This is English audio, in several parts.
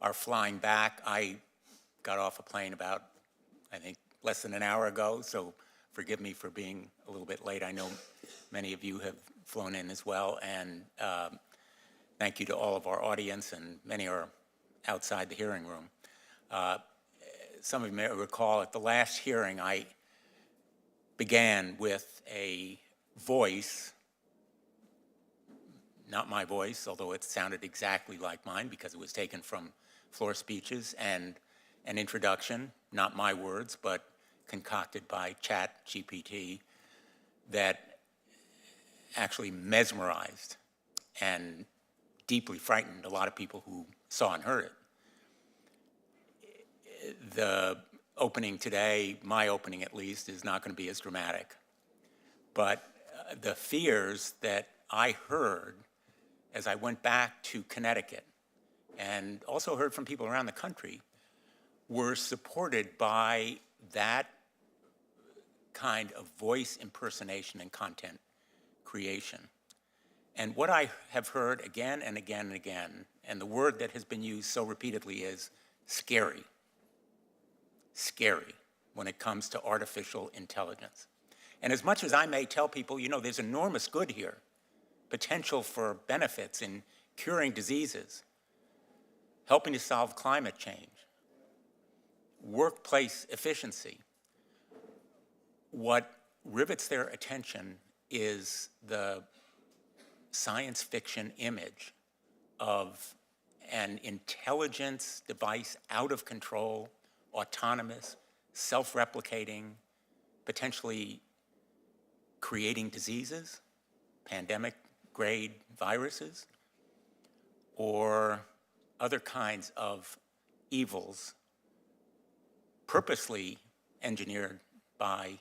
are flying back. I got off a plane about, I think, less than an hour ago, so forgive me for being a little bit late. I know many of you have flown in as well, and thank you to all of our audience, and many are outside the hearing room. Some of you may recall at the last hearing, I began with a voice, not my voice, although it sounded exactly like mine because it was taken from floor speeches, and an introduction, not my words, but concocted by ChatGPT, that actually mesmerized and deeply frightened a lot of people who saw and heard it. The opening today, my opening at least, is not going to be as dramatic. But the fears that I heard as I went back to Connecticut and also heard from people around the country were supported by that kind of voice impersonation and content creation. And what I have heard again and again and again, and the word that has been used so repeatedly is scary. Scary when it comes to artificial intelligence. And as much as I may tell people, you know, there's enormous good here, potential for benefits in curing diseases, helping to solve climate change, workplace efficiency, what rivets their attention is the science fiction image of an intelligence device out of control, autonomous, self-replicating, potentially creating diseases, pandemic-grade viruses, or other kinds of evils purposely engineered by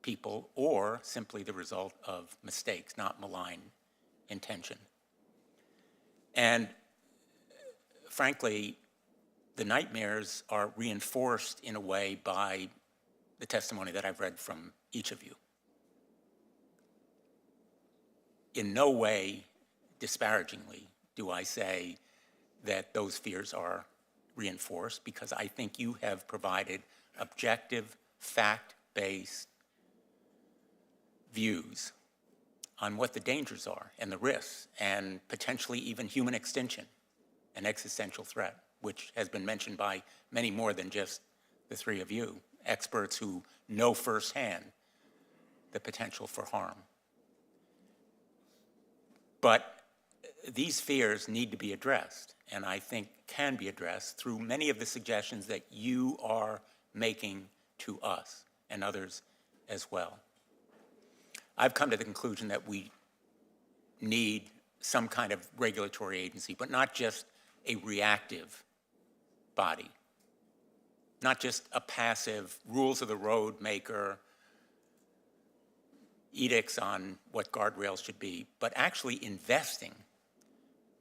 people or simply the result of mistakes, not malign intention. And frankly, the nightmares are reinforced in a way by the testimony that I've read from each of you. In no way, disparagingly, do I say that those fears are reinforced, because I think you have provided objective, fact-based views on what the dangers are and the risks and potentially even human extinction, an existential threat, which has been mentioned by many more than just the three of you, experts who know firsthand the potential for harm. But these fears need to be addressed, and I think can be addressed through many of the suggestions that you are making to us and others as well. I've come to the conclusion that we need some kind of regulatory agency, but not just a reactive body, not just a passive rules of the road maker, edicts on what guardrails should be, but actually investing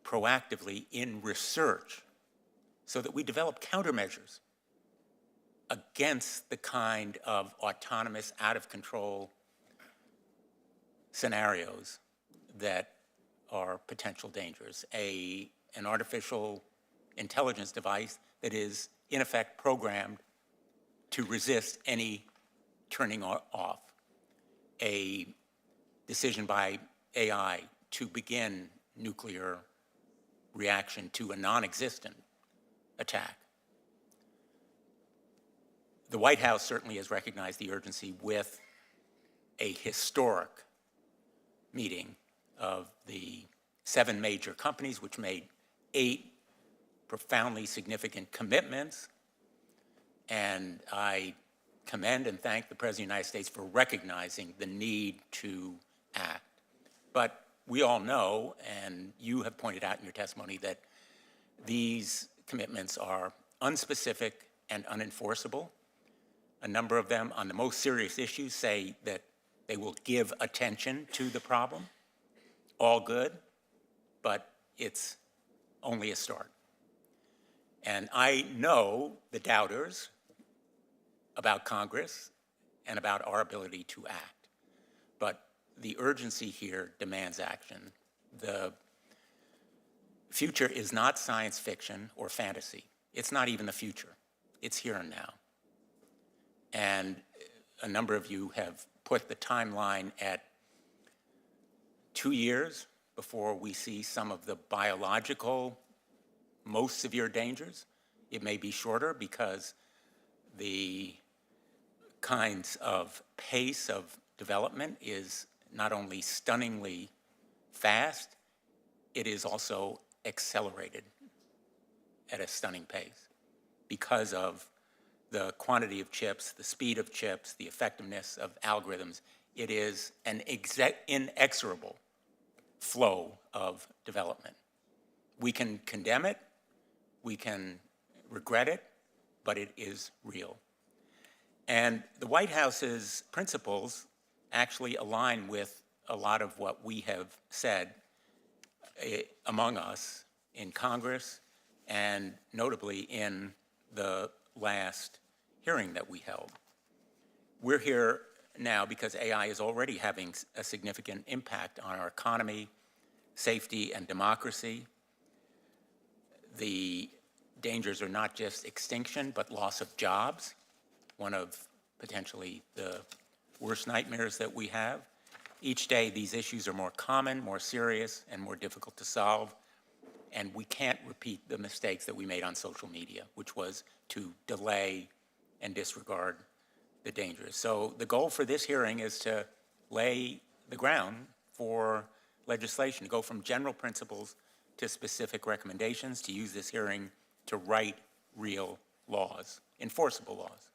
proactively in research so that we develop countermeasures against the kind of autonomous, out-of-control scenarios that are potential dangers. An artificial intelligence device that is, in effect, programmed to resist any turning off. A decision by AI to begin nuclear reaction to a non-existent attack. The White House certainly has recognized the urgency with a historic meeting of the 7 major companies, which made 8 profoundly significant commitments. And I commend and thank the President of the United States for recognizing the need to act. But we all know, and you have pointed out in your testimony, that these commitments are unspecific and unenforceable. A number of them on the most serious issues say that they will give attention to the problem. All good, but it's only a start. And I know the doubters about Congress and about our ability to act. But the urgency here demands action. The future is not science fiction or fantasy. It's not even the future. It's here and now. And a number of you have put the timeline at 2 years before we see some of the biological, most severe dangers. It may be shorter because the kinds of pace of development is not only stunningly fast, it is also accelerated at a stunning pace because of the quantity of chips, the speed of chips, the effectiveness of algorithms. It is an inexorable flow of development. We can condemn it, we can regret it, but it is real. And the White House's principles actually align with a lot of what we have said among us in Congress and notably in the last hearing that we held. We're here now because AI is already having a significant impact on our economy, safety, and democracy. The dangers are not just extinction, but loss of jobs, one of potentially the worst nightmares that we have. Each day, these issues are more common, more serious, and more difficult to solve. And we can't repeat the mistakes that we made on social media, which was to delay and disregard the dangers. So the goal for this hearing is to lay the ground for legislation, to go from general principles to specific recommendations, to use this hearing to write real laws, enforceable laws.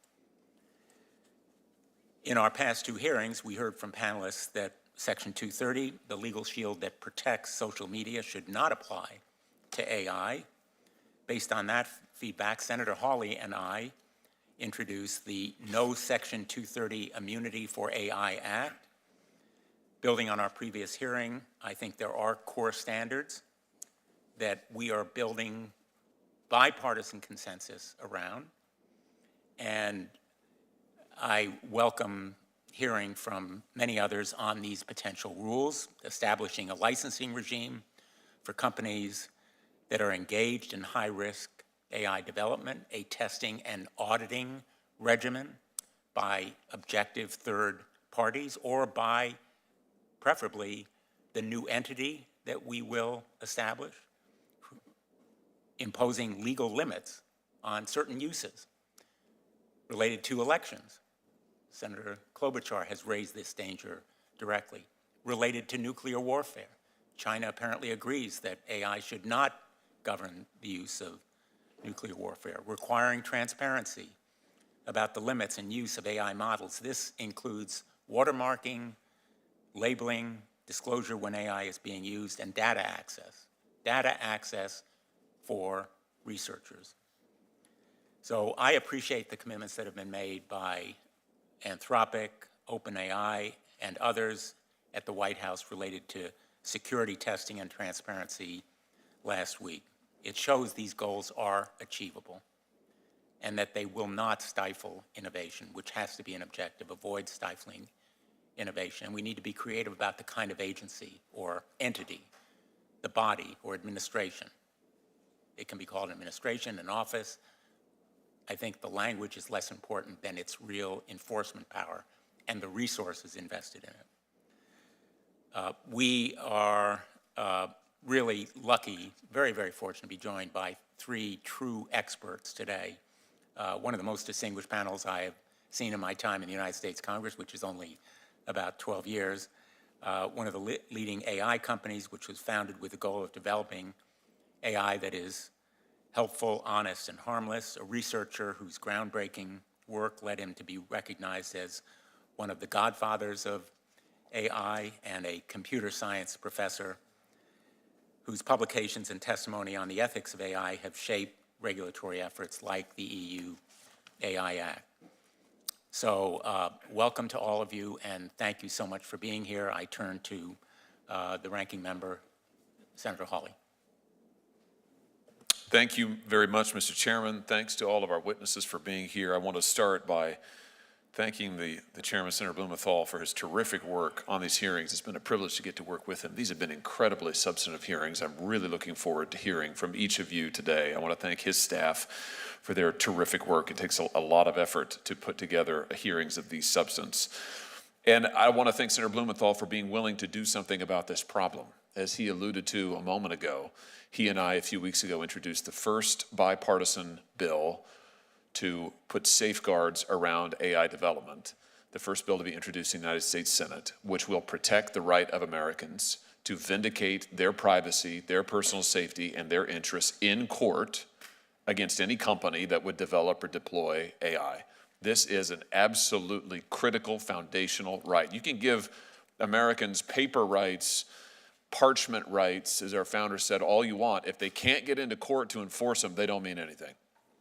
In our past 2 hearings, we heard from panelists that Section 230, the legal shield that protects social media, should not apply to AI. Based on that feedback, Senator Hawley and I introduced the No Section 230 Immunity for AI Act. Building on our previous hearing, I think there are core standards that we are building bipartisan consensus around. And I welcome hearing from many others on these potential rules, establishing a licensing regime for companies that are engaged in high-risk AI development, a testing and auditing regimen by objective third parties, or by, preferably, the new entity that we will establish, imposing legal limits on certain uses related to elections. Senator Klobuchar has raised this danger directly. Related to nuclear warfare, China apparently agrees that AI should not govern the use of nuclear warfare, requiring transparency about the limits and use of AI models. This includes watermarking, labeling, disclosure when AI is being used, and data access for researchers. So I appreciate the commitments that have been made by Anthropic, OpenAI, and others at the White House related to security testing and transparency last week. It shows these goals are achievable and that they will not stifle innovation, which has to be an objective, avoid stifling innovation. And we need to be creative about the kind of agency or entity, the body or administration. It can be called administration, an office. I think the language is less important than its real enforcement power and the resources invested in it. We are really lucky, very, very fortunate to be joined by 3 true experts today. One of the most distinguished panels I have seen in my time in the United States Congress, which is only about 12 years. One of the leading AI companies, which was founded with the goal of developing AI that is helpful, honest, and harmless. A researcher whose groundbreaking work led him to be recognized as one of the godfathers of AI, and a computer science professor whose publications and testimony on the ethics of AI have shaped regulatory efforts like the EU AI Act. So welcome to all of you, and thank you so much for being here. I turn to the ranking member, Senator Hawley. Thank you very much, Mr. Chairman. Thanks to all of our witnesses for being here. I want to start by thanking the chairman, Senator Blumenthal, for his terrific work on these hearings. It's been a privilege to get to work with him. These have been incredibly substantive hearings. I'm really looking forward to hearing from each of you today. I want to thank his staff for their terrific work. It takes a lot of effort to put together hearings of these substance. And I want to thank Senator Blumenthal for being willing to do something about this problem. As he alluded to a moment ago, he and I, a few weeks ago, introduced the first bipartisan bill to put safeguards around AI development, the first bill to be introduced in the United States Senate, which will protect the right of Americans to vindicate their privacy, their personal safety, and their interests in court against any company that would develop or deploy AI. This is an absolutely critical foundational right. You can give Americans paper rights, parchment rights, as our founder said, all you want. If they can't get into court to enforce them, they don't mean anything.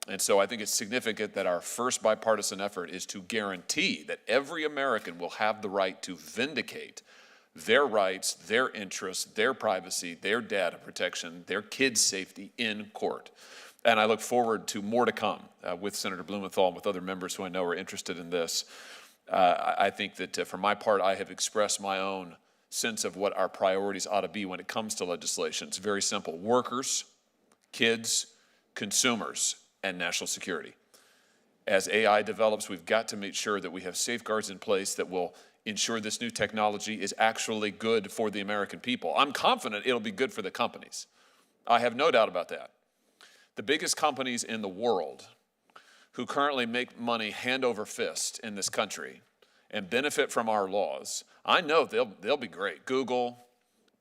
And so I think it's significant that our first bipartisan effort is to guarantee that every American will have the right to vindicate their rights, their interests, their privacy, their data protection, their kids' safety in court. And I look forward to more to come with Senator Blumenthal and with other members who I know are interested in this. I think that for my part, I have expressed my own sense of what our priorities ought to be when it comes to legislation. It's very simple: workers, kids, consumers, and national security. As AI develops, we've got to make sure that we have safeguards in place that will ensure this new technology is actually good for the American people. I'm confident it'll be good for the companies. I have no doubt about that. The biggest companies in the world who currently make money hand over fist in this country and benefit from our laws, I know they'll be great. Google,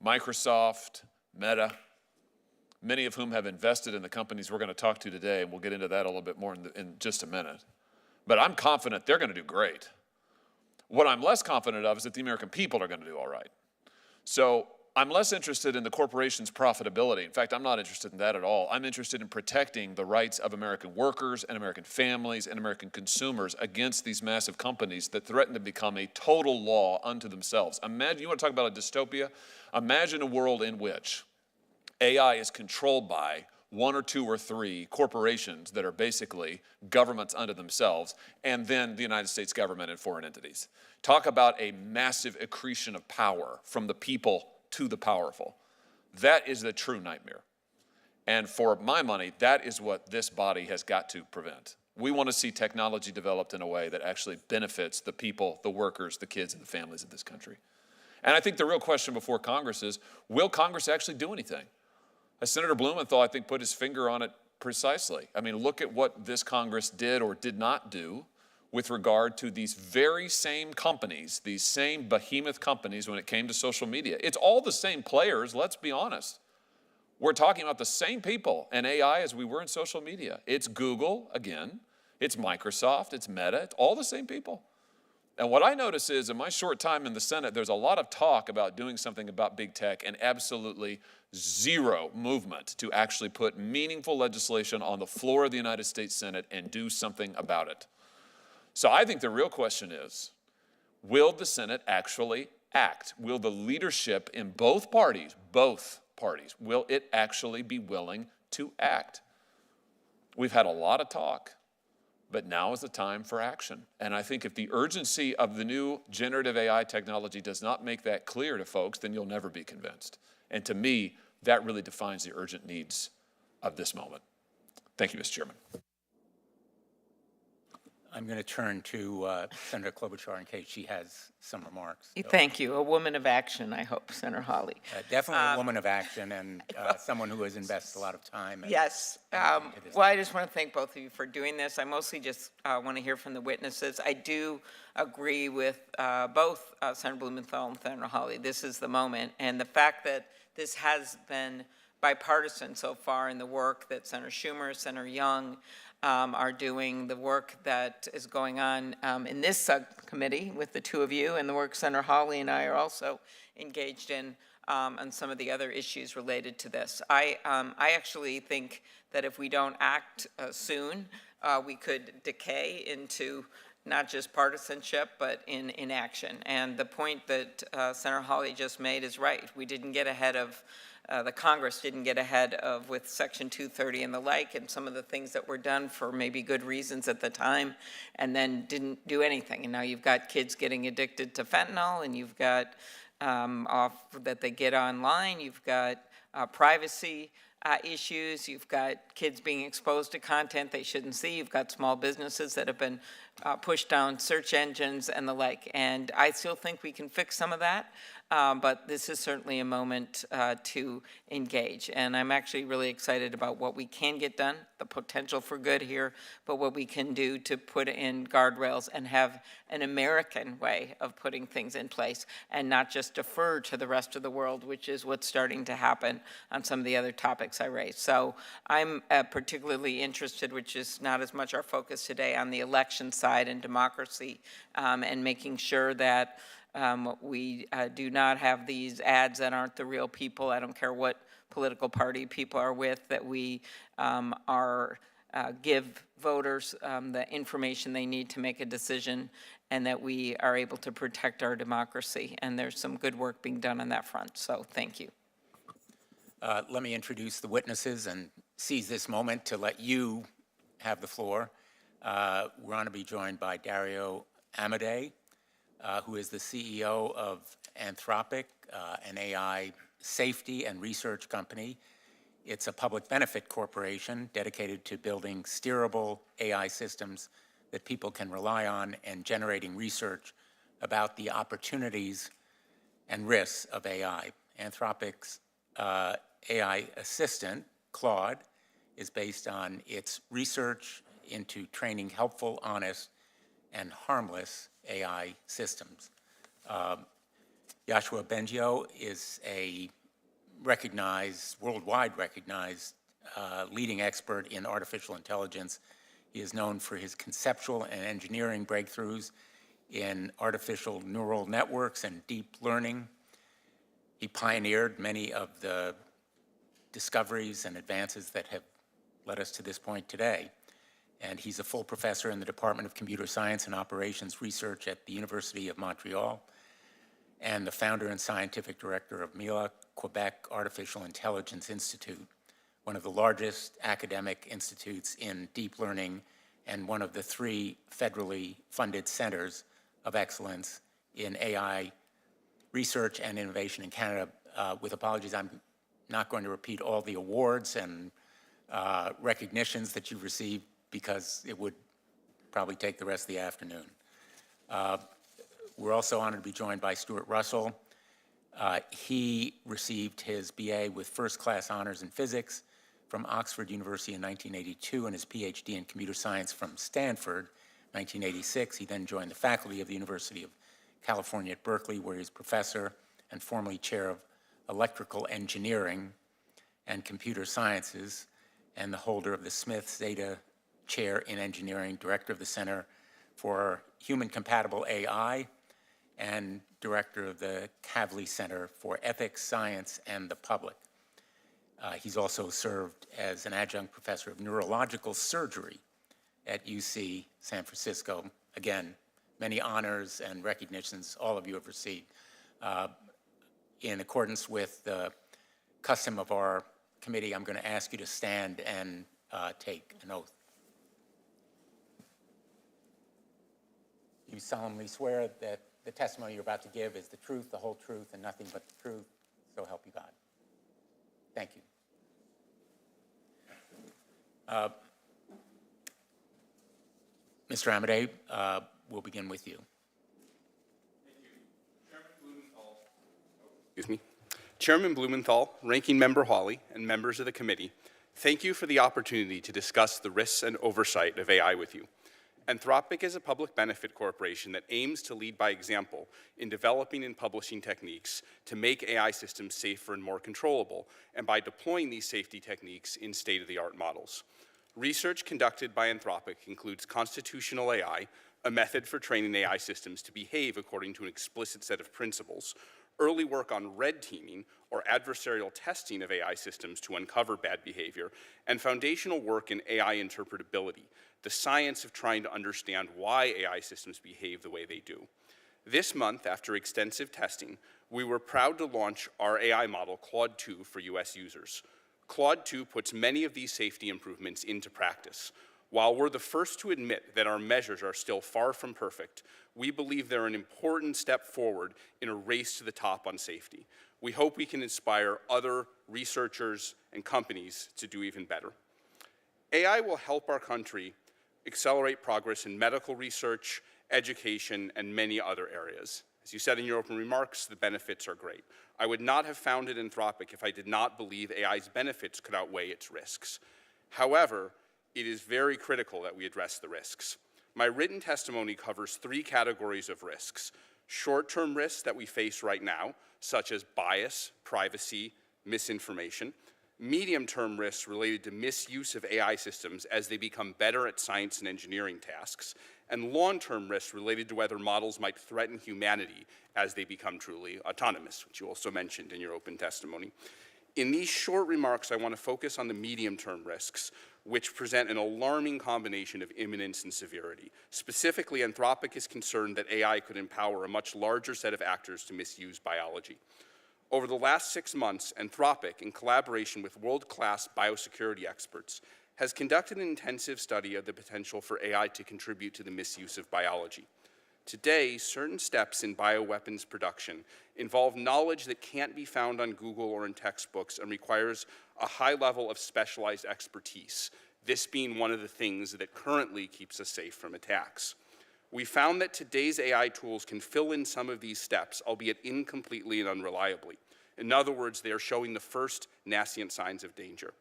Microsoft, Meta, many of whom have invested in the companies we're going to talk to today, and we'll get into that a little bit more in just a minute. But I'm confident they're going to do great. What I'm less confident of is that the American people are going to do all right. So I'm less interested in the corporation's profitability. In fact, I'm not interested in that at all. I'm interested in protecting the rights of American workers and American families and American consumers against these massive companies that threaten to become a total law unto themselves. Imagine, you want to talk about a dystopia? Imagine a world in which AI is controlled by one or two or three corporations that are basically governments unto themselves, and then the United States government and foreign entities. Talk about a massive accretion of power from the people to the powerful. That is the true nightmare. And for my money, that is what this body has got to prevent. We want to see technology developed in a way that actually benefits the people, the workers, the kids, and the families of this country. And I think the real question before Congress is, will Congress actually do anything? As Senator Blumenthal, I think, put his finger on it precisely. I mean, look at what this Congress did or did not do with regard to these very same companies, these same behemoth companies when it came to social media. It's all the same players, let's be honest. We're talking about the same people in AI as we were in social media. It's Google, again. It's Microsoft. It's Meta. It's all the same people. And what I notice is, in my short time in the Senate, there's a lot of talk about doing something about big tech and absolutely zero movement to actually put meaningful legislation on the floor of the United States Senate and do something about it. So I think the real question is, will the Senate actually act? Will the leadership in both parties, will it actually be willing to act? We've had a lot of talk, but now is the time for action. And I think if the urgency of the new generative AI technology does not make that clear to folks, then you'll never be convinced. And to me, that really defines the urgent needs of this moment. Thank you, Mr. Chairman. I'm going to turn to Senator Klobuchar in case she has some remarks. So, thank you. A woman of action, I hope, Senator Hawley. Definitely a woman of action and someone who has invested a lot of time. Yes. Well, I just want to thank both of you for doing this. I mostly just want to hear from the witnesses. I do agree with both Senator Blumenthal and Senator Hawley. This is the moment. And the fact that this has been bipartisan so far in the work that Senator Schumer, Senator Young, are doing, the work that is going on in this subcommittee with the two of you, and the work Senator Hawley and I are also engaged in on some of the other issues related to this. I actually think that if we don't act soon, we could decay into not just partisanship, but in inaction. And the point that Senator Hawley just made is right. We didn't get ahead of the Congress didn't get ahead of with Section 230 and the like, and some of the things that were done for maybe good reasons at the time, and then didn't do anything. And now you've got kids getting addicted to fentanyl, and you've got that they get online, you've got privacy issues, you've got kids being exposed to content they shouldn't see, you've got small businesses that have been pushed down search engines and the like. And I still think we can fix some of that, but this is certainly a moment to engage. And I'm actually really excited about what we can get done, the potential for good here, but what we can do to put in guardrails and have an American way of putting things in place and not just defer to the rest of the world, which is what's starting to happen on some of the other topics I raised. So I'm particularly interested, which is not as much our focus today, on the election side and democracy, and making sure that we do not have these ads that aren't the real people. I don't care what political party people are with, that we give voters the information they need to make a decision, and that we are able to protect our democracy. And there's some good work being done on that front. So thank you. Let me introduce the witnesses and seize this moment to let you have the floor. We're going to be joined by Dario Amodei, who is the CEO of Anthropic, an AI safety and research company. It's a public benefit corporation dedicated to building steerable AI systems that people can rely on and generating research about the opportunities and risks of AI. Anthropic's AI assistant, Claude, is based on its research into training helpful, honest, and harmless AI systems. Joshua Bengio is a worldwide recognized leading expert in artificial intelligence. He is known for his conceptual and engineering breakthroughs in artificial neural networks and deep learning. He pioneered many of the discoveries and advances that have led us to this point today. And he's a full professor in the Department of Computer Science and Operations Research at the University of Montreal, and the founder and scientific director of MILA, Quebec Artificial Intelligence Institute, one of the largest academic institutes in deep learning and one of the 3 federally funded centers of excellence in AI research and innovation in Canada. With apologies, I'm not going to repeat all the awards and recognitions that you've received, because it would probably take the rest of the afternoon. We're also honored to be joined by Stuart Russell. He received his BA with first-class honors in physics from Oxford University in 1982 and his PhD in computer science from Stanford, 1986. He then joined the faculty of the University of California at Berkeley, where he's professor and formerly chair of electrical engineering and computer sciences, and the holder of the Smith Zeta Chair in Engineering, Director of the Center for Human-Compatible AI, and Director of the Kavli Center for Ethics, Science, and the Public. He's also served as an adjunct professor of neurological surgery at UC San Francisco. Again, many honors and recognitions all of you have received. In accordance with the custom of our committee, I'm going to ask you to stand and take an oath. You solemnly swear that the testimony you're about to give is the truth, the whole truth, and nothing but the truth, so help you God. Thank you. Mr. Amodei, we'll begin with you. Thank you. Chairman Blumenthal. Excuse me. Chairman Blumenthal, Ranking Member Hawley, and members of the committee, thank you for the opportunity to discuss the risks and oversight of AI with you. Anthropic is a public benefit corporation that aims to lead by example in developing and publishing techniques to make AI systems safer and more controllable, and by deploying these safety techniques in state-of-the-art models. Research conducted by Anthropic includes constitutional AI, a method for training AI systems to behave according to an explicit set of principles, early work on red teaming, or adversarial testing of AI systems to uncover bad behavior, and foundational work in AI interpretability, the science of trying to understand why AI systems behave the way they do. This month, after extensive testing, we were proud to launch our AI model, Claude 2, for US users. Claude 2 puts many of these safety improvements into practice. While we're the first to admit that our measures are still far from perfect, we believe they're an important step forward in a race to the top on safety. We hope we can inspire other researchers and companies to do even better. AI will help our country accelerate progress in medical research, education, and many other areas. As you said in your open remarks, the benefits are great. I would not have founded Anthropic if I did not believe AI's benefits could outweigh its risks. However, it is very critical that we address the risks. My written testimony covers 3 categories of risks: short-term risks that we face right now, such as bias, privacy, misinformation; medium-term risks related to misuse of AI systems as they become better at science and engineering tasks; and long-term risks related to whether models might threaten humanity as they become truly autonomous, which you also mentioned in your open testimony. In these short remarks, I want to focus on the medium-term risks, which present an alarming combination of imminence and severity. Specifically, Anthropic is concerned that AI could empower a much larger set of actors to misuse biology. Over the last 6 months, Anthropic, in collaboration with world-class biosecurity experts, has conducted an intensive study of the potential for AI to contribute to the misuse of biology. Today, certain steps in bioweapons production involve knowledge that can't be found on Google or in textbooks and requires a high level of specialized expertise, this being one of the things that currently keeps us safe from attacks. We found that today's AI tools can fill in some of these steps, albeit incompletely and unreliably. In other words, they are showing the first nascent signs of danger.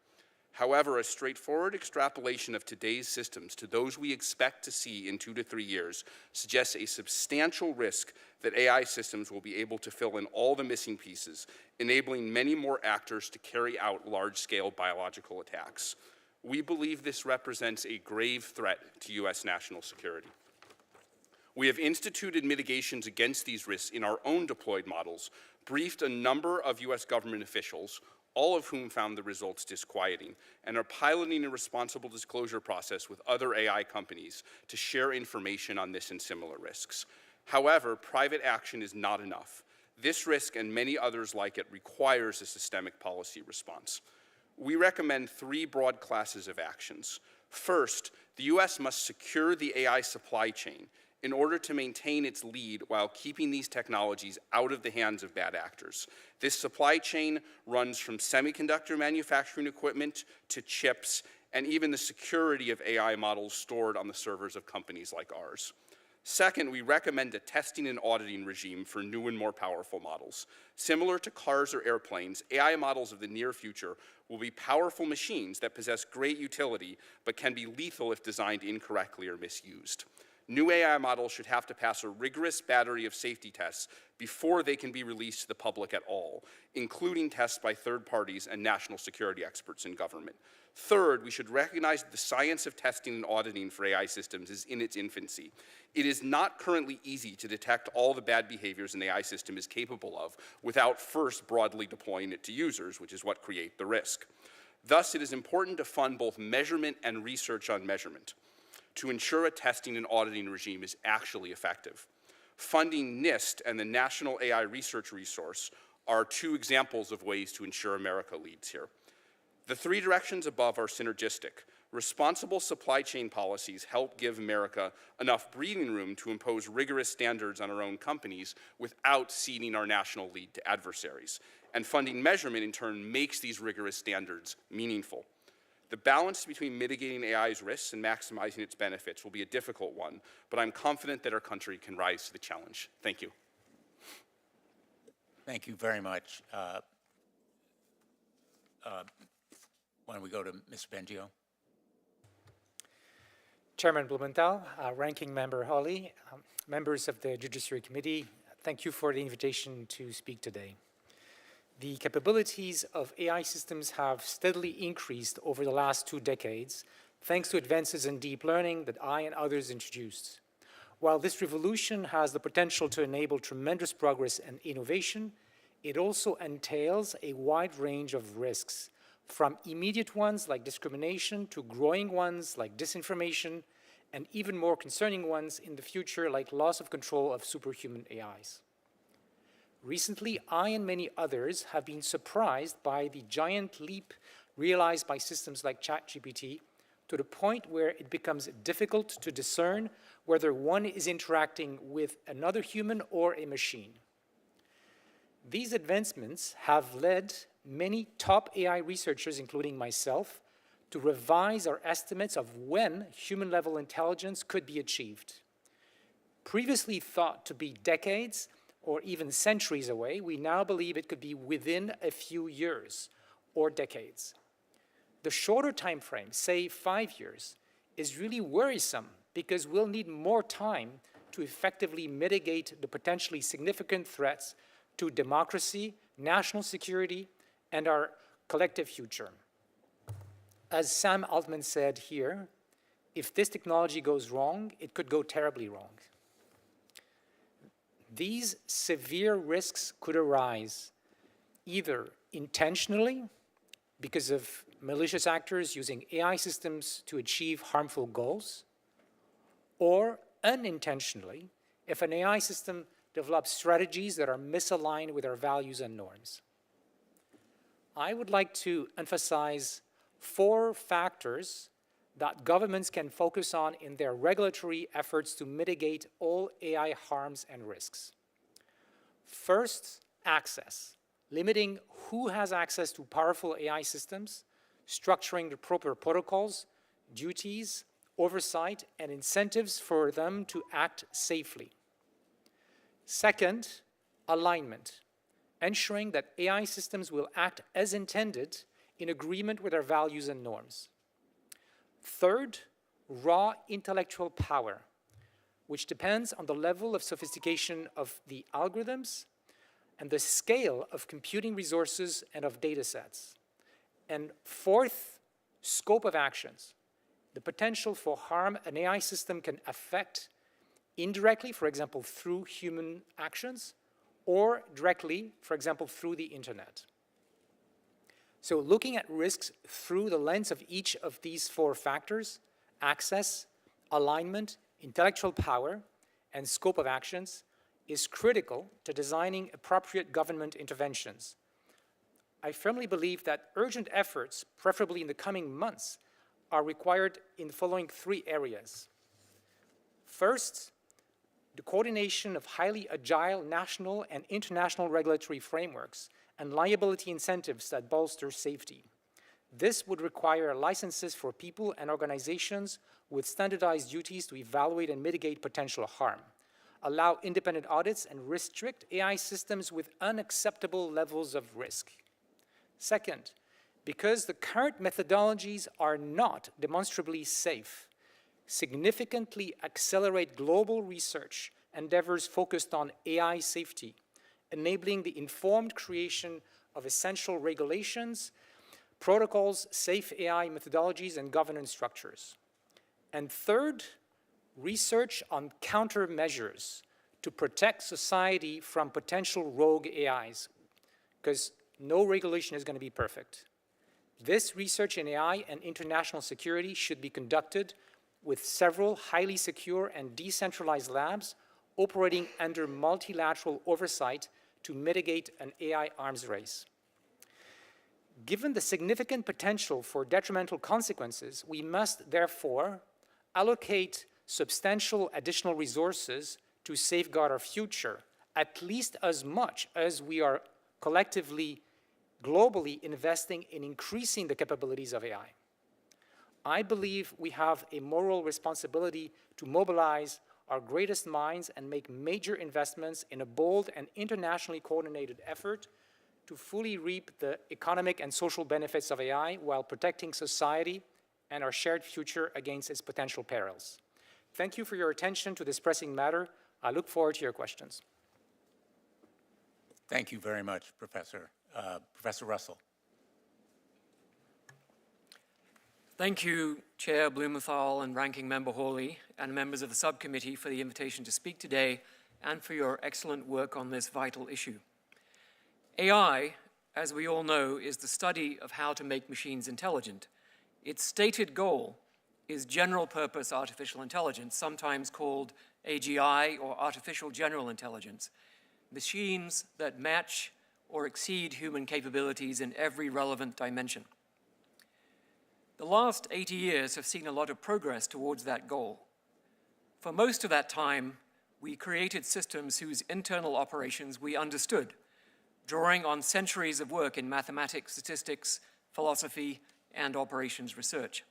However, a straightforward extrapolation of today's systems to those we expect to see in 2 to 3 years suggests a substantial risk that AI systems will be able to fill in all the missing pieces, enabling many more actors to carry out large-scale biological attacks. We believe this represents a grave threat to US national security. We have instituted mitigations against these risks in our own deployed models, briefed a number of US government officials, all of whom found the results disquieting, and are piloting a responsible disclosure process with other AI companies to share information on this and similar risks. However, private action is not enough. This risk and many others like it requires a systemic policy response. We recommend 3 broad classes of actions. First, the US must secure the AI supply chain in order to maintain its lead while keeping these technologies out of the hands of bad actors. This supply chain runs from semiconductor manufacturing equipment to chips and even the security of AI models stored on the servers of companies like ours. Second, we recommend a testing and auditing regime for new and more powerful models. Similar to cars or airplanes, AI models of the near future will be powerful machines that possess great utility but can be lethal if designed incorrectly or misused. New AI models should have to pass a rigorous battery of safety tests before they can be released to the public at all, including tests by third parties and national security experts in government. Third, we should recognize that the science of testing and auditing for AI systems is in its infancy. It is not currently easy to detect all the bad behaviors an AI system is capable of without first broadly deploying it to users, which is what creates the risk. Thus, it is important to fund both measurement and research on measurement to ensure a testing and auditing regime is actually effective. Funding NIST and the National AI Research Resource are 2 examples of ways to ensure America leads here. The 3 directions above are synergistic. Responsible supply chain policies help give America enough breathing room to impose rigorous standards on our own companies without ceding our national lead to adversaries. And funding measurement, in turn, makes these rigorous standards meaningful. The balance between mitigating AI's risks and maximizing its benefits will be a difficult one, but I'm confident that our country can rise to the challenge. Thank you. Thank you very much. Why don't we go to Mr. Bengio? Chairman Blumenthal, Ranking Member Hawley, members of the Judiciary Committee, thank you for the invitation to speak today. The capabilities of AI systems have steadily increased over the last 2 decades, thanks to advances in deep learning that I and others introduced. While this revolution has the potential to enable tremendous progress and innovation, it also entails a wide range of risks, from immediate ones like discrimination to growing ones like disinformation and even more concerning ones in the future, like loss of control of superhuman AIs. Recently, I and many others have been surprised by the giant leap realized by systems like ChatGPT, to the point where it becomes difficult to discern whether one is interacting with another human or a machine. These advancements have led many top AI researchers, including myself, to revise our estimates of when human-level intelligence could be achieved. Previously thought to be decades or even centuries away, we now believe it could be within a few years or decades. The shorter time frame, say 5 years, is really worrisome because we'll need more time to effectively mitigate the potentially significant threats to democracy, national security, and our collective future. As Sam Altman said here, if this technology goes wrong, it could go terribly wrong. These severe risks could arise either intentionally, because of malicious actors using AI systems to achieve harmful goals, or unintentionally, if an AI system develops strategies that are misaligned with our values and norms. I would like to emphasize 4 factors that governments can focus on in their regulatory efforts to mitigate all AI harms and risks. First, access. Limiting who has access to powerful AI systems, structuring the proper protocols, duties, oversight, and incentives for them to act safely. Second, alignment. Ensuring that AI systems will act as intended in agreement with our values and norms. Third, raw intellectual power, which depends on the level of sophistication of the algorithms and the scale of computing resources and of data sets. And fourth, scope of actions, the potential for harm an AI system can affect indirectly, for example, through human actions, or directly, for example, through the internet. So looking at risks through the lens of each of these 4 factors, access, alignment, intellectual power, and scope of actions, is critical to designing appropriate government interventions. I firmly believe that urgent efforts, preferably in the coming months, are required in the following 3 areas. First, the coordination of highly agile national and international regulatory frameworks and liability incentives that bolster safety. This would require licenses for people and organizations with standardized duties to evaluate and mitigate potential harm, allow independent audits, and restrict AI systems with unacceptable levels of risk. Second, because the current methodologies are not demonstrably safe, significantly accelerate global research endeavors focused on AI safety, enabling the informed creation of essential regulations, protocols, safe AI methodologies, and governance structures. And third, research on countermeasures to protect society from potential rogue AIs, because no regulation is going to be perfect. This research in AI and international security should be conducted with several highly secure and decentralized labs operating under multilateral oversight to mitigate an AI arms race. Given the significant potential for detrimental consequences, we must therefore allocate substantial additional resources to safeguard our future, at least as much as we are collectively, globally investing in increasing the capabilities of AI. I believe we have a moral responsibility to mobilize our greatest minds and make major investments in a bold and internationally coordinated effort to fully reap the economic and social benefits of AI while protecting society and our shared future against its potential perils. Thank you for your attention to this pressing matter. I look forward to your questions. Thank you very much, Professor. Professor Russell. Thank you, Chair Blumenthal and Ranking Member Hawley, and members of the subcommittee for the invitation to speak today and for your excellent work on this vital issue. AI, as we all know, is the study of how to make machines intelligent. Its stated goal is general purpose artificial intelligence, sometimes called AGI or artificial general intelligence, machines that match or exceed human capabilities in every relevant dimension. The last 80 years have seen a lot of progress towards that goal. For most of that time, we created systems whose internal operations we understood, drawing on centuries of work in mathematics, statistics, philosophy, and operations research.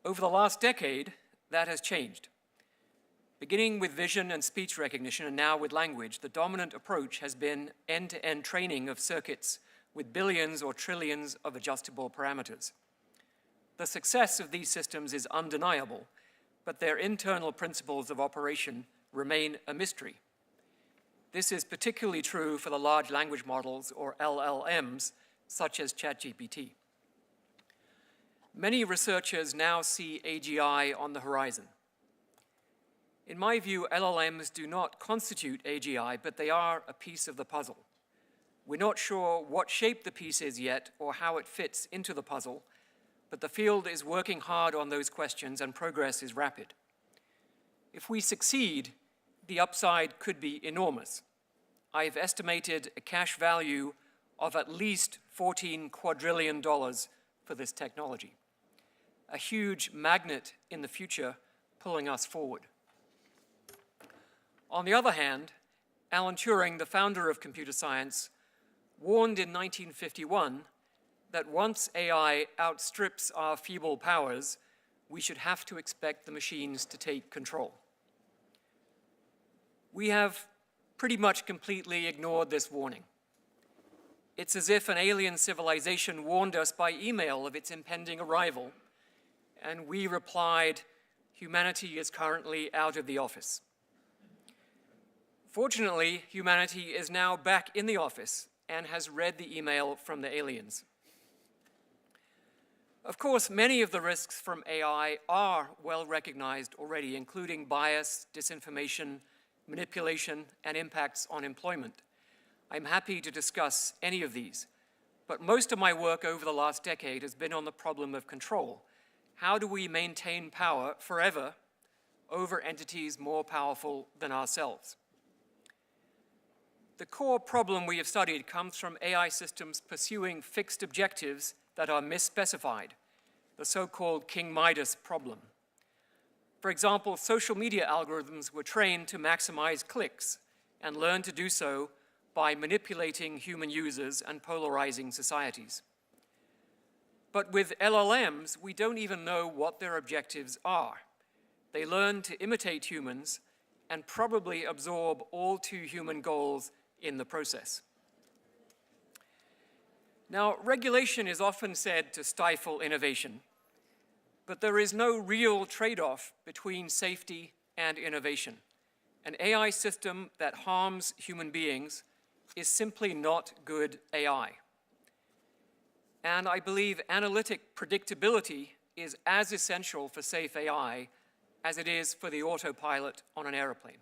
Over the last decade, that has changed. Beginning with vision and speech recognition, and now with language, the dominant approach has been end-to-end training of circuits with billions or trillions of adjustable parameters. The success of these systems is undeniable, but their internal principles of operation remain a mystery. This is particularly true for the large language models, or LLMs, such as ChatGPT. Many researchers now see AGI on the horizon. In my view, LLMs do not constitute AGI, but they are a piece of the puzzle. We're not sure what shape the piece is yet or how it fits into the puzzle, but the field is working hard on those questions and progress is rapid. If we succeed, the upside could be enormous. I've estimated a cash value of at least $14 quadrillion for this technology, a huge magnet in the future pulling us forward. On the other hand, Alan Turing, the founder of computer science, warned in 1951 that once AI outstrips our feeble powers, we should have to expect the machines to take control. We have pretty much completely ignored this warning. It's as if an alien civilization warned us by email of its impending arrival, and we replied, "Humanity is currently out of the office." Fortunately, humanity is now back in the office and has read the email from the aliens. Of course, many of the risks from AI are well recognized already, including bias, disinformation, manipulation, and impacts on employment. I'm happy to discuss any of these, but most of my work over the last decade has been on the problem of control. How do we maintain power forever over entities more powerful than ourselves? The core problem we have studied comes from AI systems pursuing fixed objectives that are misspecified, the so-called King Midas problem. For example, social media algorithms were trained to maximize clicks and learned to do so by manipulating human users and polarizing societies. But with LLMs, we don't even know what their objectives are. They learn to imitate humans and probably absorb all too human goals in the process. Now, regulation is often said to stifle innovation, but there is no real trade-off between safety and innovation. An AI system that harms human beings is simply not good AI. And I believe analytic predictability is as essential for safe AI as it is for the autopilot on an airplane.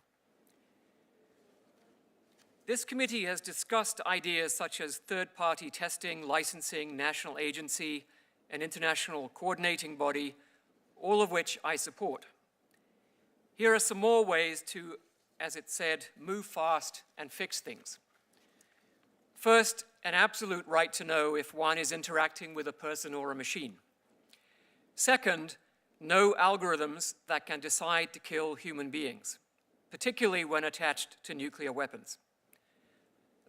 This committee has discussed ideas such as third-party testing, licensing, national agency, an international coordinating body, all of which I support. Here are some more ways to, as it said, move fast and fix things. First, an absolute right to know if one is interacting with a person or a machine. Second, no algorithms that can decide to kill human beings, particularly when attached to nuclear weapons.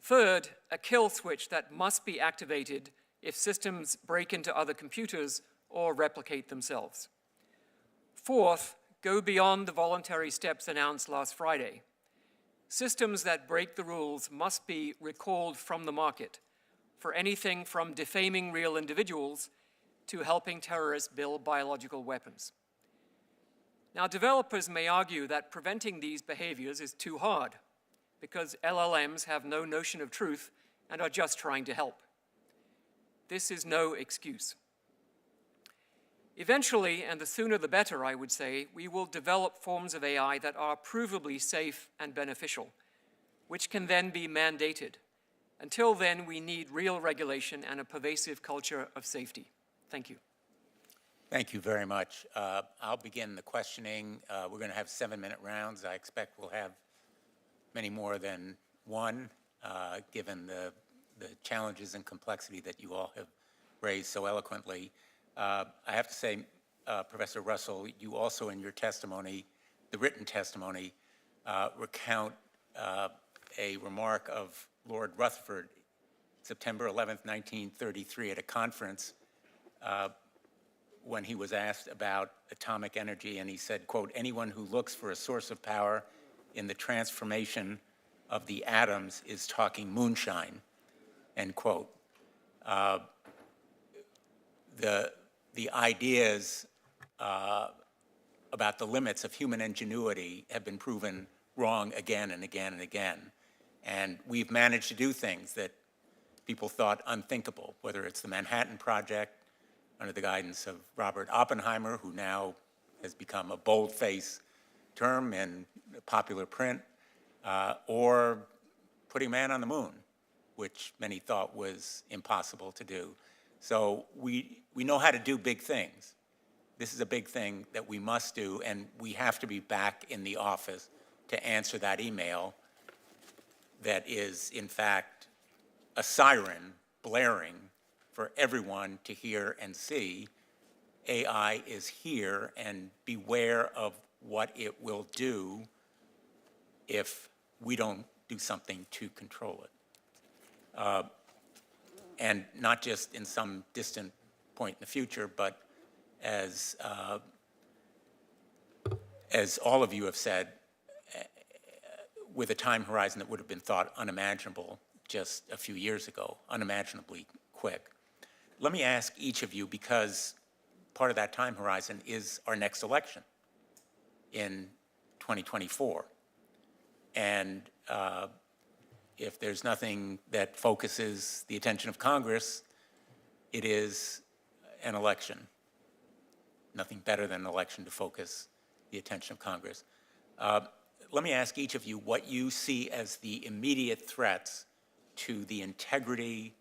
Third, a kill switch that must be activated if systems break into other computers or replicate themselves. Fourth, go beyond the voluntary steps announced last Friday. Systems that break the rules must be recalled from the market for anything from defaming real individuals to helping terrorists build biological weapons. Now, developers may argue that preventing these behaviors is too hard because LLMs have no notion of truth and are just trying to help. This is no excuse. Eventually, and the sooner the better, I would say, we will develop forms of AI that are provably safe and beneficial, which can then be mandated. Until then, we need real regulation and a pervasive culture of safety. Thank you. Thank you very much. I'll begin the questioning. We're going to have 7-minute rounds. I expect we'll have many more than one, given the challenges and complexity that you all have raised so eloquently. I have to say, Professor Russell, you also in your testimony, the written testimony, recount a remark of Lord Rutherford, September 11th, 1933, at a conference when he was asked about atomic energy, and he said, quote, "Anyone who looks for a source of power in the transformation of the atoms is talking moonshine," end quote. The ideas about the limits of human ingenuity have been proven wrong again and again and again. And we've managed to do things that people thought unthinkable, whether it's the Manhattan Project under the guidance of Robert Oppenheimer, who now has become a bold-faced term in popular print, or putting man on the moon, which many thought was impossible to do. So we know how to do big things. This is a big thing that we must do, and we have to be back in the office to answer that email that is, in fact, a siren blaring for everyone to hear and see. AI is here, and beware of what it will do if we don't do something to control it. And not just in some distant point in the future, but as all of you have said, with a time horizon that would have been thought unimaginable just a few years ago, unimaginably quick. Let me ask each of you, because part of that time horizon is our next election in 2024. And if there's nothing that focuses the attention of Congress, it is an election. Nothing better than an election to focus the attention of Congress. Let me ask each of you what you see as the immediate threats to the integrity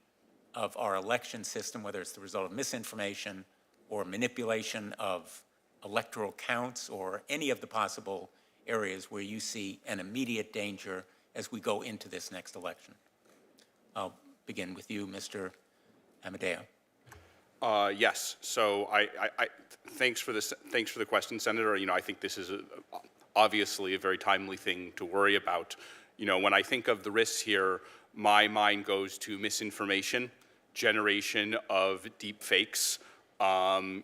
of our election system, whether it's the result of misinformation or manipulation of electoral counts or any of the possible areas where you see an immediate danger as we go into this next election. I'll begin with you, Mr. Amadeo. Yes. So thanks for this. Thanks for the question, Senator. I think this is obviously a very timely thing to worry about. When I think of the risks here, my mind goes to misinformation, generation of deep fakes,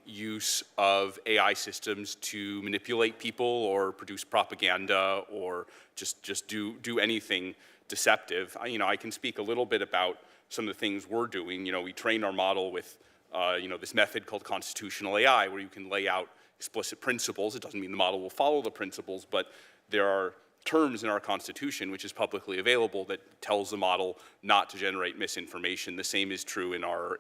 use of AI systems to manipulate people or produce propaganda or just do anything deceptive. I can speak a little bit about some of the things we're doing. We train our model with this method called constitutional AI, where you can lay out explicit principles. It doesn't mean the model will follow the principles, but there are terms in our Constitution, which is publicly available, that tells the model not to generate misinformation. The same is true in our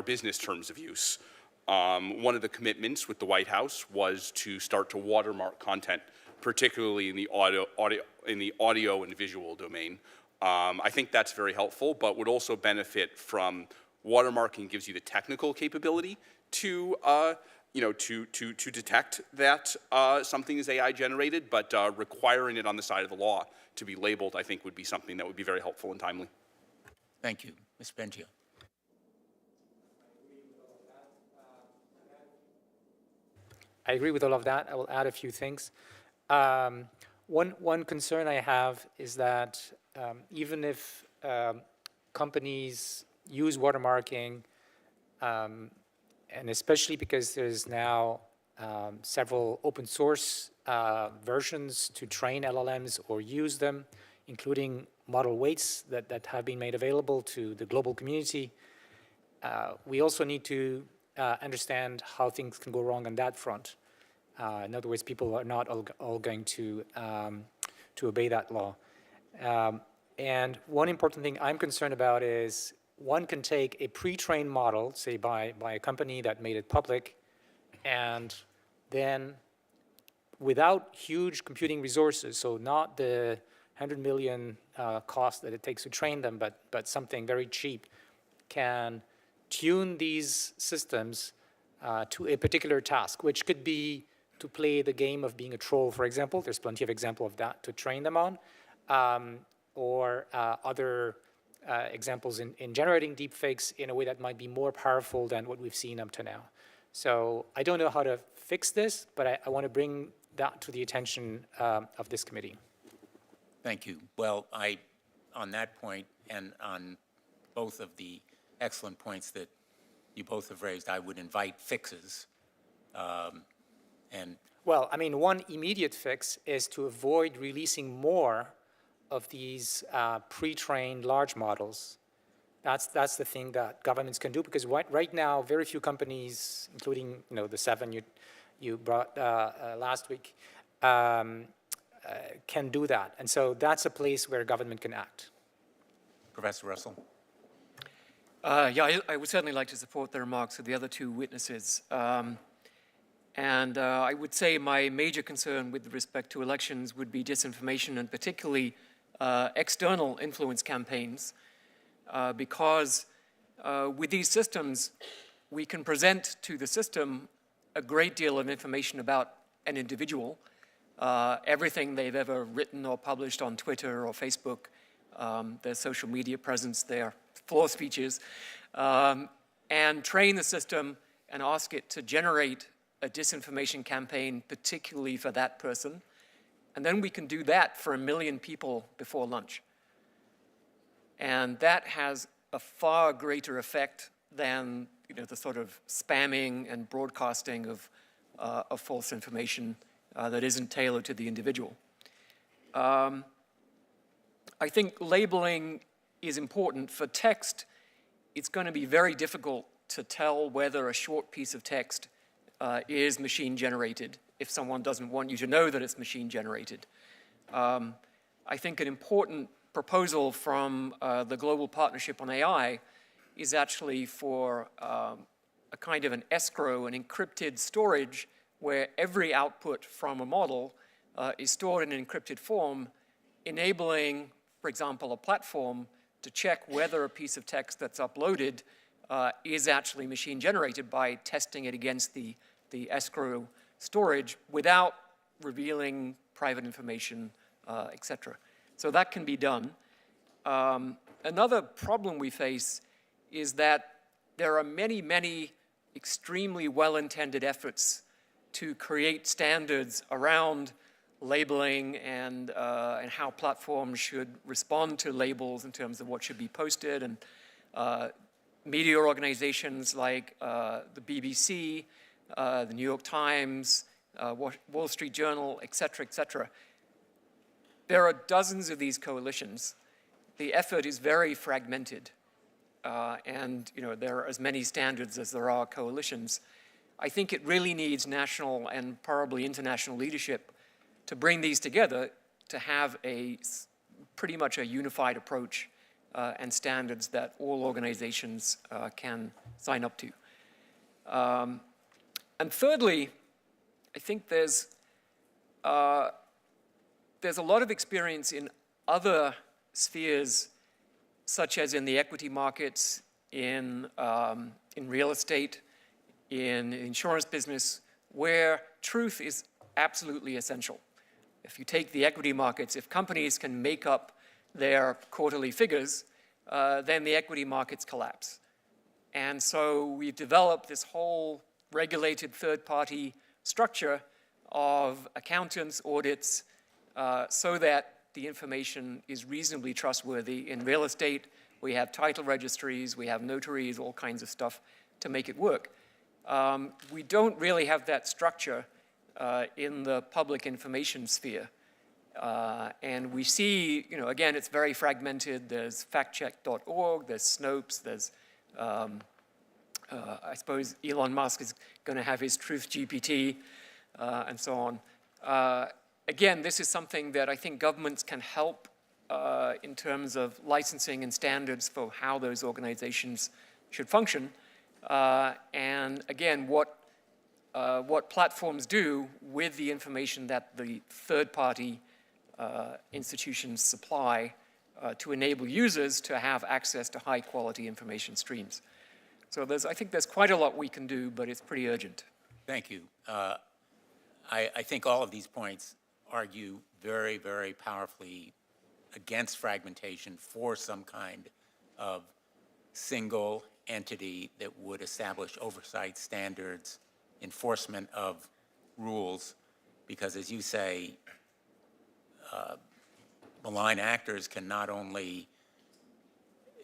business terms of use. One of the commitments with the White House was to start to watermark content, particularly in the audio and visual domain. I think that's very helpful, but would also benefit from watermarking. Gives you the technical capability to detect that something is AI generated, but requiring it on the side of the law to be labeled, I think, would be something that would be very helpful and timely. Thank you. Ms. Bengio. I agree with all of that. I will add a few things. One concern I have is that even if companies use watermarking, and especially because there's now several open source versions to train LLMs or use them, including model weights that have been made available to the global community, we also need to understand how things can go wrong on that front. In other words, people are not all going to obey that law. And one important thing I'm concerned about is one can take a pre-trained model, say by a company that made it public, and then without huge computing resources, so not the 100 million cost that it takes to train them, but something very cheap, can tune these systems to a particular task, which could be to play the game of being a troll, for example. There's plenty of examples of that to train them on, or other examples in generating deepfakes in a way that might be more powerful than what we've seen up to now. So I don't know how to fix this, but I want to bring that to the attention of this committee. Thank you. Well, on that point and on both of the excellent points that you both have raised, I would invite fixes. Well, I mean, one immediate fix is to avoid releasing more of these pre-trained large models. That's the thing that governments can do, because right now, very few companies, including the 7 you brought last week, can do that. And so that's a place where government can act. Professor Russell? Yeah, I would certainly like to support the remarks of the other two witnesses. And I would say my major concern with respect to elections would be disinformation, and particularly external influence campaigns, because with these systems, we can present to the system a great deal of information about an individual, everything they've ever written or published on Twitter or Facebook, their social media presence, their floor speeches, and train the system and ask it to generate a disinformation campaign, particularly for that person. And then we can do that for 1 million people before lunch. And that has a far greater effect than the sort of spamming and broadcasting of false information that isn't tailored to the individual. I think labeling is important. For text, it's going to be very difficult to tell whether a short piece of text is machine generated if someone doesn't want you to know that it's machine generated. I think an important proposal from the Global Partnership on AI is actually for a kind of an escrow, an encrypted storage, where every output from a model is stored in an encrypted form, enabling, for example, a platform to check whether a piece of text that's uploaded is actually machine generated by testing it against the escrow storage without revealing private information, et cetera. So that can be done. Another problem we face is that there are many, many extremely well-intended efforts to create standards around labeling and how platforms should respond to labels in terms of what should be posted, and media organizations like the BBC, the New York Times, Wall Street Journal, et cetera, et cetera. There are dozens of these coalitions. The effort is very fragmented, and there are as many standards as there are coalitions. I think it really needs national and probably international leadership to bring these together to have pretty much a unified approach and standards that all organizations can sign up to. And thirdly, I think there's a lot of experience in other spheres, such as in the equity markets, in real estate, in the insurance business, where truth is absolutely essential. If you take the equity markets, if companies can make up their quarterly figures, then the equity markets collapse. And so we've developed this whole regulated third-party structure of accountants, audits, so that the information is reasonably trustworthy. In real estate, we have title registries, we have notaries, all kinds of stuff to make it work. We don't really have that structure in the public information sphere. And we see, again, it's very fragmented. There's factcheck.org, there's Snopes, there's, I suppose Elon Musk is going to have his Truth GPT, and so on. Again, this is something that I think governments can help in terms of licensing and standards for how those organizations should function. And again, what platforms do with the information that the third-party institutions supply to enable users to have access to high-quality information streams. So I think there's quite a lot we can do, but it's pretty urgent. Thank you. I think all of these points argue very, very powerfully against fragmentation, for some kind of single entity that would establish oversight standards, enforcement of rules, because as you say, malign actors can not only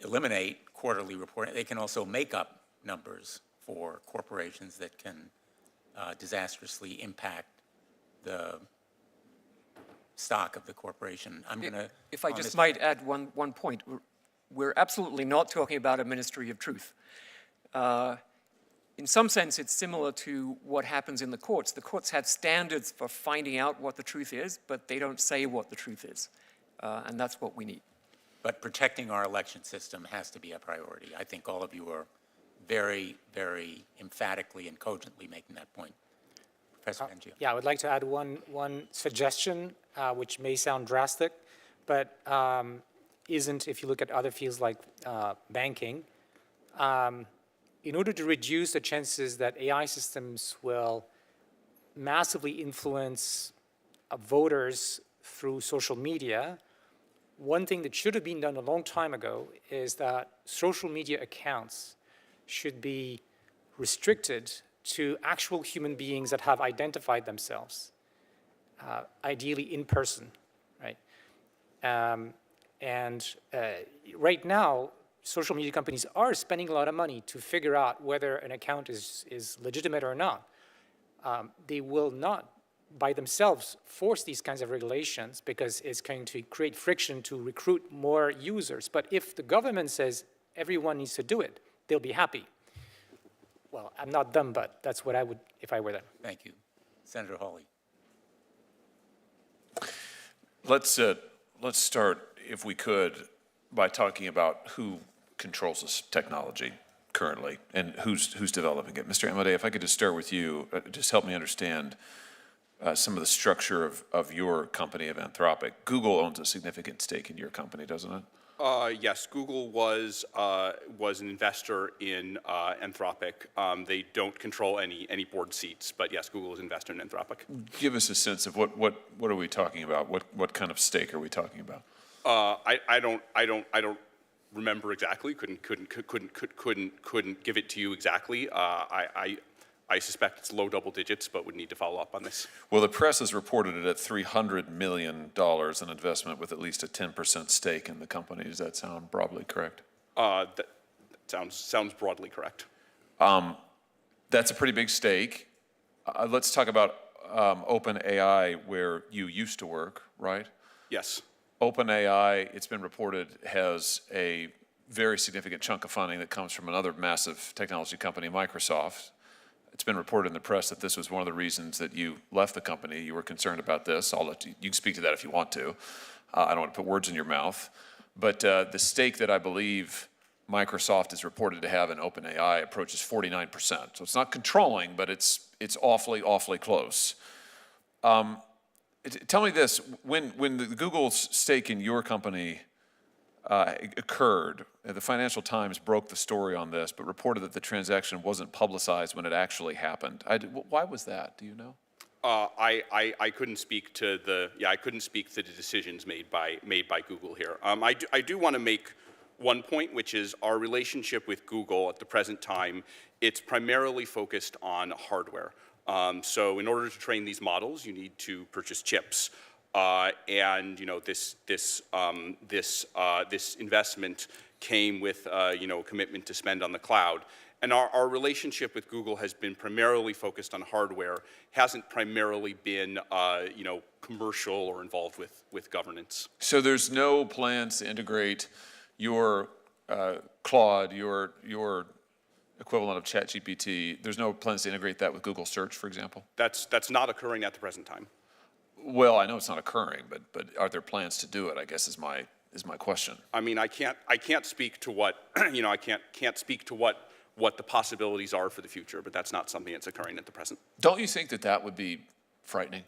eliminate quarterly reporting, they can also make up numbers for corporations that can disastrously impact the stock of the corporation. I'm going to... If I just might add one point, we're absolutely not talking about a ministry of truth. In some sense, it's similar to what happens in the courts. The courts have standards for finding out what the truth is, but they don't say what the truth is. And that's what we need. But protecting our election system has to be a priority. I think all of you are very, very emphatically and cogently making that point. Professor Bengio. Yeah, I would like to add one suggestion, which may sound drastic, but isn't if you look at other fields like banking. In order to reduce the chances that AI systems will massively influence voters through social media, one thing that should have been done a long time ago is that social media accounts should be restricted to actual human beings that have identified themselves, ideally in person, right? Right now, social media companies are spending a lot of money to figure out whether an account is legitimate or not. They will not, by themselves, force these kinds of regulations because it's going to create friction to recruit more users. But if the government says everyone needs to do it, they'll be happy. Well, I'm not them, but that's what I would if I were them. Thank you. Senator Hawley. Let's start, if we could, by talking about who controls this technology currently and who's developing it. Mr. Amodei, if I could just start with you, just help me understand some of the structure of your company, of Anthropic. Google owns a significant stake in your company, doesn't it? Yes, Google was an investor in Anthropic. They don't control any board seats, but yes, Google is an investor in Anthropic. Give us a sense of what are we talking about? What kind of stake are we talking about? I don't remember exactly. Couldn't give it to you exactly. I suspect it's low double digits, but would need to follow up on this. Well, the press has reported it at $300 million in investment with at least a 10% stake in the company. Does that sound broadly correct? That sounds broadly correct. That's a pretty big stake. Let's talk about OpenAI, where you used to work, right? Yes. OpenAI, it's been reported, has a very significant chunk of funding that comes from another massive technology company, Microsoft. It's been reported in the press that this was one of the reasons that you left the company. You were concerned about this. I'll let you can speak to that if you want to. I don't want to put words in your mouth. But the stake that I believe Microsoft is reported to have in OpenAI approaches 49%. So it's not controlling, but it's awfully, awfully close. Tell me this, when the Google's stake in your company occurred, the Financial Times broke the story on this, but reported that the transaction wasn't publicized when it actually happened. Why was that? Do you know? I couldn't speak to the decisions made by Google here. I do want to make one point, which is our relationship with Google at the present time. It's primarily focused on hardware. So in order to train these models, you need to purchase chips. And this investment came with a commitment to spend on the cloud. And our relationship with Google has been primarily focused on hardware, hasn't primarily been commercial or involved with governance. So there's no plans to integrate your Claude, your equivalent of ChatGPT. There's no plans to integrate that with Google Search, for example? That's not occurring at the present time. Well, I know it's not occurring, but are there plans to do it, I guess is my question. I mean, I can't speak to what I can't speak to what the possibilities are for the future, but that's not something that's occurring at the present. Don't you think that would be frightening?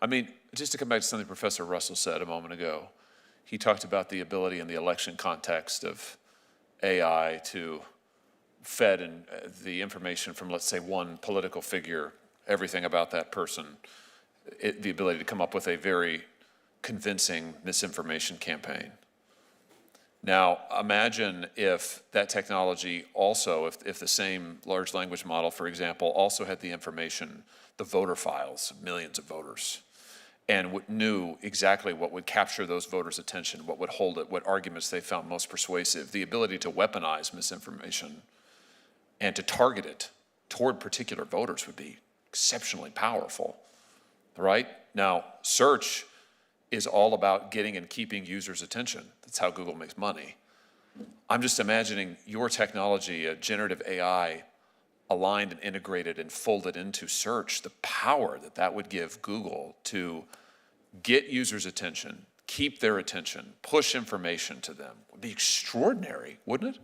I mean, just to come back to something Professor Russell said a moment ago, he talked about the ability in the election context of AI to fed the information from, let's say, one political figure, everything about that person, the ability to come up with a very convincing misinformation campaign. Now, imagine if that technology also, if the same large language model, for example, also had the information, the voter files, millions of voters, and knew exactly what would capture those voters' attention, what would hold it, what arguments they found most persuasive, the ability to weaponize misinformation and to target it toward particular voters would be exceptionally powerful, right? Now, search is all about getting and keeping users' attention. That's how Google makes money. I'm just imagining your technology, a generative AI, aligned and integrated and folded into search, the power that that would give Google to get users' attention, keep their attention, push information to them would be extraordinary, wouldn't it?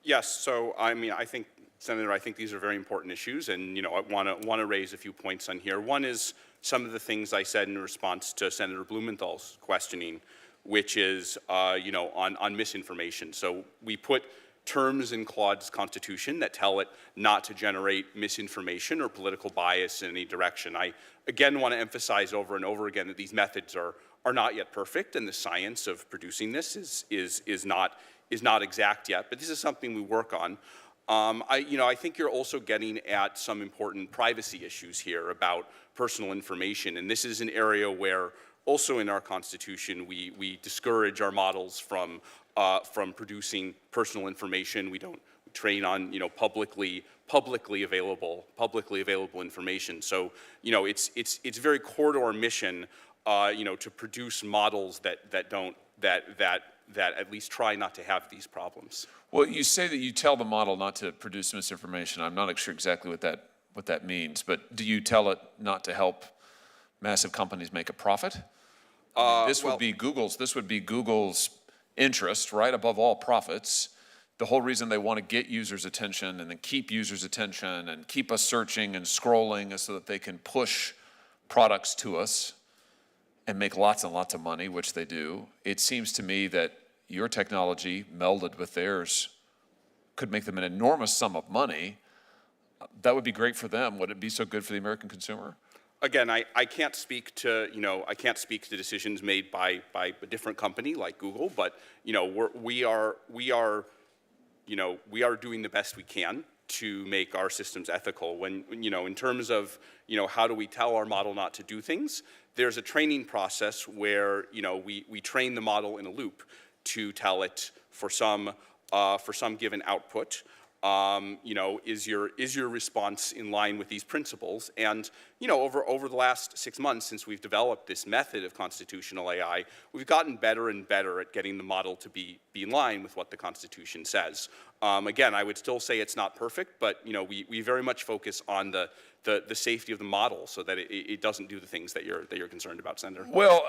Yes, so I mean, I think, Senator, I think these are very important issues, and I want to raise a few points on here. One is some of the things I said in response to Senator Blumenthal's questioning, which is, on misinformation. So we put terms in Claude's Constitution that tell it not to generate misinformation or political bias in any direction. I, again, want to emphasize over and over again that these methods are not yet perfect, and the science of producing this is not exact yet, but this is something we work on. I think you're also getting at some important privacy issues here about personal information, and this is an area where also in our Constitution we discourage our models from producing personal information. We train on publicly available information. So it's very core to our mission to produce models that at least try not to have these problems. Well, you say that you tell the model not to produce misinformation. I'm not sure exactly what that means, but do you tell it not to help massive companies make a profit? This would be Google's interest, right, above all profits. The whole reason they want to get users' attention and then keep users' attention and keep us searching and scrolling is so that they can push products to us and make lots and lots of money, which they do. It seems to me that your technology melded with theirs could make them an enormous sum of money. That would be great for them. Would it be so good for the American consumer? Again, I can't speak to decisions made by a different company like Google, but we are doing the best we can to make our systems ethical. When in terms of how do we tell our model not to do things, there's a training process where we train the model in a loop to tell it for some given output. Is your response in line with these principles? And over the last 6 months since we've developed this method of constitutional AI, we've gotten better and better at getting the model to be in line with what the Constitution says. Again, I would still say it's not perfect, but we very much focus on the safety of the model so that it doesn't do the things that you're concerned about, Senator. Well,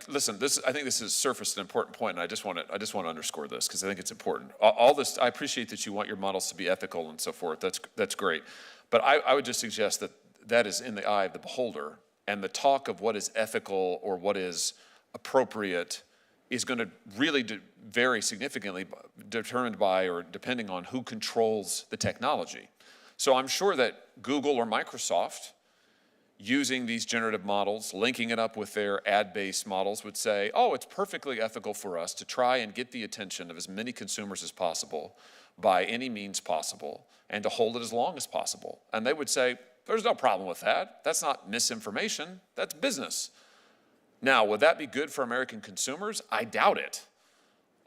listen, I think this has surfaced an important point, and I just want to underscore this because I think it's important. All this, I appreciate that you want your models to be ethical and so forth. That's great, but I would just suggest that is in the eye of the beholder, and the talk of what is ethical or what is appropriate is going to really vary significantly, determined by or depending on who controls the technology. So I'm sure that Google or Microsoft, using these generative models, linking it up with their ad-based models, would say, oh, it's perfectly ethical for us to try and get the attention of as many consumers as possible by any means possible and to hold it as long as possible. And they would say, there's no problem with that. That's not misinformation. That's business. Now, would that be good for American consumers? I doubt it.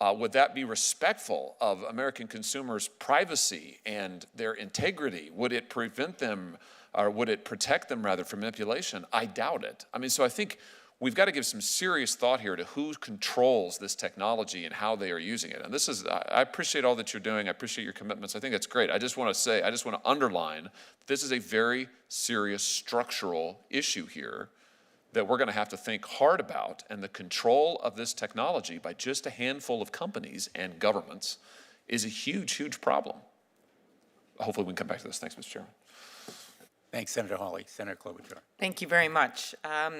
Would that be respectful of American consumers' privacy and their integrity? Would it prevent them, or would it protect them rather from manipulation? I doubt it. I mean, so I think we've got to give some serious thought here to who controls this technology and how they are using it. And I appreciate all that you're doing. I appreciate your commitments. I think that's great. I just want to underline, this is a very serious structural issue here that we're going to have to think hard about, and the control of this technology by just a handful of companies and governments is a huge, huge problem. Hopefully we can come back to this. Thanks, Mr. Chairman. Thanks, Senator Hawley. Senator Klobuchar. Thank you very much.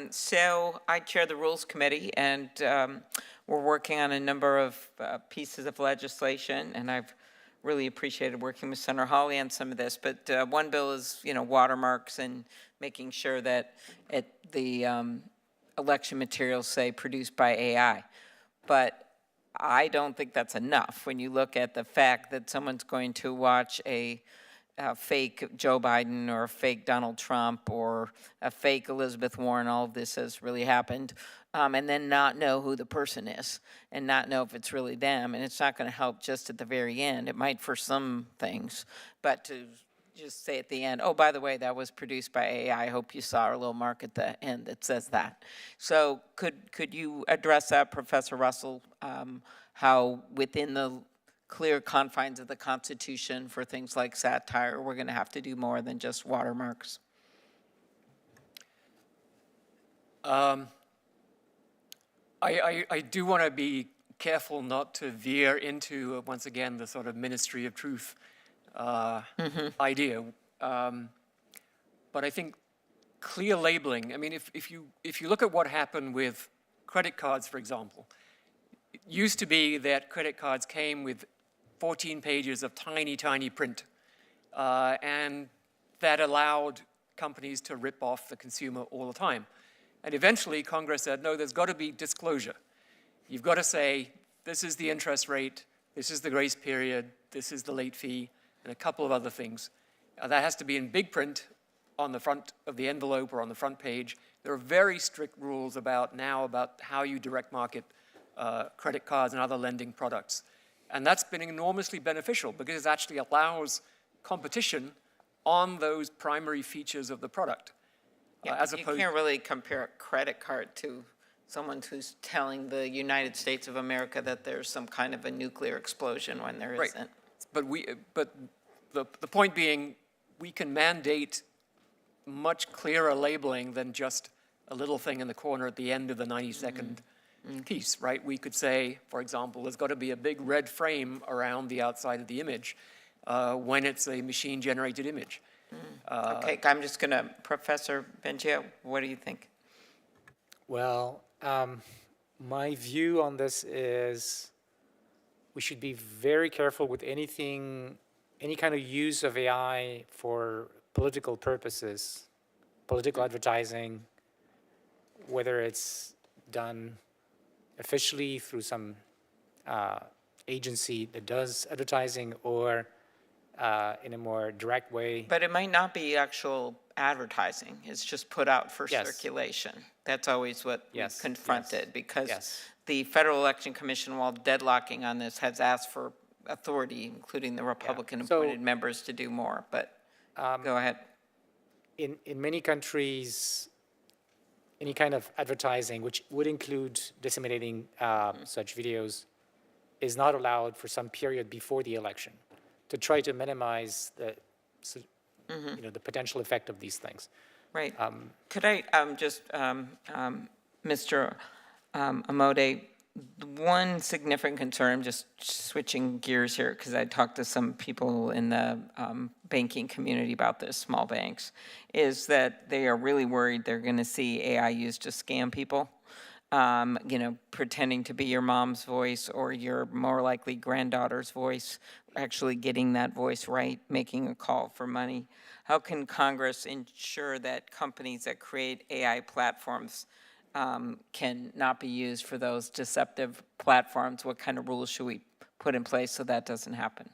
So I chair the Rules Committee, and we're working on a number of pieces of legislation, and I've really appreciated working with Senator Hawley on some of this. But one bill is, watermarks and making sure that the election materials say produced by AI. But I don't think that's enough when you look at the fact that someone's going to watch a fake Joe Biden or a fake Donald Trump or a fake Elizabeth Warren, all of this has really happened, and then not know who the person is and not know if it's really them. And it's not going to help just at the very end. It might for some things, but to just say at the end, oh, by the way, that was produced by AI. I hope you saw our little mark at the end that says that. So could you address that, Professor Russell, how within the clear confines of the Constitution for things like satire, we're going to have to do more than just watermarks? I do want to be careful not to veer into, once again, the sort of Ministry of Truth idea. But I think clear labeling, I mean, if you look at what happened with credit cards, for example, it used to be that credit cards came with 14 pages of tiny, tiny print. And that allowed companies to rip off the consumer all the time. And eventually Congress said, no, there's got to be disclosure. You've got to say, this is the interest rate, this is the grace period, this is the late fee, and a couple of other things. That has to be in big print on the front of the envelope or on the front page. There are very strict rules about how you direct market credit cards and other lending products. And that's been enormously beneficial because it actually allows competition on those primary features of the product. Yeah, As you opposed, can't really compare a credit card to someone who's telling the United States of America that there's some kind of a nuclear explosion when there Right. isn't. But the point being, we can mandate much clearer labeling than just a little thing in the corner at the end of the 90-second piece, right? We could say, for example, there's got to be a big red frame around the outside of the image when it's a machine-generated image. Okay, I'm just going to, Professor Bengio, what do you think? Well, my view on this is we should be very careful with any kind of use of AI for political purposes, political advertising, whether it's done officially through some agency that does advertising or in a more direct way. But it might not be actual advertising. It's just put out for Yes. circulation. That's always what we Yes, confronted yes, because yes. the Federal Election Commission, while deadlocking on this, has asked for authority, including the Republican-appointed members, to do more. But go ahead. In many countries, any kind of advertising, which would include disseminating such videos, is not allowed for some period before the election to try to minimize the potential effect of these things. Right. Could I just, Mr. Amode, one significant concern, just switching gears here, because I talked to some people in the banking community about this, small banks, is that they are really worried they're going to see AI used to scam people, pretending to be your mom's voice or your more likely granddaughter's voice, actually getting that voice right, making a call for money. How can Congress ensure that companies that create AI platforms can not be used for those deceptive platforms? What kind of rules should we put in place so that doesn't happen?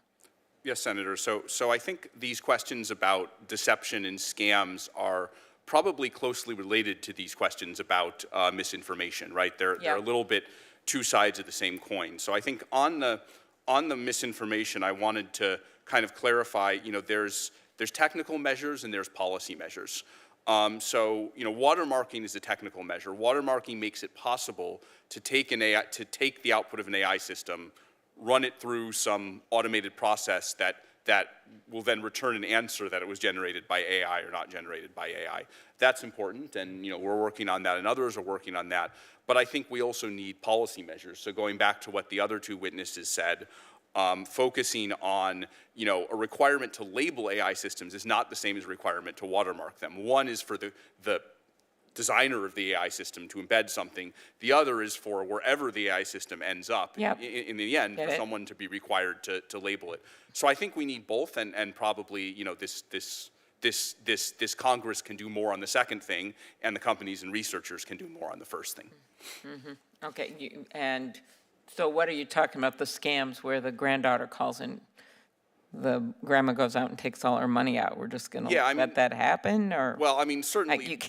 Yes, Senator. So I think these questions about deception and scams are probably closely related to these questions about misinformation, right? They're a little bit two sides of the same coin. So I think on the misinformation, I wanted to kind of clarify, there's technical measures and there's policy measures. Watermarking is a technical measure. Watermarking makes it possible to take the output of an AI system, run it through some automated process that will then return an answer that it was generated by AI or not generated by AI. That's important, and we're working on that, and others are working on that. But I think we also need policy measures. So going back to what the other two witnesses said, focusing on, a requirement to label AI systems is not the same as a requirement to watermark them. One is for the designer of the AI system to embed something. The other is for wherever the AI system ends up, Yep. in the end, Get for it. someone to be required to label it. So I think we need both, and probably, you know, this Congress can do more on the second thing, and the companies and researchers can do more on the first thing. Okay, and so what are you talking about, the scams where the granddaughter calls in, the grandma goes out and takes all her money out? We're just gonna Yeah, I mean- let that happen, or? Well, I mean, you certainly,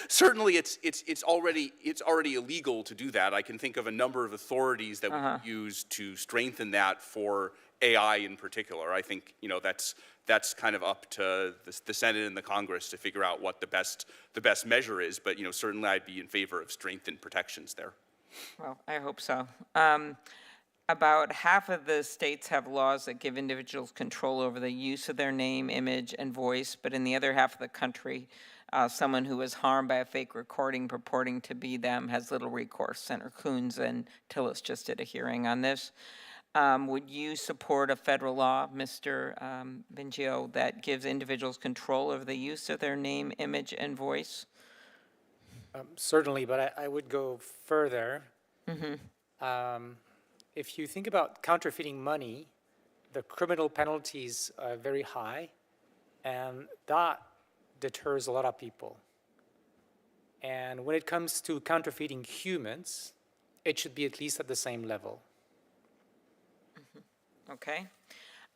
certainly it's already illegal to do that. I can think of a number of authorities that we could use to strengthen that for AI in particular. I think, you know, that's kind of up to the Senate and the Congress to figure out what the best measure is. But, you know, certainly I'd be in favor of strengthened protections there. Well, I hope so. About half of the states have laws that give individuals control over the use of their name, image, and voice, but in the other half of the country, someone who was harmed by a fake recording purporting to be them has little recourse. Senator Coons and Tillis just did a hearing on this. Would you support a federal law, Mr. Bengio, that gives individuals control over the use of their name, image, and voice? Certainly, but I would go further. If you think about counterfeiting money, the criminal penalties are very high, and that deters a lot of people. And when it comes to counterfeiting humans, it should be at least at the same level. Okay.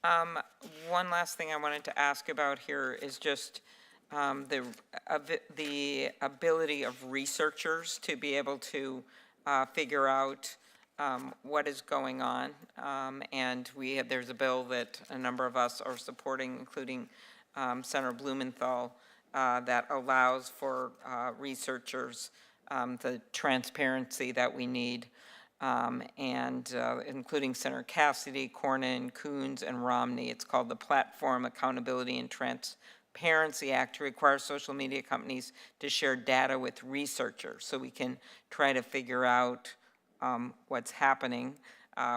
One last thing I wanted to ask about here is just the ability of researchers to be able to figure out what is going on. And there's a bill that a number of us are supporting, including Senator Blumenthal, that allows for researchers the transparency that we need. And including Senator Cassidy, Cornyn, Coons, and Romney. It's called the Platform Accountability and Transparency Act to require social media companies to share data with researchers so we can try to figure out what's happening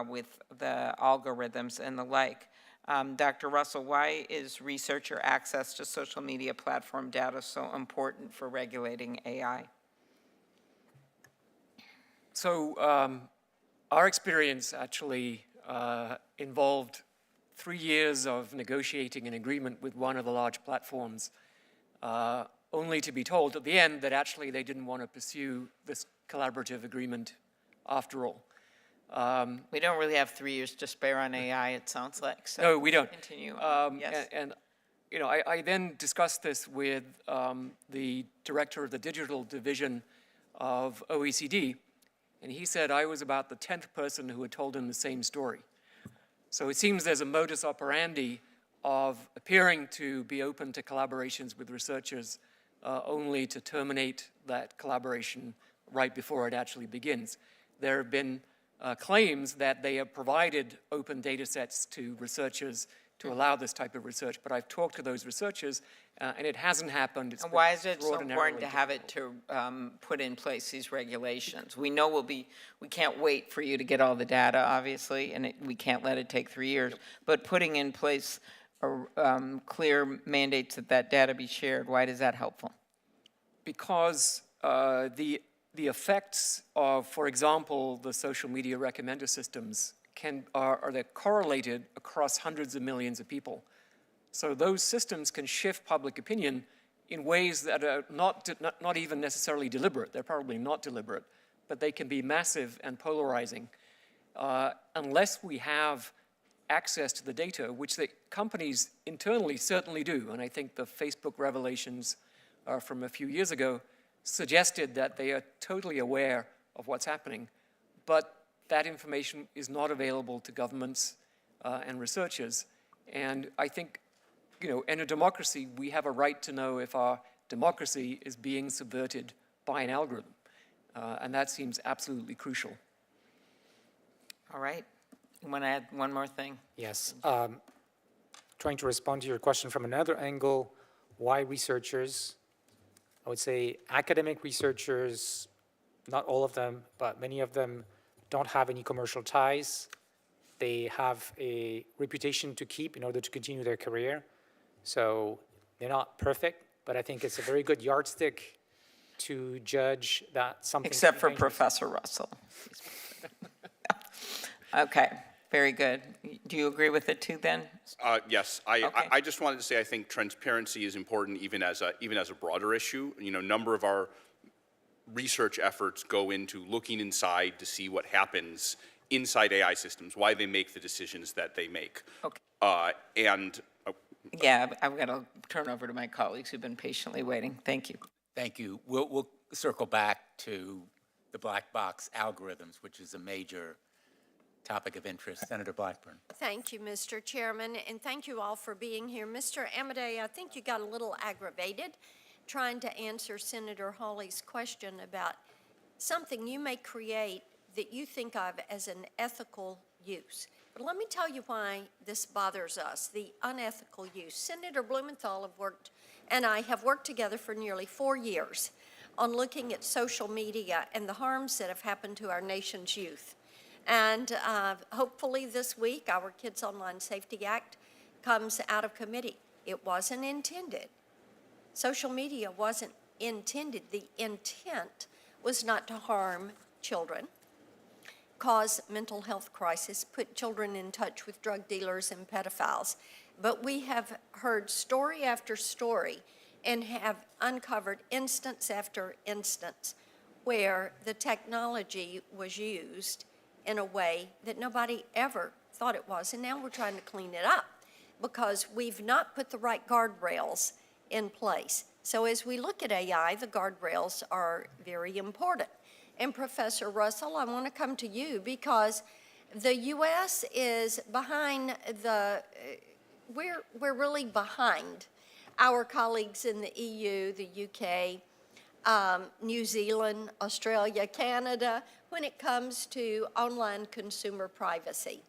with the algorithms and the like. Dr. Russell, why is researcher access to social media platform data so important for regulating AI? So our experience actually involved 3 years of negotiating an agreement with one of the large platforms, only to be told at the end that actually they didn't want to pursue this collaborative agreement after all. We don't really have 3 years to spare on AI, it sounds like. So No, we don't. Continue. Yes. And you know, I then discussed this with the director of the digital division of OECD, and he said I was about the 10th person who had told him the same story. So it seems there's a modus operandi of appearing to be open to collaborations with researchers only to terminate that collaboration right before it actually begins. There have been claims that they have provided open data sets to researchers to allow this type of research, but I've talked to those researchers and it hasn't happened. It's And why been is it so important extraordinarily to have it to put in place these regulations? We know we can't wait for you to get all the data, obviously, and we can't let it take 3 years. But putting in place clear mandates that data be shared, why is that helpful? Because the effects of, for example, the social media recommender systems are correlated across hundreds of millions of people. So those systems can shift public opinion in ways that are not even necessarily deliberate. They're probably not deliberate, but they can be massive and polarizing. Unless we have access to the data, which the companies internally certainly do, and I think the Facebook revelations from a few years ago suggested that they are totally aware of what's happening, but that information is not available to governments and researchers. And I think, you know, in a democracy, we have a right to know if our democracy is being subverted by an algorithm. And that seems absolutely crucial. All right. You want to add one more thing? Yes. Trying to respond to your question from another angle, why researchers? I would say academic researchers, not all of them, but many of them don't have any commercial ties. They have a reputation to keep in order to continue their career. So they're not perfect, but I think it's a very good yardstick to judge that something. Except for Professor Russell. Okay, very good. Do you agree with it too then? Yes, Okay. I just wanted to say I think transparency is important even as a broader issue. You know, a number of our research efforts go into looking inside to see what happens inside AI systems, why they make the decisions that they make. Okay. Yeah, I've got to turn over to my colleagues who've been patiently waiting. Thank you. Thank you. We'll circle back to the black box algorithms, which is a major topic of interest. Senator Blackburn. Thank you, Mr. Chairman, and thank you all for being here. Mr. Amodei, I think you got a little aggravated trying to answer Senator Hawley's question about something you may create that you think of as an ethical use. But let me tell you why this bothers us, the unethical use. Senator Blumenthal and I have worked together for nearly 4 years on looking at social media and the harms that have happened to our nation's youth. And hopefully this week, our Kids Online Safety Act comes out of committee. It wasn't intended. Social media wasn't intended. The intent was not to harm children, cause mental health crisis, put children in touch with drug dealers and pedophiles. But we have heard story after story and have uncovered instance after instance where the technology was used in a way that nobody ever thought it was. And now we're trying to clean it up because we've not put the right guardrails in place. So as we look at AI, the guardrails are very important. And Professor Russell, I want to come to you because the U.S. is behind we're really behind our colleagues in the EU, the UK, New Zealand, Australia, Canada, when it comes to online consumer privacy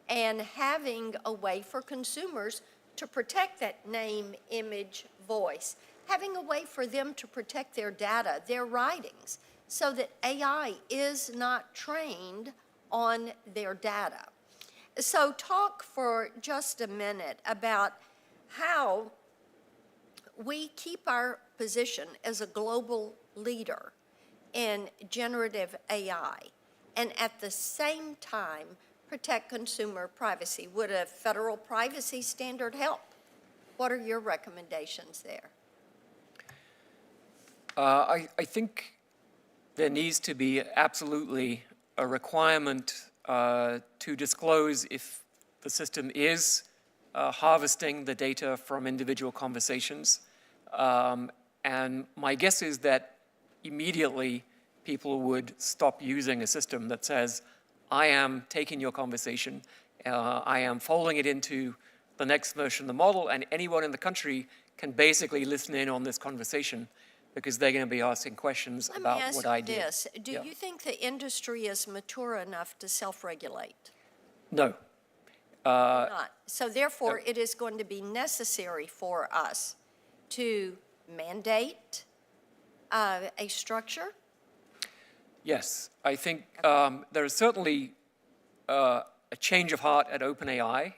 and having a way for consumers to protect that name, image, voice, having a way for them to protect their data, their writings, so that AI is not trained on their data. So talk for just a minute about how we keep our position as a global leader in generative AI and at the same time protect consumer privacy. Would a federal privacy standard help? What are your recommendations there? I think there needs to be absolutely a requirement to disclose if the system is harvesting the data from individual conversations. And my guess is that immediately people would stop using a system that says, I am taking your conversation, I am folding it into the next version of the model, and anyone in the country can basically listen in on this conversation because they're going to be asking questions about what I did. Let me ask you this. Do you think the industry is mature enough to self-regulate? No. Not. So therefore, it is going to be necessary for us to mandate a structure? Yes, I think there is certainly a change of heart at OpenAI.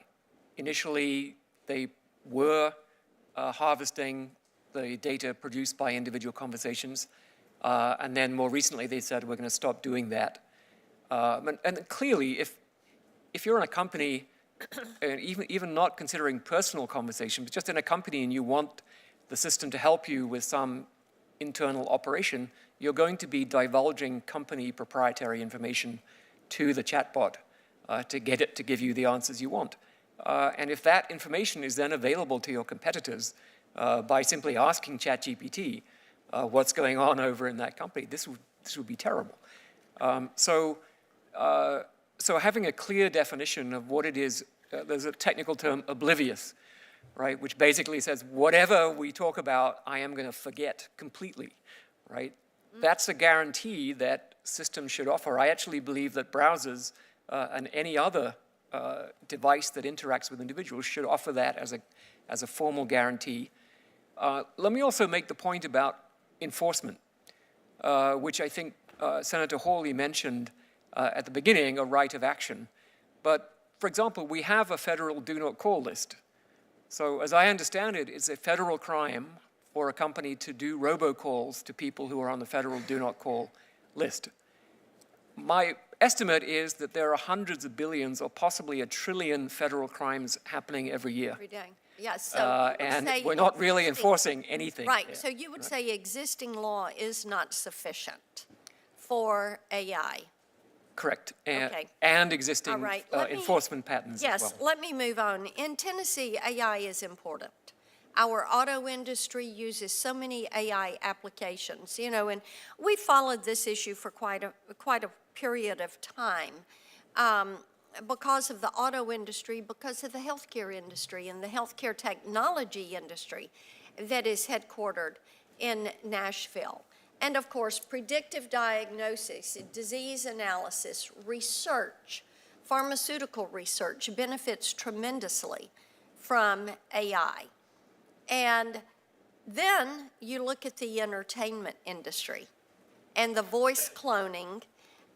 Initially, they were harvesting the data produced by individual conversations, and then more recently they said we're going to stop doing that. And clearly, if you're in a company, and even not considering personal conversations, but just in a company and you want the system to help you with some internal operation, you're going to be divulging company proprietary information to the chatbot to get it to give you the answers you want. And if that information is then available to your competitors by simply asking ChatGPT what's going on over in that company, this would be terrible. So having a clear definition of what it is, there's a technical term, oblivious, right, which basically says whatever we talk about, I am going to forget completely, right? That's a guarantee that systems should offer. I actually believe that browsers and any other device that interacts with individuals should offer that as a formal guarantee. Let me also make the point about enforcement, which I think Senator Hawley mentioned at the beginning, a right of action. But, for example, we have a federal do not call list. So as I understand it, it's a federal crime for a company to do robocalls to people who are on the federal do not call list. My estimate is that there are hundreds of billions or possibly $1 trillion federal crimes happening every year. Every day. Yeah, so you would And say we're not really existing- enforcing anything. Right, there. so you would say existing law is not sufficient for AI. Correct. Okay. And existing All right, let me- enforcement patterns as well. Yes, let me move on. In Tennessee, AI is important. Our auto industry uses so many AI applications, you know, and we followed this issue for quite a period of time because of the auto industry, because of the healthcare industry and the healthcare technology industry that is headquartered in Nashville. And of course, predictive diagnosis, disease analysis, research, pharmaceutical research benefits tremendously from AI. And then you look at the entertainment industry and the voice cloning,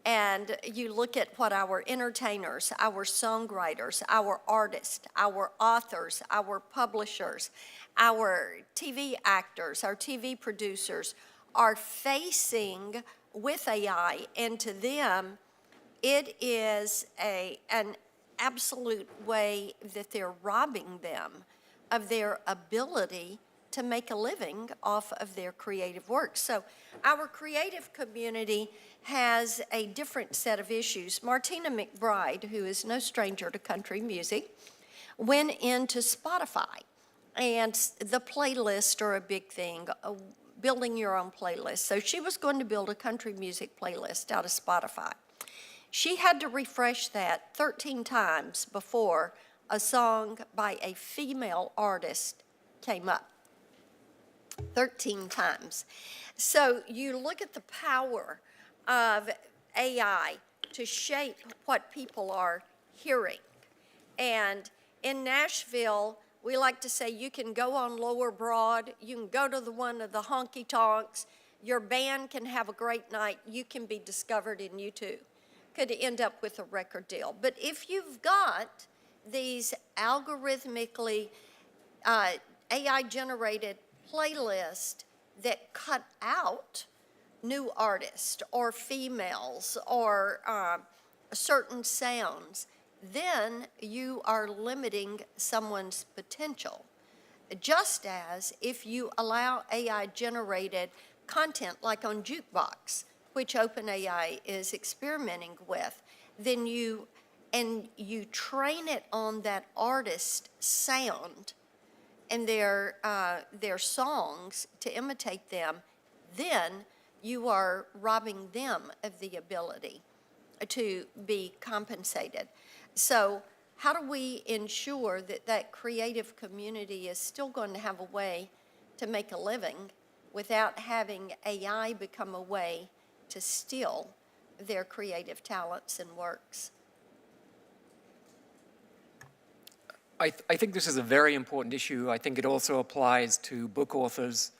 and you look at what our entertainers, our songwriters, our artists, our authors, our publishers, our TV actors, our TV producers are facing with AI, and to them, it is an absolute way that they're robbing them of their ability to make a living off of their creative work. So our creative community has a different set of issues. Martina McBride, who is no stranger to country music, went into Spotify, and the playlists are a big thing, building your own playlist. So she was going to build a country music playlist out of Spotify. She had to refresh that 13 times before a song by a female artist came up. 13 times. So you look at the power of AI to shape what people are hearing. And in Nashville, we like to say you can go on Lower Broad, you can go to one of the honky tonks, your band can have a great night, you can be discovered, and you too could end up with a record deal. But if you've got these algorithmically AI-generated playlists that cut out new artists or females or certain sounds, then you are limiting someone's potential. Just as if you allow AI-generated content like on Jukebox, which OpenAI is experimenting with, then you train it on that artist's sound and their songs to imitate them, then you are robbing them of the ability to be compensated. So how do we ensure that that creative community is still going to have a way to make a living without having AI become a way to steal their creative talents and works? I think this is a very important issue. I think it also applies to book authors,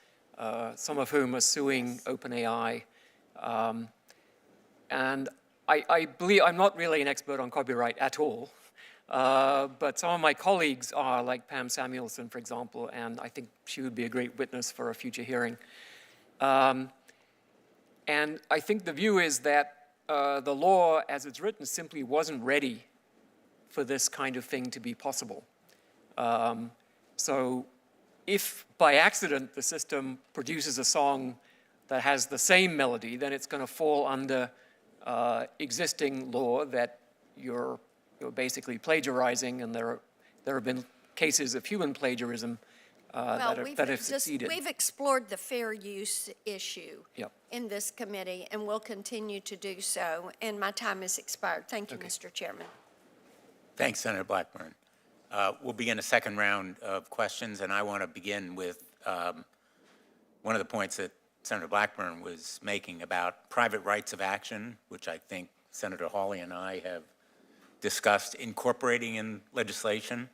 some of whom are suing OpenAI. And I believe, I'm not really an expert on copyright at all, but some of my colleagues are, like Pam Samuelson, for example, and I think she would be a great witness for a future hearing. And I think the view is that the law, as it's written, simply wasn't ready for this kind of thing to be possible. So if by accident the system produces a song that has the same melody, then it's going to fall under existing law that you're basically plagiarizing, and there have been cases of human plagiarism that have succeeded. We've explored the fair use issue Yep. in this committee, and we'll continue to do so, and my time has expired. Thank you, Okay. Mr. Chairman. Thanks, Senator Blackburn. We'll begin a second round of questions, and I want to begin with one of the points that Senator Blackburn was making about private rights of action, which I think Senator Hawley and I have discussed incorporating in legislation.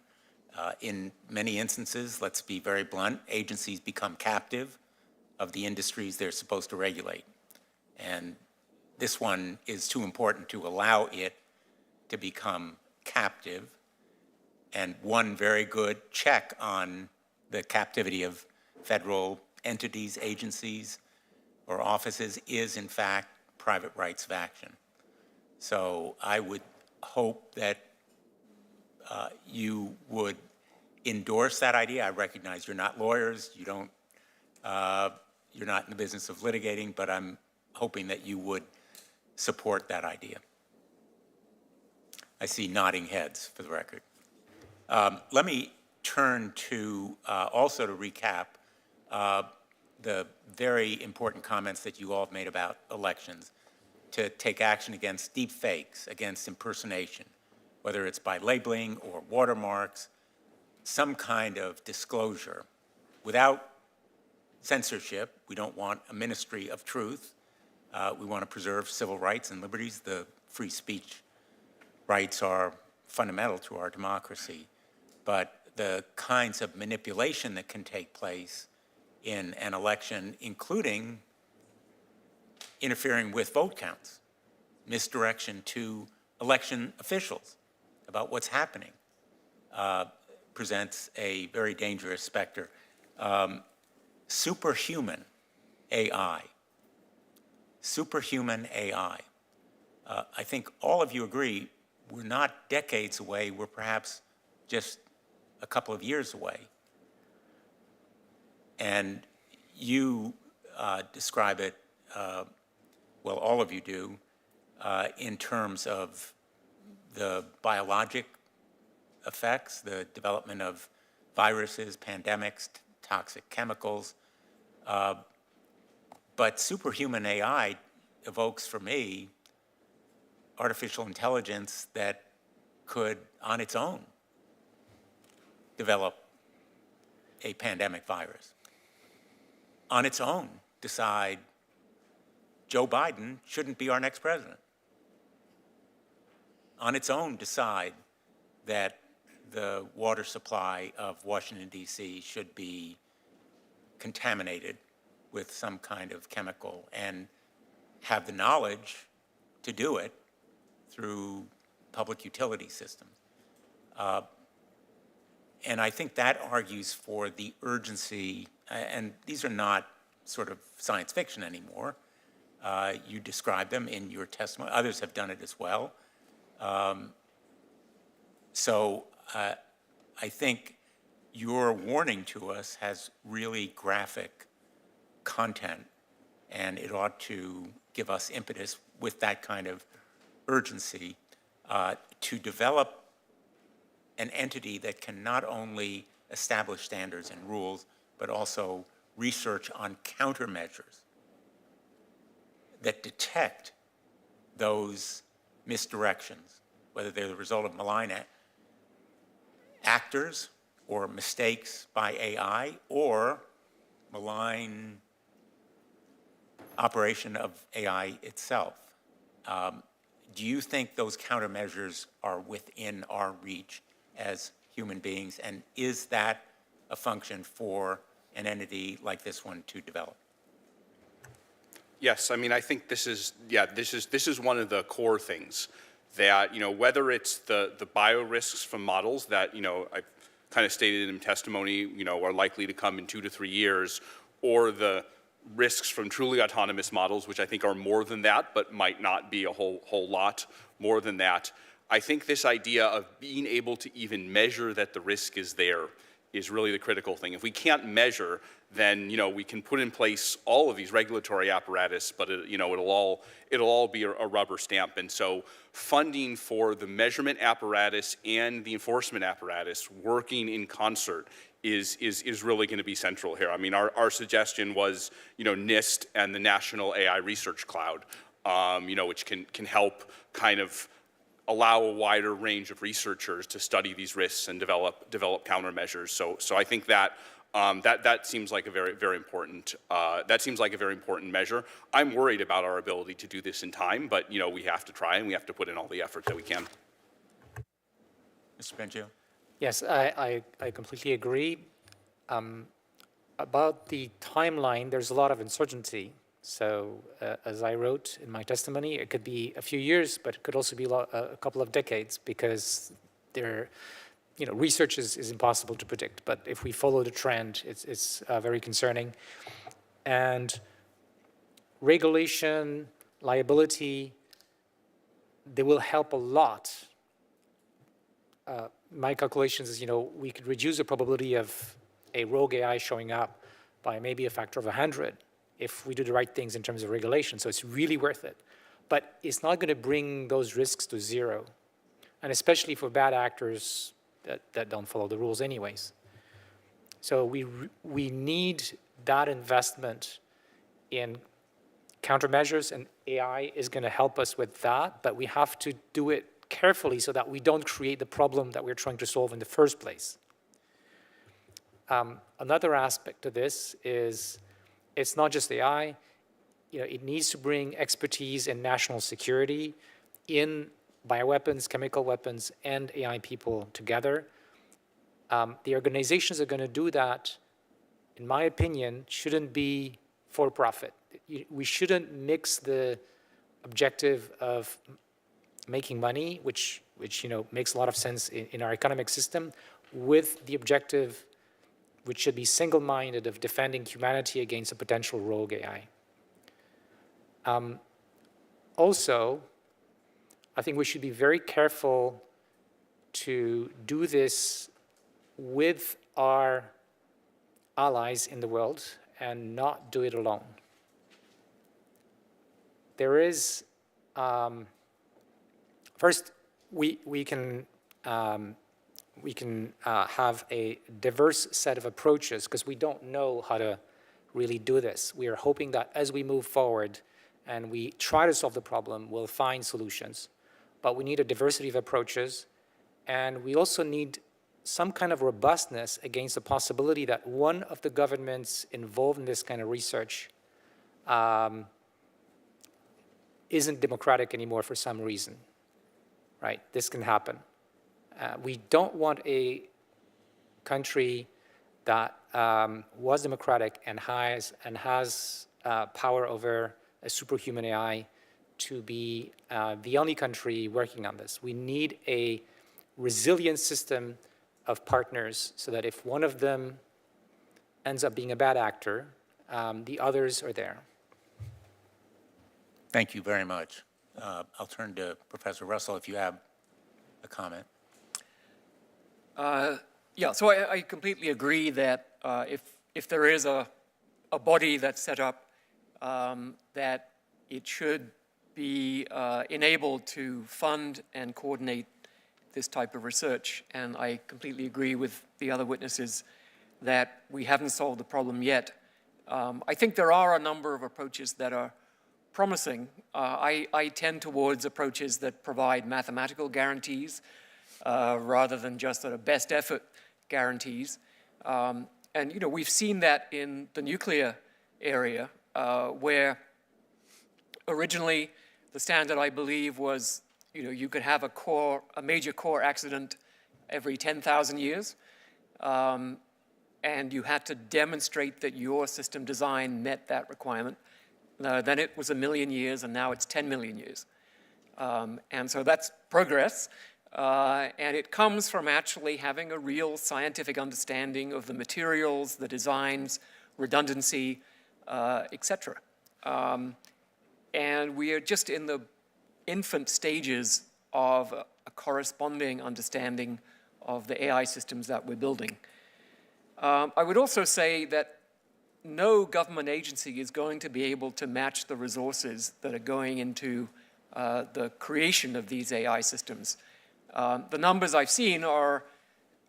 In many instances, let's be very blunt, agencies become captive of the industries they're supposed to regulate. And this one is too important to allow it to become captive. And one very good check on the captivity of federal entities, agencies, or offices is in fact private rights of action. So I would hope that you would endorse that idea. I recognize you're not lawyers, you're not in the business of litigating, but I'm hoping that you would support that idea. I see nodding heads for the record. Let me turn to, also to recap, the very important comments that you all have made about elections, to take action against deep fakes, against impersonation, whether it's by labeling or watermarks, some kind of disclosure without censorship. We don't want a ministry of truth. We want to preserve civil rights and liberties. The free speech rights are fundamental to our democracy. But the kinds of manipulation that can take place in an election, including interfering with vote counts, misdirection to election officials about what's happening, presents a very dangerous specter. Superhuman AI. Superhuman AI. I think all of you agree we're not decades away, we're perhaps just a couple of years away. And you describe it, well, all of you do, in terms of the biologic effects, the development of viruses, pandemics, toxic chemicals. But superhuman AI evokes for me artificial intelligence that could, on its own, develop a pandemic virus. On its own, decide Joe Biden shouldn't be our next president. On its own, decide that the water supply of Washington, D.C. should be contaminated with some kind of chemical, and have the knowledge to do it through public utility systems. And I think that argues for the urgency, and these are not sort of science fiction anymore. You describe them in your testimony. Others have done it as well. So I think your warning to us has really graphic content, and it ought to give us impetus with that kind of urgency to develop an entity that can not only establish standards and rules, but also research on countermeasures that detect those misdirections, whether they're the result of malign actors or mistakes by AI or malign operation of AI itself. Do you think those countermeasures are within our reach as human beings, and is that a function for an entity like this one to develop? Yes, I mean, I think this is one of the core things that, whether it's the bio risks from models that, I kind of stated in testimony, are likely to come in 2 to 3 years, or the risks from truly autonomous models, which I think are more than that, but might not be a whole lot more than that. I think this idea of being able to even measure that the risk is there is really the critical thing. If we can't measure, then we can put in place all of these regulatory apparatus, but it'll all be a rubber stamp. And so funding for the measurement apparatus and the enforcement apparatus working in concert is really going to be central here. I mean, our suggestion was NIST and the National AI Research Cloud, which can help kind of allow a wider range of researchers to study these risks and develop countermeasures. So I think that that seems like a very important measure. I'm worried about our ability to do this in time, but we have to try, and we have to put in all the effort that we can. Mr. Bengio? Yes, I completely agree. About the timeline, there's a lot of uncertainty. So as I wrote in my testimony, it could be a few years, but it could also be a couple of decades, because research is impossible to predict, but if we follow the trend, it's very concerning. And regulation, liability, they will help a lot. My calculations is, we could reduce the probability of a rogue AI showing up by maybe a factor of 100 if we do the right things in terms of regulation. So it's really worth it. But it's not going to bring those risks to zero, and especially for bad actors that don't follow the rules anyways. So we need that investment in countermeasures, and AI is going to help us with that, but we have to do it carefully so that we don't create the problem that we're trying to solve in the first place. Another aspect to this is it's not just AI. It needs to bring expertise in national security, in bioweapons, chemical weapons, and AI people together. The organizations that are going to do that, in my opinion, shouldn't be for profit. We shouldn't mix the objective of making money, which makes a lot of sense in our economic system, with the objective, which should be single-minded, of defending humanity against a potential rogue AI. Also, I think we should be very careful to do this with our allies in the world and not do it alone. There is, first, we can have a diverse set of approaches because we don't know how to really do this. We are hoping that as we move forward and we try to solve the problem, we'll find solutions. But we need a diversity of approaches, and we also need some kind of robustness against the possibility that one of the governments involved in this kind of research isn't democratic anymore for some reason, right? This can happen. We don't want a country that was democratic and has power over a superhuman AI to be the only country working on this. We need a resilient system of partners so that if one of them ends up being a bad actor, the others are there. Thank you very much. I'll turn to Professor Russell if you have a comment. Yeah, so I completely agree that if there is a body that's set up, that it should be enabled to fund and coordinate this type of research. And I completely agree with the other witnesses that we haven't solved the problem yet. I think there are a number of approaches that are promising. I tend towards approaches that provide mathematical guarantees rather than just sort of best effort guarantees. And we've seen that in the nuclear area where originally the standard, I believe, was you could have a major core accident every 10,000 years, and you had to demonstrate that your system design met that requirement. Then it was 1 million years, and now it's 10 million years. And so that's progress, and it comes from actually having a real scientific understanding of the materials, the designs, redundancy, etc. And we are just in the infant stages of a corresponding understanding of the AI systems that we're building. I would also say that no government agency is going to be able to match the resources that are going into the creation of these AI systems. The numbers I've seen are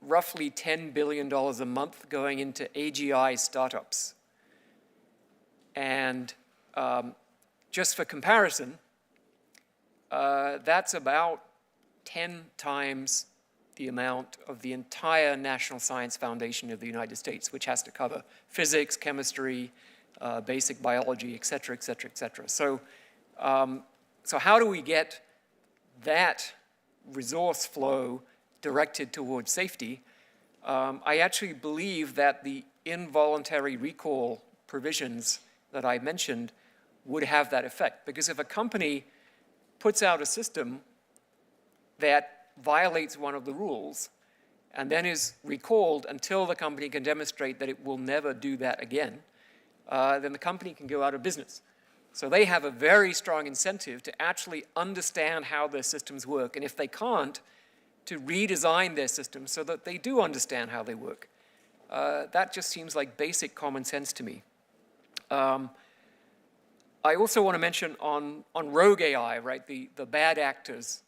roughly $10 billion a month going into AGI startups. And just for comparison, that's about 10 times the amount of the entire National Science Foundation of the United States, which has to cover physics, chemistry, basic biology, et cetera, et cetera, et cetera. So how do we get that resource flow directed towards safety? I actually believe that the involuntary recall provisions that I mentioned would have that effect. Because if a company puts out a system that violates one of the rules, and then is recalled until the company can demonstrate that it will never do that again, then the company can go out of business. So they have a very strong incentive to actually understand how their systems work, and if they can't, to redesign their systems so that they do understand how they work. That just seems like basic common sense to me. I also want to mention on rogue AI, right, the bad actors.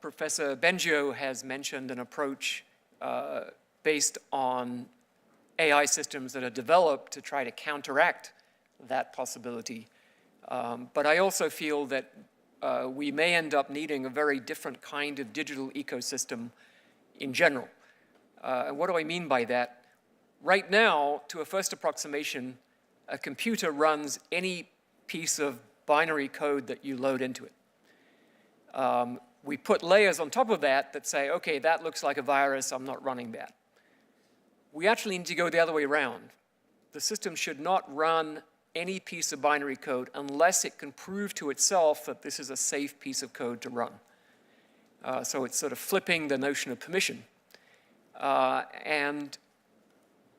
Professor Bengio has mentioned an approach based on AI systems that are developed to try to counteract that possibility. But I also feel that we may end up needing a very different kind of digital ecosystem in general. And what do I mean by that? Right now, to a first approximation, a computer runs any piece of binary code that you load into it. We put layers on top of that that say, okay, that looks like a virus, I'm not running that. We actually need to go the other way around. The system should not run any piece of binary code unless it can prove to itself that this is a safe piece of code to run. So it's sort of flipping the notion of permission. And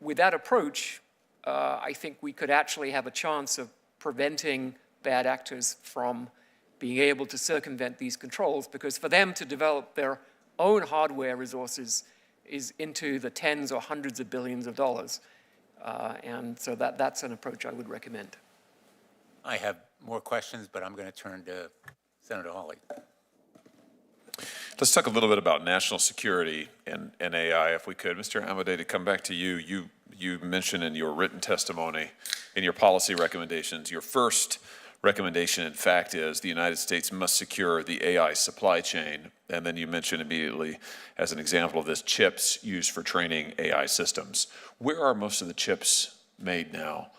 with that approach, I think we could actually have a chance of preventing bad actors from being able to circumvent these controls, because for them to develop their own hardware resources is into the tens or hundreds of billions of dollars. And so that's an approach I would recommend. I have more questions, but I'm going to turn to Senator Hawley. Let's talk a little bit about national security and AI, if we could. Mr. Amodei, to come back to you, you mentioned in your written testimony, in your policy recommendations, your first recommendation, in fact, is the United States must secure the AI supply chain. And then you mentioned immediately, as an example of this, chips used for training AI systems. Where are most of the chips made now?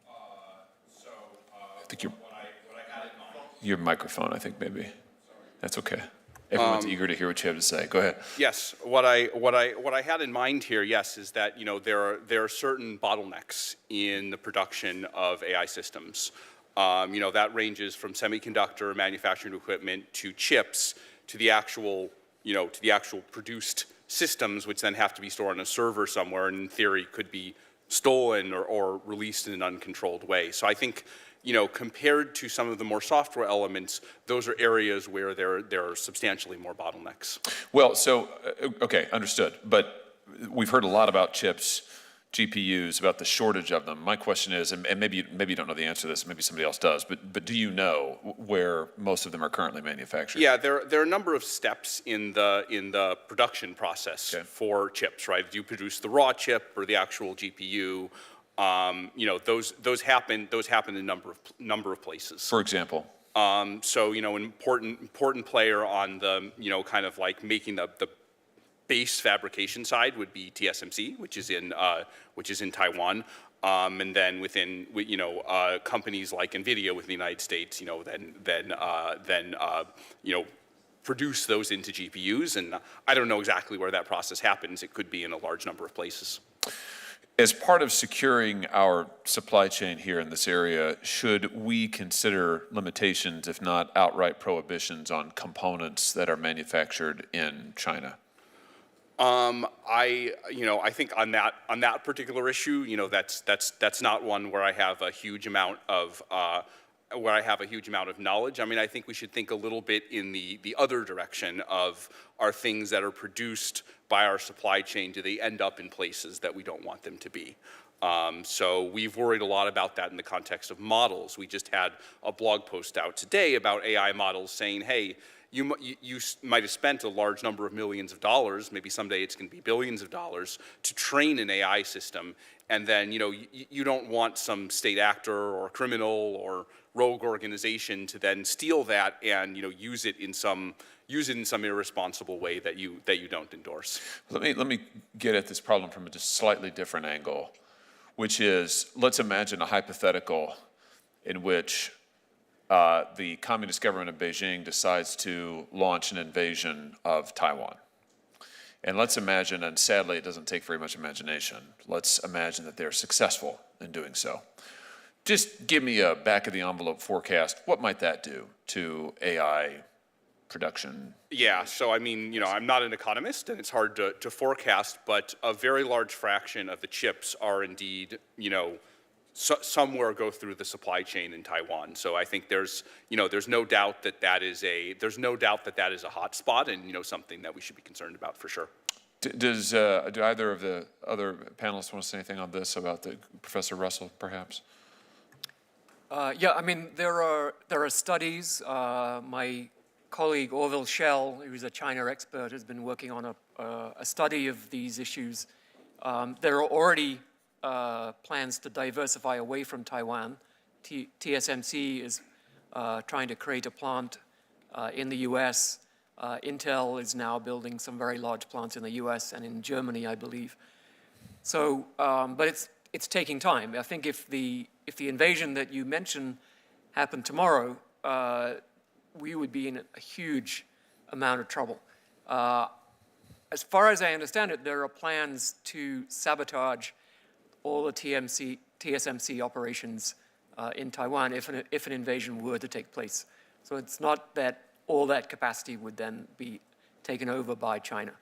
I think your microphone, I think, maybe. That's okay. Everyone's eager to hear what you have to say. Go ahead. Yes, what I had in mind here, yes, is that there are certain bottlenecks in the production of AI systems. That ranges from semiconductor manufacturing equipment to chips to the actual produced systems, which then have to be stored on a server somewhere, and in theory could be stolen or released in an uncontrolled way. So I think, compared to some of the more software elements, those are areas where there are substantially more bottlenecks. Well, so, okay, understood. But we've heard a lot about chips, GPUs, about the shortage of them. My question is, and maybe you don't know the answer to this, maybe somebody else does, but do you know where most of them are currently manufactured? Yeah, there are a number of steps in the production process for chips, right? Do you produce the raw chip or the actual GPU? Those happen in a number of places. For example? So an important player on the kind of like making the base fabrication side would be TSMC, which is in Taiwan, and then within companies like NVIDIA within the United States, then produce those into GPUs. And I don't know exactly where that process happens. It could be in a large number of places. As part of securing our supply chain here in this area, should we consider limitations, if not outright prohibitions, on components that are manufactured in China? I think on that particular issue, that's not one where I have a huge amount of knowledge. I mean, I think we should think a little bit in the other direction of, are things that are produced by our supply chain, do they end up in places that we don't want them to be? So we've worried a lot about that in the context of models. We just had a blog post out today about AI models saying, hey, you might have spent a large number of millions of dollars, maybe someday it's going to be billions of dollars, to train an AI system, and then you don't want some state actor or criminal or rogue organization to then steal that and use it in some irresponsible way that you don't endorse. Let me get at this problem from a just slightly different angle, which is, let's imagine a hypothetical in which the communist government of Beijing decides to launch an invasion of Taiwan. And let's imagine, and sadly it doesn't take very much imagination, let's imagine that they're successful in doing so. Just give me a back-of-the-envelope forecast. What might that do to AI production? Yeah, so I mean, I'm not an economist and it's hard to forecast, but a very large fraction of the chips are indeed, somewhere go through the supply chain in Taiwan. So I think there's no doubt that that is a hot spot and, something that we should be concerned about for sure. Do either of the other panelists want to say anything on this about Professor Russell, perhaps? Yeah, I mean, there are studies. My colleague Orville Schell, who's a China expert, has been working on a study of these issues. There are already plans to diversify away from Taiwan. TSMC is trying to create a plant in the U.S. Intel is now building some very large plants in the U.S. and in Germany, I believe. So, but it's taking time. I think if the invasion that you mentioned happened tomorrow, we would be in a huge amount of trouble. As far as I understand it, there are plans to sabotage all the TSMC operations in Taiwan if an invasion were to take place. So it's not that all that capacity would then be taken over by China.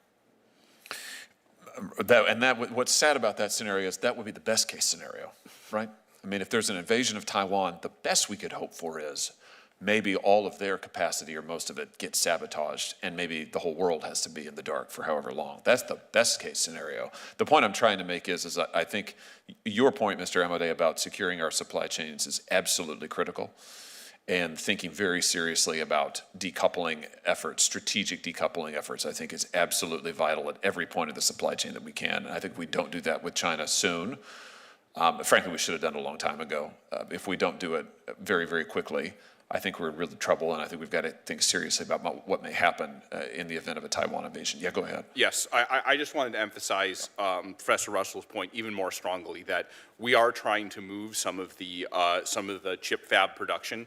What's sad about that scenario is that would be the best case scenario, right? I mean, if there's an invasion of Taiwan, the best we could hope for is maybe all of their capacity or most of it gets sabotaged and maybe the whole world has to be in the dark for however long. That's the best case scenario. The point I'm trying to make is I think your point, Mr. Amodei, about securing our supply chains is absolutely critical, and thinking very seriously about decoupling efforts, strategic decoupling efforts, I think is absolutely vital at every point of the supply chain that we can. And I think if we don't do that with China soon, frankly, we should have done it a long time ago. If we don't do it very, very quickly, I think we're in real trouble, and I think we've got to think seriously about what may happen in the event of a Taiwan invasion. Yeah, go ahead. Yes, I just wanted to emphasize Professor Russell's point even more strongly, that we are trying to move some of the chip fab production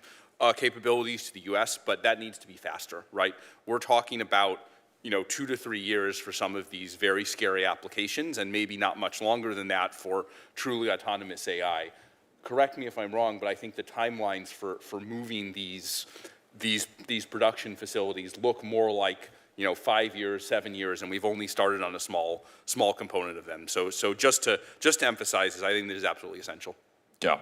capabilities to the U.S., but that needs to be faster, right? We're talking about 2 to 3 years for some of these very scary applications, and maybe not much longer than that for truly autonomous AI. Correct me if I'm wrong, but I think the timelines for moving these production facilities look more like 5 years, 7 years, and we've only started on a small component of them. So just to emphasize, I think that is absolutely essential. Yeah,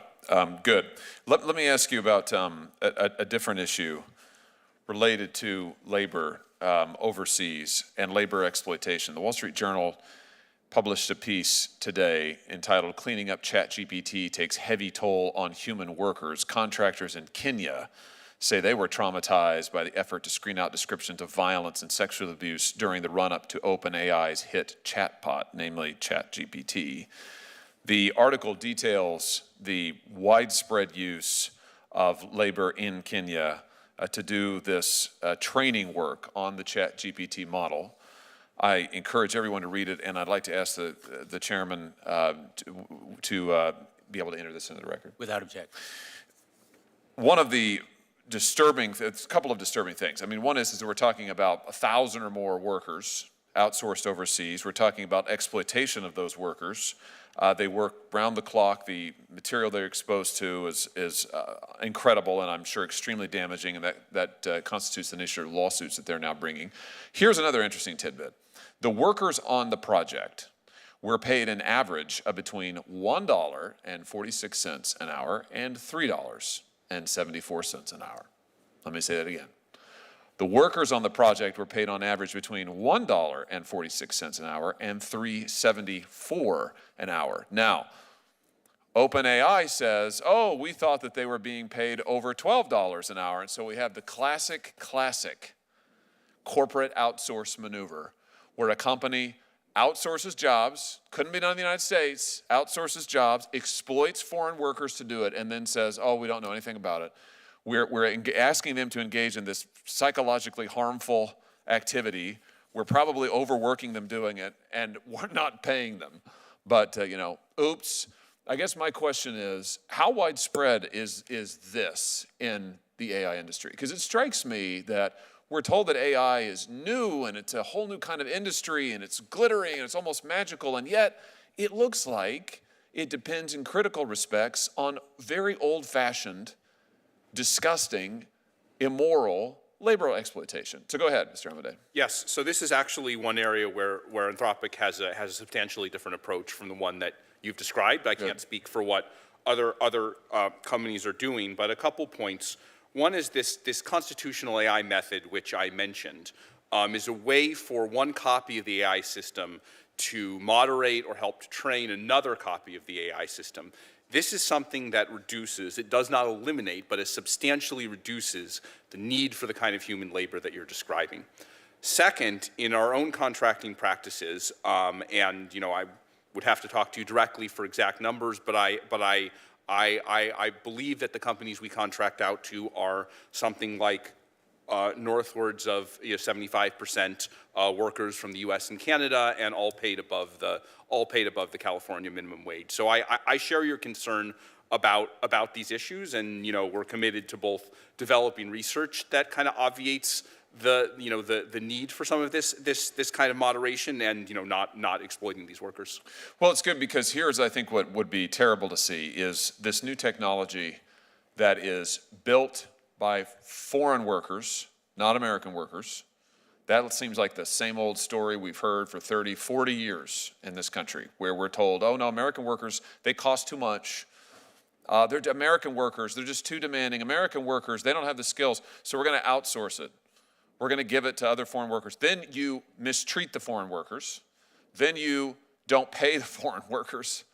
good. Let me ask you about a different issue related to labor overseas and labor exploitation. The Wall Street Journal published a piece today entitled "Cleaning Up ChatGPT Takes Heavy Toll on Human Workers." Contractors in Kenya say they were traumatized by the effort to screen out descriptions of violence and sexual abuse during the run-up to OpenAI's hit chatbot, namely ChatGPT. The article details the widespread use of labor in Kenya to do this training work on the ChatGPT model. I encourage everyone to read it, and I'd like to ask the chairman to be able to enter this into the record. Without objection. One of the a couple of disturbing things. I mean, one is that we're talking about 1,000 or more workers outsourced overseas. We're talking about exploitation of those workers. They work round the clock. The material they're exposed to is incredible, and I'm sure extremely damaging, and that constitutes the nature of lawsuits that they're now bringing. Here's another interesting tidbit. The workers on the project were paid an average of between $1.46 an hour and $3.74 an hour. Let me say that again. The workers on the project were paid on average between $1.46 an hour and $3.74 an hour. Now, OpenAI says, oh, we thought that they were being paid over $12 an hour, and so we have the classic corporate outsource maneuver where a company outsources jobs, couldn't be done in the United States, outsources jobs, exploits foreign workers to do it, and then says, oh, we don't know anything about it. We're asking them to engage in this psychologically harmful activity. We're probably overworking them doing it, and we're not paying them. But, oops. I guess my question is, how widespread is this in the AI industry? Because it strikes me that we're told that AI is new, and it's a whole new kind of industry, and it's glittering, and it's almost magical, and yet it looks like it depends in critical respects on very old-fashioned, disgusting, immoral labor exploitation. So go ahead, Mr. Amadei. Yes, so this is actually one area where Anthropic has a substantially different approach from the one that you've described. I can't speak for what other companies are doing, but a couple points. One is this constitutional AI method, which I mentioned, is a way for one copy of the AI system to moderate or help to train another copy of the AI system. This is something that reduces, it does not eliminate, but it substantially reduces the need for the kind of human labor that you're describing. Second, in our own contracting practices, and I would have to talk to you directly for exact numbers, but I believe that the companies we contract out to are something like northwards of 75% workers from the U.S. and Canada, and all paid above the California minimum wage. So I share your concern about these issues, and we're committed to both developing research that kind of obviates the need for some of this kind of moderation, and not exploiting these workers. Well, it's good, because here's, I think, what would be terrible to see is this new technology that is built by foreign workers, not American workers. That seems like the same old story we've heard for 30, 40 years in this country, where we're told, oh no, American workers, they cost too much. They're American workers, they're just too demanding. American workers, they don't have the skills, so we're going to outsource it. We're going to give it to other foreign workers. Then you mistreat the foreign workers. Then you don't pay the foreign workers.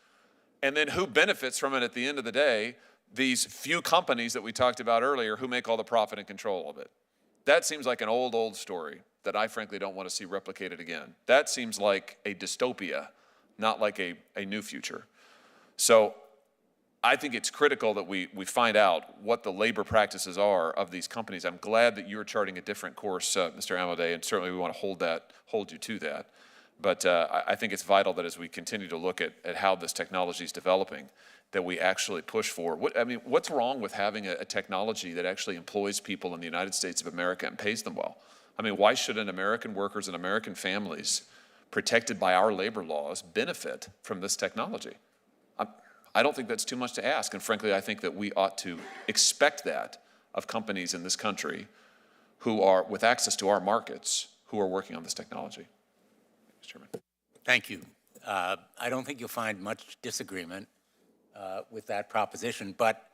And then who benefits from it at the end of the day? These few companies that we talked about earlier who make all the profit and control of it. That seems like an old story that I frankly don't want to see replicated again. That seems like a dystopia, not like a new future. So I think it's critical that we find out what the labor practices are of these companies. I'm glad that you're charting a different course, Mr. Amadei, and certainly we want to hold you to that. But I think it's vital that as we continue to look at how this technology is developing, that we actually push for. What's wrong with having a technology that actually employs people in the United States of America and pays them well? Why shouldn't American workers and American families, protected by our labor laws, benefit from this technology? I don't think that's too much to ask, and frankly, I think that we ought to expect that of companies in this country who are, with access to our markets, who are working on this technology. Mr. Chairman. Thank you. I don't think you'll find much disagreement with that proposition, but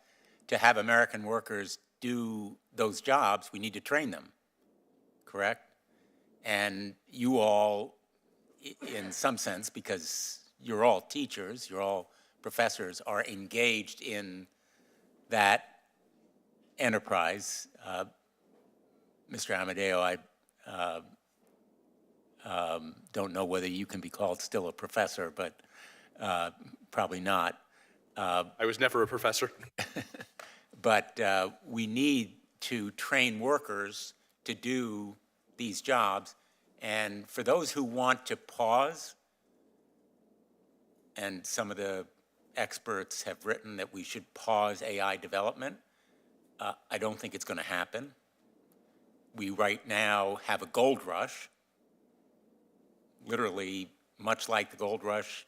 to have American workers do those jobs, we need to train them, correct? And you all, in some sense, because you're all teachers, you're all professors, are engaged in that enterprise. Mr. Amadeo, I don't know whether you can be called still a professor, but probably not. I was never a professor. But we need to train workers to do these jobs. And for those who want to pause, and some of the experts have written that we should pause AI development, I don't think it's going to happen. We right now have a gold rush, literally much like the gold rush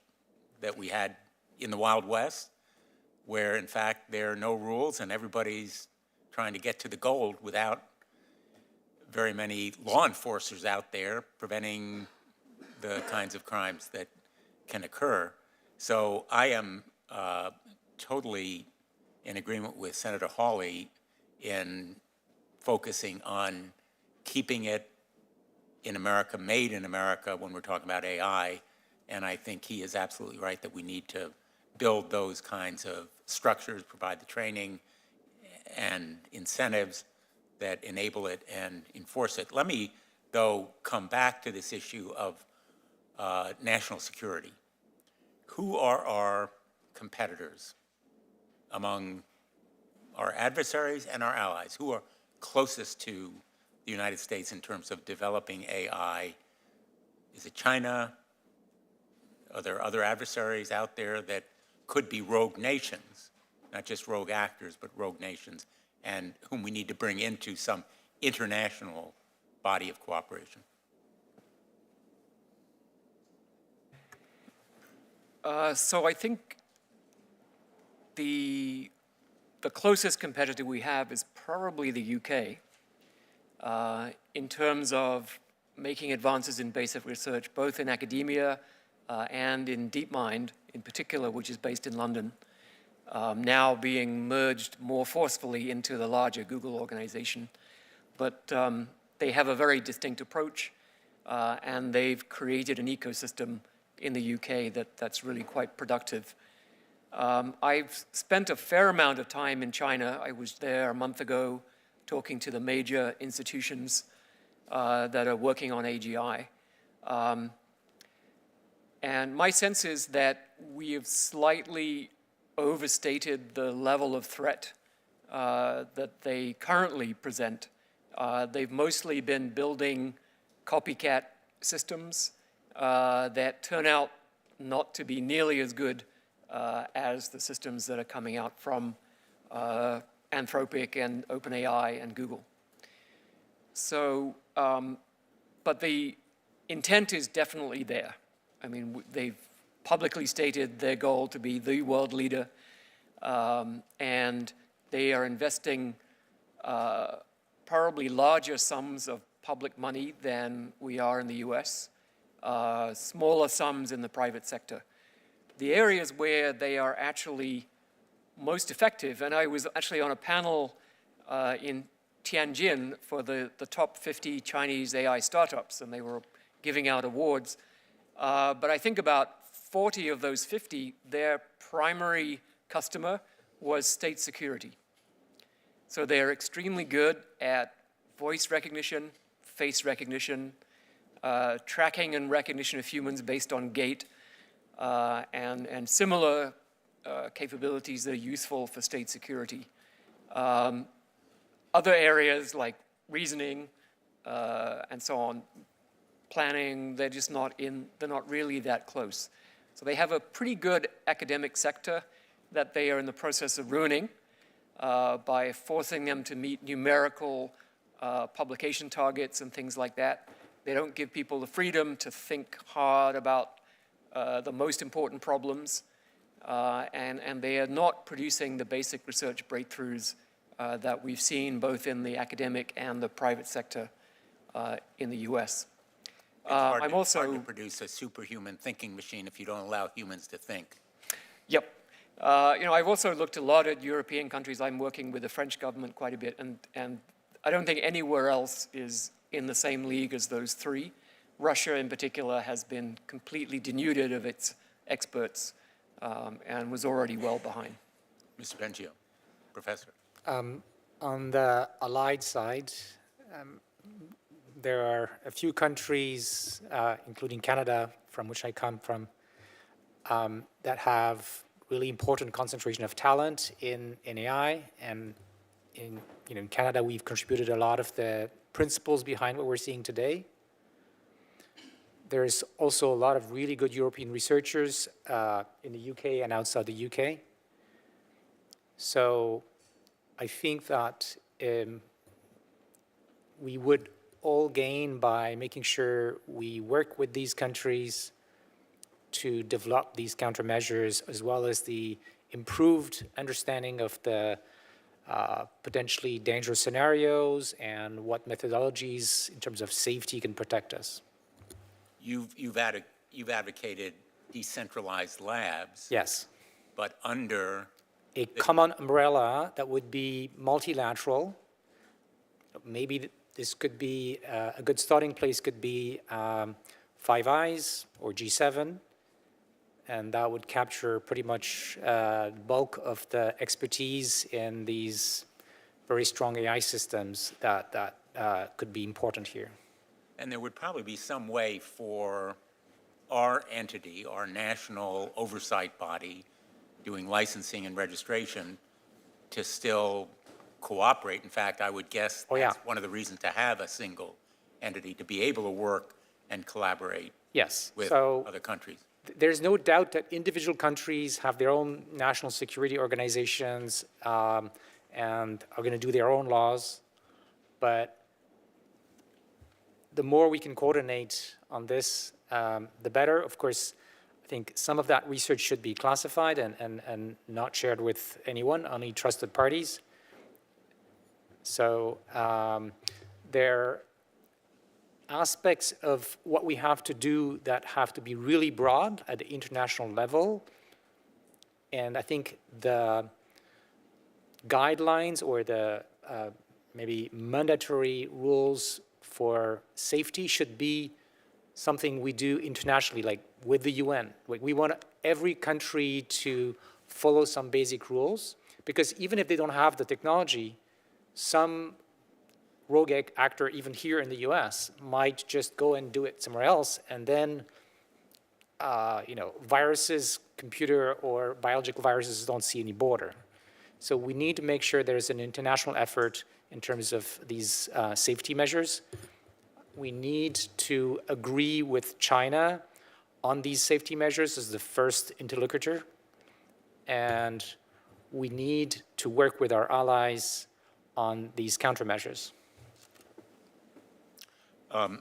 that we had in the Wild West, where in fact there are no rules and everybody's trying to get to the gold without very many law enforcers out there preventing the kinds of crimes that can occur. So I am totally in agreement with Senator Hawley in focusing on keeping it in America, made in America when we're talking about AI. And I think he is absolutely right that we need to build those kinds of structures, provide the training and incentives that enable it and enforce it. Let me, though, come back to this issue of national security. Who are our competitors among our adversaries and our allies? Who are closest to the United States in terms of developing AI? Is it China? Are there other adversaries out there that could be rogue nations, not just rogue actors, but rogue nations, and whom we need to bring into some international body of cooperation? So I think the closest competitor we have is probably the UK. in terms of making advances in basic research, both in academia and in DeepMind in particular, which is based in London, now being merged more forcefully into the larger Google organization. But they have a very distinct approach, and they've created an ecosystem in the UK that's really quite productive. I've spent a fair amount of time in China. I was there a month ago talking to the major institutions that are working on AGI. And my sense is that we have slightly overstated the level of threat that they currently present. They've mostly been building copycat systems that turn out not to be nearly as good as the systems that are coming out from Anthropic and OpenAI and Google. So, but the intent is definitely there. I mean, they've publicly stated their goal to be the world leader, and they are investing probably larger sums of public money than we are in the US, smaller sums in the private sector. The areas where they are actually most effective, and I was actually on a panel in Tianjin for the top 50 Chinese AI startups, and they were giving out awards. But I think about 40 of those 50, their primary customer was state security. So they're extremely good at voice recognition, face recognition, tracking and recognition of humans based on gait, and similar capabilities that are useful for state security. Other areas like reasoning and so on, planning, they're just they're not really that close. So they have a pretty good academic sector that they are in the process of ruining by forcing them to meet numerical publication targets and things like that. They don't give people the freedom to think hard about the most important problems, and they are not producing the basic research breakthroughs that we've seen both in the academic and the private sector in the US. I'm also hard to produce a superhuman thinking machine if you don't allow humans to think. Yep. I've also looked a lot at European countries. I'm working with the French government quite a bit, and I don't think anywhere else is in the same league as those three. Russia, in particular, has been completely denuded of its experts and was already well behind. Mr. Bengio, Professor. On the allied side, there are a few countries, including Canada, from which I come from, that have really important concentration of talent in AI. And in Canada, we've contributed a lot of the principles behind what we're seeing today. There's also a lot of really good European researchers in the UK and outside the UK. So I think that we would all gain by making sure we work with these countries to develop these countermeasures, as well as the improved understanding of the potentially dangerous scenarios and what methodologies in terms of safety can protect us. You've advocated decentralized labs. Yes. But under a common umbrella that would be multilateral. Maybe this could be a good starting place could be Five Eyes or G7, and that would capture pretty much the bulk of the expertise in these very strong AI systems that could be important here. And there would probably be some way for our entity, our national oversight body, doing licensing and registration to still cooperate. In fact, I would guess that's one of the reasons to have a single entity, to be able to work and collaborate with other countries. There's no doubt that individual countries have their own national security organizations and are going to do their own laws, but the more we can coordinate on this, the better. Of course, I think some of that research should be classified and not shared with anyone, only trusted parties. So there are aspects of what we have to do that have to be really broad at the international level. And I think the guidelines or the maybe mandatory rules for safety should be something we do internationally, like with the UN. We want every country to follow some basic rules, because even if they don't have the technology, some rogue actor, even here in the US, might just go and do it somewhere else, and then viruses, computer or biological viruses don't see any border. So we need to make sure there's an international effort in terms of these safety measures. We need to agree with China on these safety measures as the first interlocutor. And we need to work with our allies on these countermeasures. I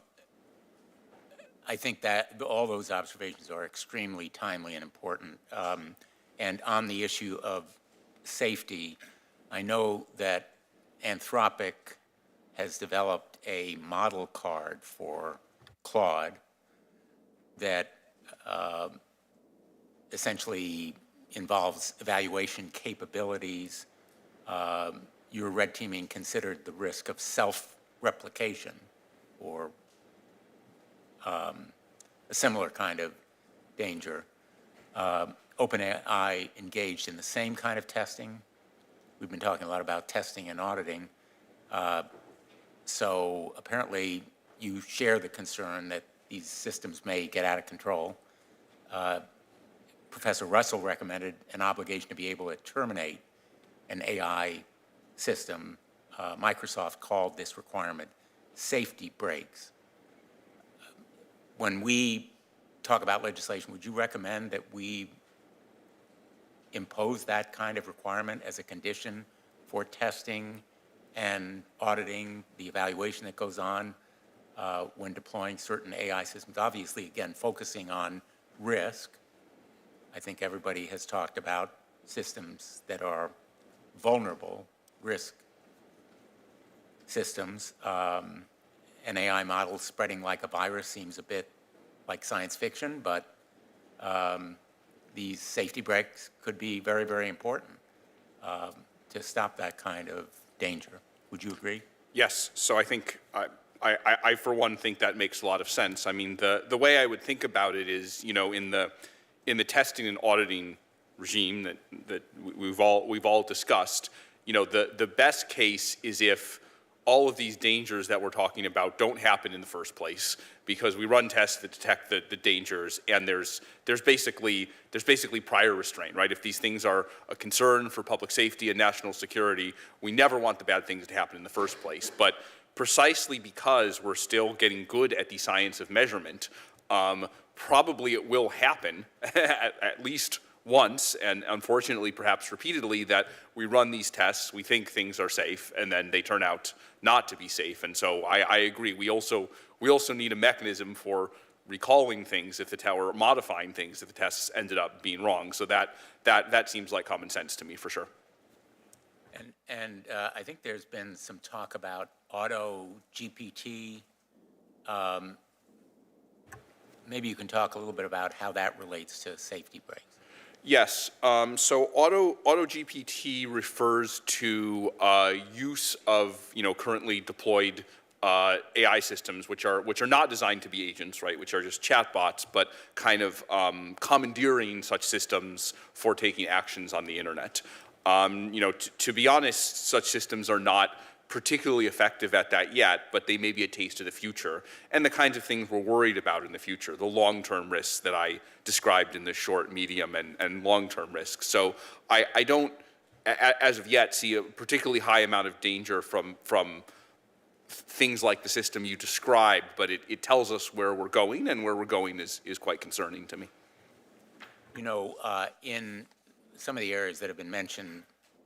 think that all those observations are extremely timely and important. And on the issue of safety, I know that Anthropic has developed a model card for Claude that essentially involves evaluation capabilities. Your red teaming considered the risk of self-replication or a similar kind of danger. OpenAI engaged in the same kind of testing. We've been talking a lot about testing and auditing. So apparently you share the concern that these systems may get out of control. Professor Russell recommended an obligation to be able to terminate an AI system. Microsoft called this requirement safety breaks. When we talk about legislation, would you recommend that we impose that kind of requirement as a condition for testing and auditing the evaluation that goes on when deploying certain AI systems? Obviously, again, focusing on risk. I think everybody has talked about systems that are vulnerable, risk systems. An AI model spreading like a virus seems a bit like science fiction, but these safety breaks could be very, very important to stop that kind of danger. Would you agree? Yes. So I think I for one think that makes a lot of sense. I mean, the way I would think about it is, in the testing and auditing regime that we've all discussed, the best case is if all of these dangers that we're talking about don't happen in the first place, because we run tests that detect the dangers, and there's basically prior restraint, right? If these things are a concern for public safety and national security, we never want the bad things to happen in the first place. But precisely because we're still getting good at the science of measurement, probably it will happen at least once, and unfortunately perhaps repeatedly, that we run these tests, we think things are safe, and then they turn out not to be safe. And so I agree. We also need a mechanism for recalling things if or modifying things if the tests ended up being wrong. So that seems like common sense to me for sure. And I think there's been some talk about auto GPT. Maybe you can talk a little bit about how that relates to safety breaks. Yes. So auto GPT refers to use of currently deployed AI systems, which are not designed to be agents, right? Which are just chatbots, but kind of commandeering such systems for taking actions on the internet. To be honest, such systems are not particularly effective at that yet, but they may be a taste of the future and the kinds of things we're worried about in the future, the long-term risks that I described in the short, medium, and long-term risks. So I don't, as of yet, see a particularly high amount of danger from things like the system you described, but it tells us where we're going, and where we're going is quite concerning to me. In some of the areas that have been mentioned,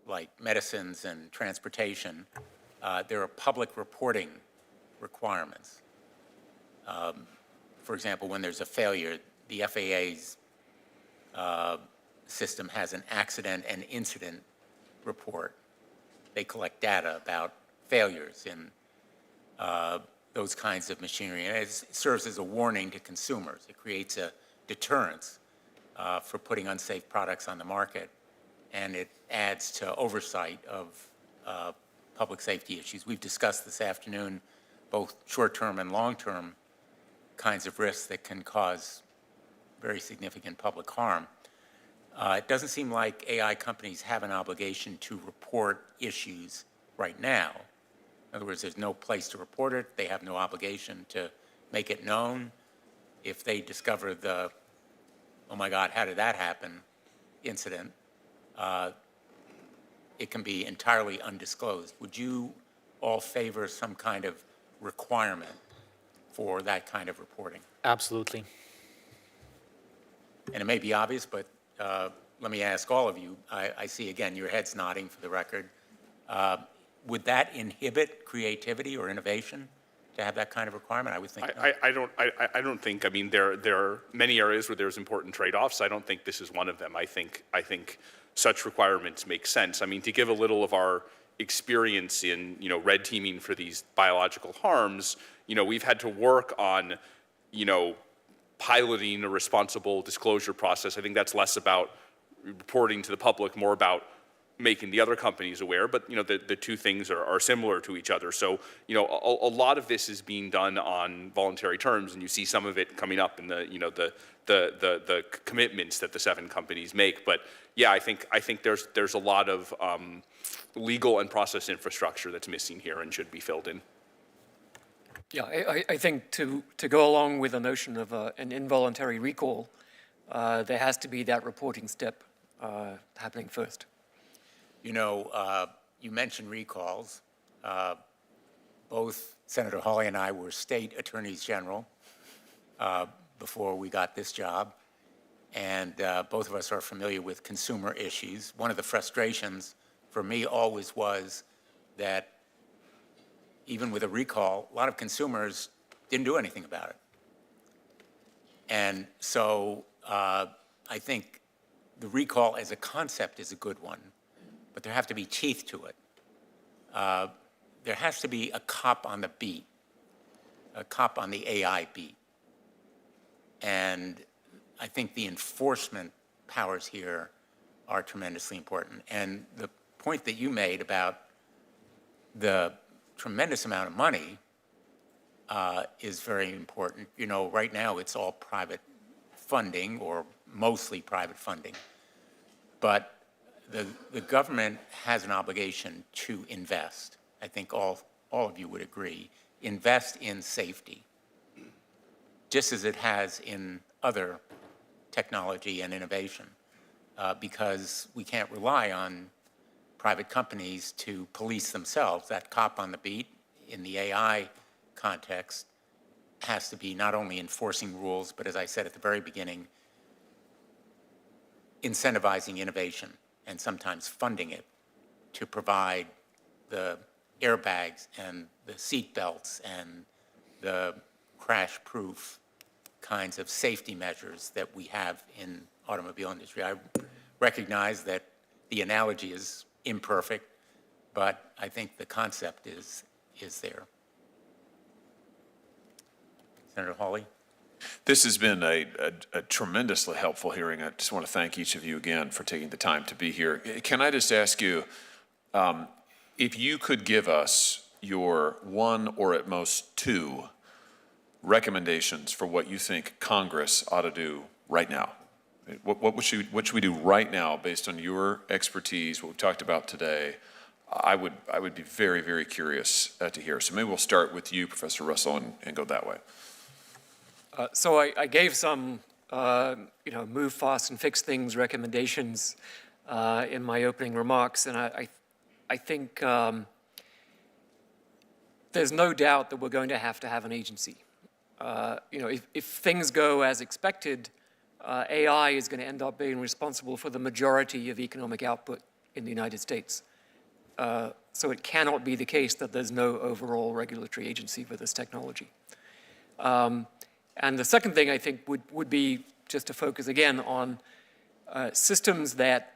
like medicines and transportation, there are public reporting requirements. For example, when there's a failure, the FAA's system has an accident and incident report. They collect data about failures in those kinds of machinery. And it serves as a warning to consumers. It creates a deterrence for putting unsafe products on the market, and it adds to oversight of public safety issues. We've discussed this afternoon both short-term and long-term kinds of risks that can cause very significant public harm. It doesn't seem like AI companies have an obligation to report issues right now. In other words, there's no place to report it. They have no obligation to make it known. If they discover the, oh my God, how did that happen, incident, it can be entirely undisclosed. Would you all favor some kind of requirement for that kind of reporting? Absolutely. And it may be obvious, but let me ask all of you. I see, again, your heads nodding for the record. Would that inhibit creativity or innovation to have that kind of requirement? I would think not. I don't think. I mean, there are many areas where there's important trade-offs. I don't think this is one of them. I think such requirements make sense. I mean, to give a little of our experience in red teaming for these biological harms, we've had to work on piloting a responsible disclosure process. I think that's less about reporting to the public, more about making the other companies aware, but the two things are similar to each other. So a lot of this is being done on voluntary terms, and you see some of it coming up in the commitments that the 7 companies make. But yeah, I think there's a lot of legal and process infrastructure that's missing here and should be filled in. Yeah, I think to go along with the notion of an involuntary recall, there has to be that reporting step happening first. You mentioned recalls. Both Senator Hawley and I were state attorneys general before we got this job, and both of us are familiar with consumer issues. One of the frustrations for me always was that even with a recall, a lot of consumers didn't do anything about it. And so I think the recall as a concept is a good one, but there have to be teeth to it. There has to be a cop on the beat, a cop on the AI beat. And I think the enforcement powers here are tremendously important. And the point that you made about the tremendous amount of money is very important. Right now it's all private funding or mostly private funding. But the government has an obligation to invest. I think all of you would agree. Invest in safety, just as it has in other technology and innovation, because we can't rely on private companies to police themselves. That cop on the beat in the AI context has to be not only enforcing rules, but as I said at the very beginning, incentivizing innovation and sometimes funding it to provide the airbags and the seat belts and the crash-proof kinds of safety measures that we have in automobile industry. I recognize that the analogy is imperfect, but I think the concept is there. Senator Hawley? This has been a tremendously helpful hearing. I just want to thank each of you again for taking the time to be here. Can I just ask you, if you could give us your 1 or at most 2 recommendations for what you think Congress ought to do right now? What should we do right now based on your expertise, what we've talked about today? I would be very, very curious to hear. So maybe we'll start with you, Professor Russell, and go that way. So I gave some, move fast and fix things recommendations in my opening remarks, and I think there's no doubt that we're going to have an agency. If things go as expected, AI is going to end up being responsible for the majority of economic output in the United States. So it cannot be the case that there's no overall regulatory agency for this technology. And the second thing I think would be just to focus again on systems that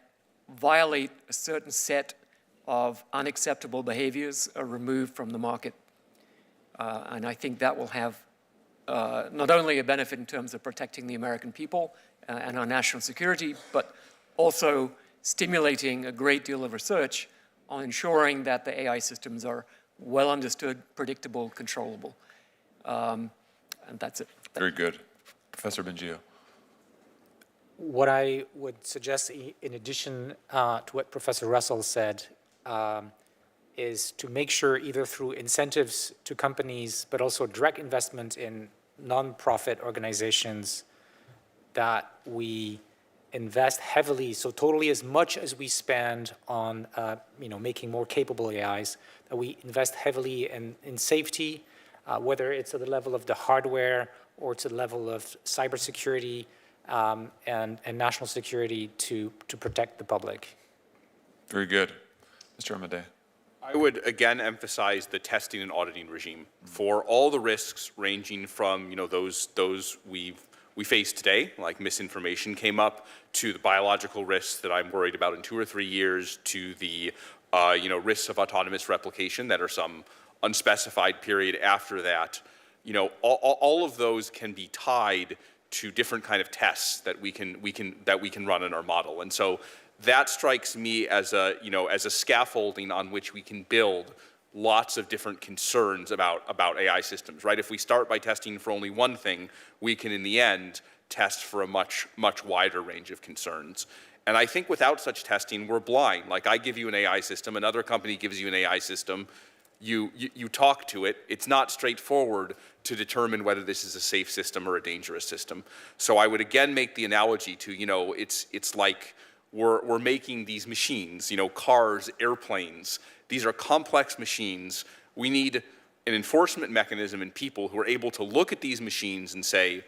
violate a certain set of unacceptable behaviors are removed from the market. And I think that will have not only a benefit in terms of protecting the American people and our national security, but also stimulating a great deal of research on ensuring that the AI systems are well understood, predictable, controllable. And that's it. Very good. Professor Bengio. What I would suggest, in addition to what Professor Russell said, is to make sure either through incentives to companies, but also direct investment in nonprofit organizations, that we invest heavily, so totally as much as we spend on making more capable AIs, that we invest heavily in safety, whether it's at the level of the hardware or to the level of cybersecurity and national security to protect the public. Very good. Mr. Amade. I would again emphasize the testing and auditing regime for all the risks ranging from those we face today, like misinformation came up, to the biological risks that I'm worried about in 2 or 3 years, to the risks of autonomous replication that are some unspecified period after that. All of those can be tied to different kind of tests that we can run in our model, and so that strikes me as a scaffolding on which we can build lots of different concerns about AI systems, right? If we start by testing for only one thing, we can in the end test for a much wider range of concerns. And I think without such testing, we're blind. Like, I give you an AI system, another company gives you an AI system, you talk to it, it's not straightforward to determine whether this is a safe system or a dangerous system. So I would again make the analogy to, it's like we're making these machines, cars, airplanes. These are complex machines. We need an enforcement mechanism and people who are able to look at these machines and say,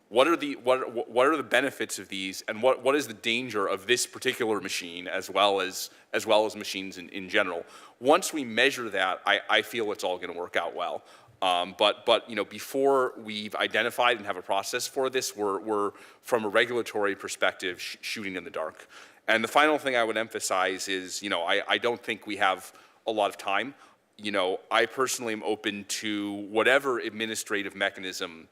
what are the benefits of these, and what is the danger of this particular machine, as well as machines in general. Once we measure that, I feel it's all going to work out well. But before we've identified and have a process for this, we're from a regulatory perspective shooting in the dark. And the final thing I would emphasize is, I don't think we have a lot of time. I personally am open to whatever administrative mechanism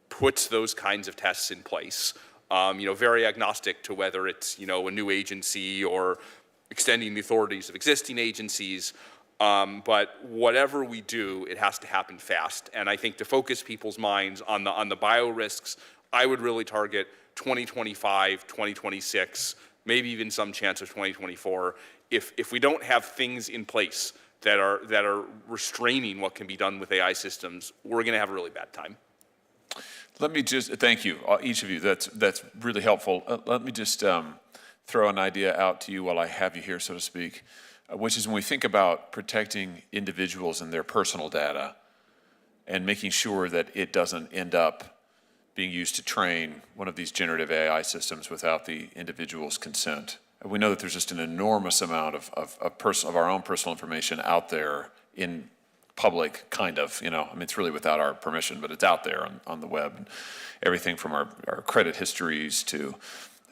puts those kinds of tests in place. Very agnostic to whether it's, a new agency or extending the authorities of existing agencies. But whatever we do, it has to happen fast. And I think to focus people's minds on the bio risks, I would really target 2025, 2026, maybe even some chance of 2024. If we don't have things in place that are restraining what can be done with AI systems, we're going to have a really bad time. Let me just, thank you, each of you. That's really helpful. Let me just throw an idea out to you while I have you here, so to speak, which is when we think about protecting individuals and their personal data and making sure that it doesn't end up being used to train one of these generative AI systems without the individual's consent. We know that there's just an enormous amount of our own personal information out there in public, kind of, it's really without our permission, but it's out there on the web. And everything from our credit histories to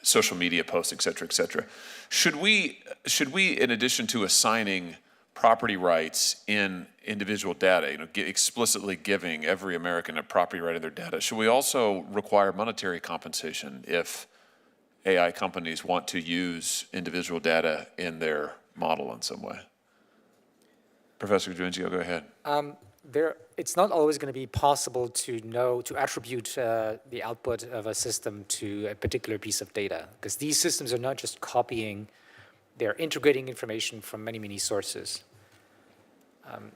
social media posts, et cetera, et cetera. Should we, in addition to assigning property rights in individual data, explicitly giving every American a property right in their data, should we also require monetary compensation if AI companies want to use individual data in their model in some way? Professor Bengio, go ahead. It's not always going to be possible to attribute the output of a system to a particular piece of data, because these systems are not just copying, they're integrating information from many, many sources.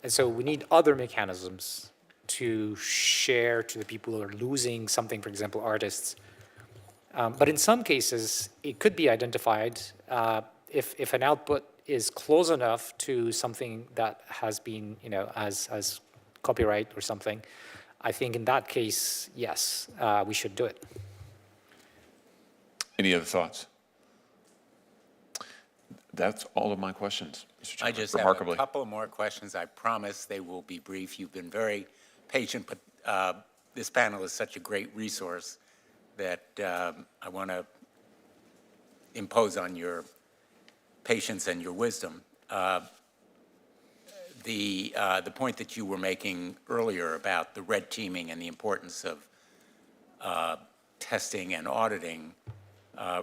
And so we need other mechanisms to share to the people who are losing something, for example, artists. But in some cases, it could be identified if an output is close enough to something that has been, as copyright or something. I think in that case, yes, we should do it. Any other thoughts? That's all of my questions, Mr. Chairman. I just have a couple of more questions. I promise they will be brief. You've been very patient, but this panel is such a great resource that I want to impose on your patience and your wisdom. the point that you were making earlier about the red teaming and the importance of testing and auditing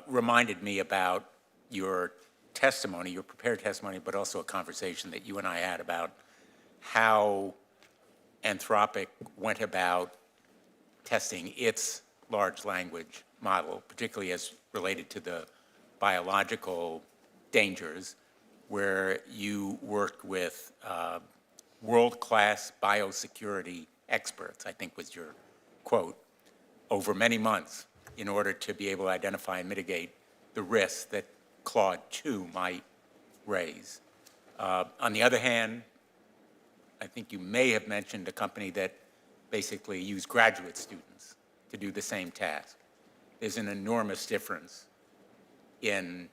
reminded me about your testimony, your prepared testimony, but also a conversation that you and I had about how Anthropic went about testing its large language model, particularly as related to the biological dangers, where you worked with world-class biosecurity experts, I think was your quote, over many months in order to be able to identify and mitigate the risks that Claude 2 might raise. On the other hand, I think you may have mentioned a company that basically used graduate students to do the same task. There's an enormous difference in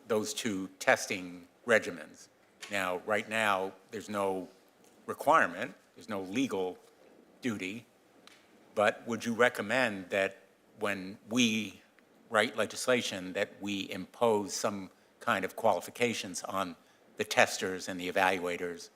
those two testing regimens. Now, right now, there's no requirement, there's no legal duty, but would you recommend that when we write legislation that we impose some kind of qualifications on the testers and the evaluators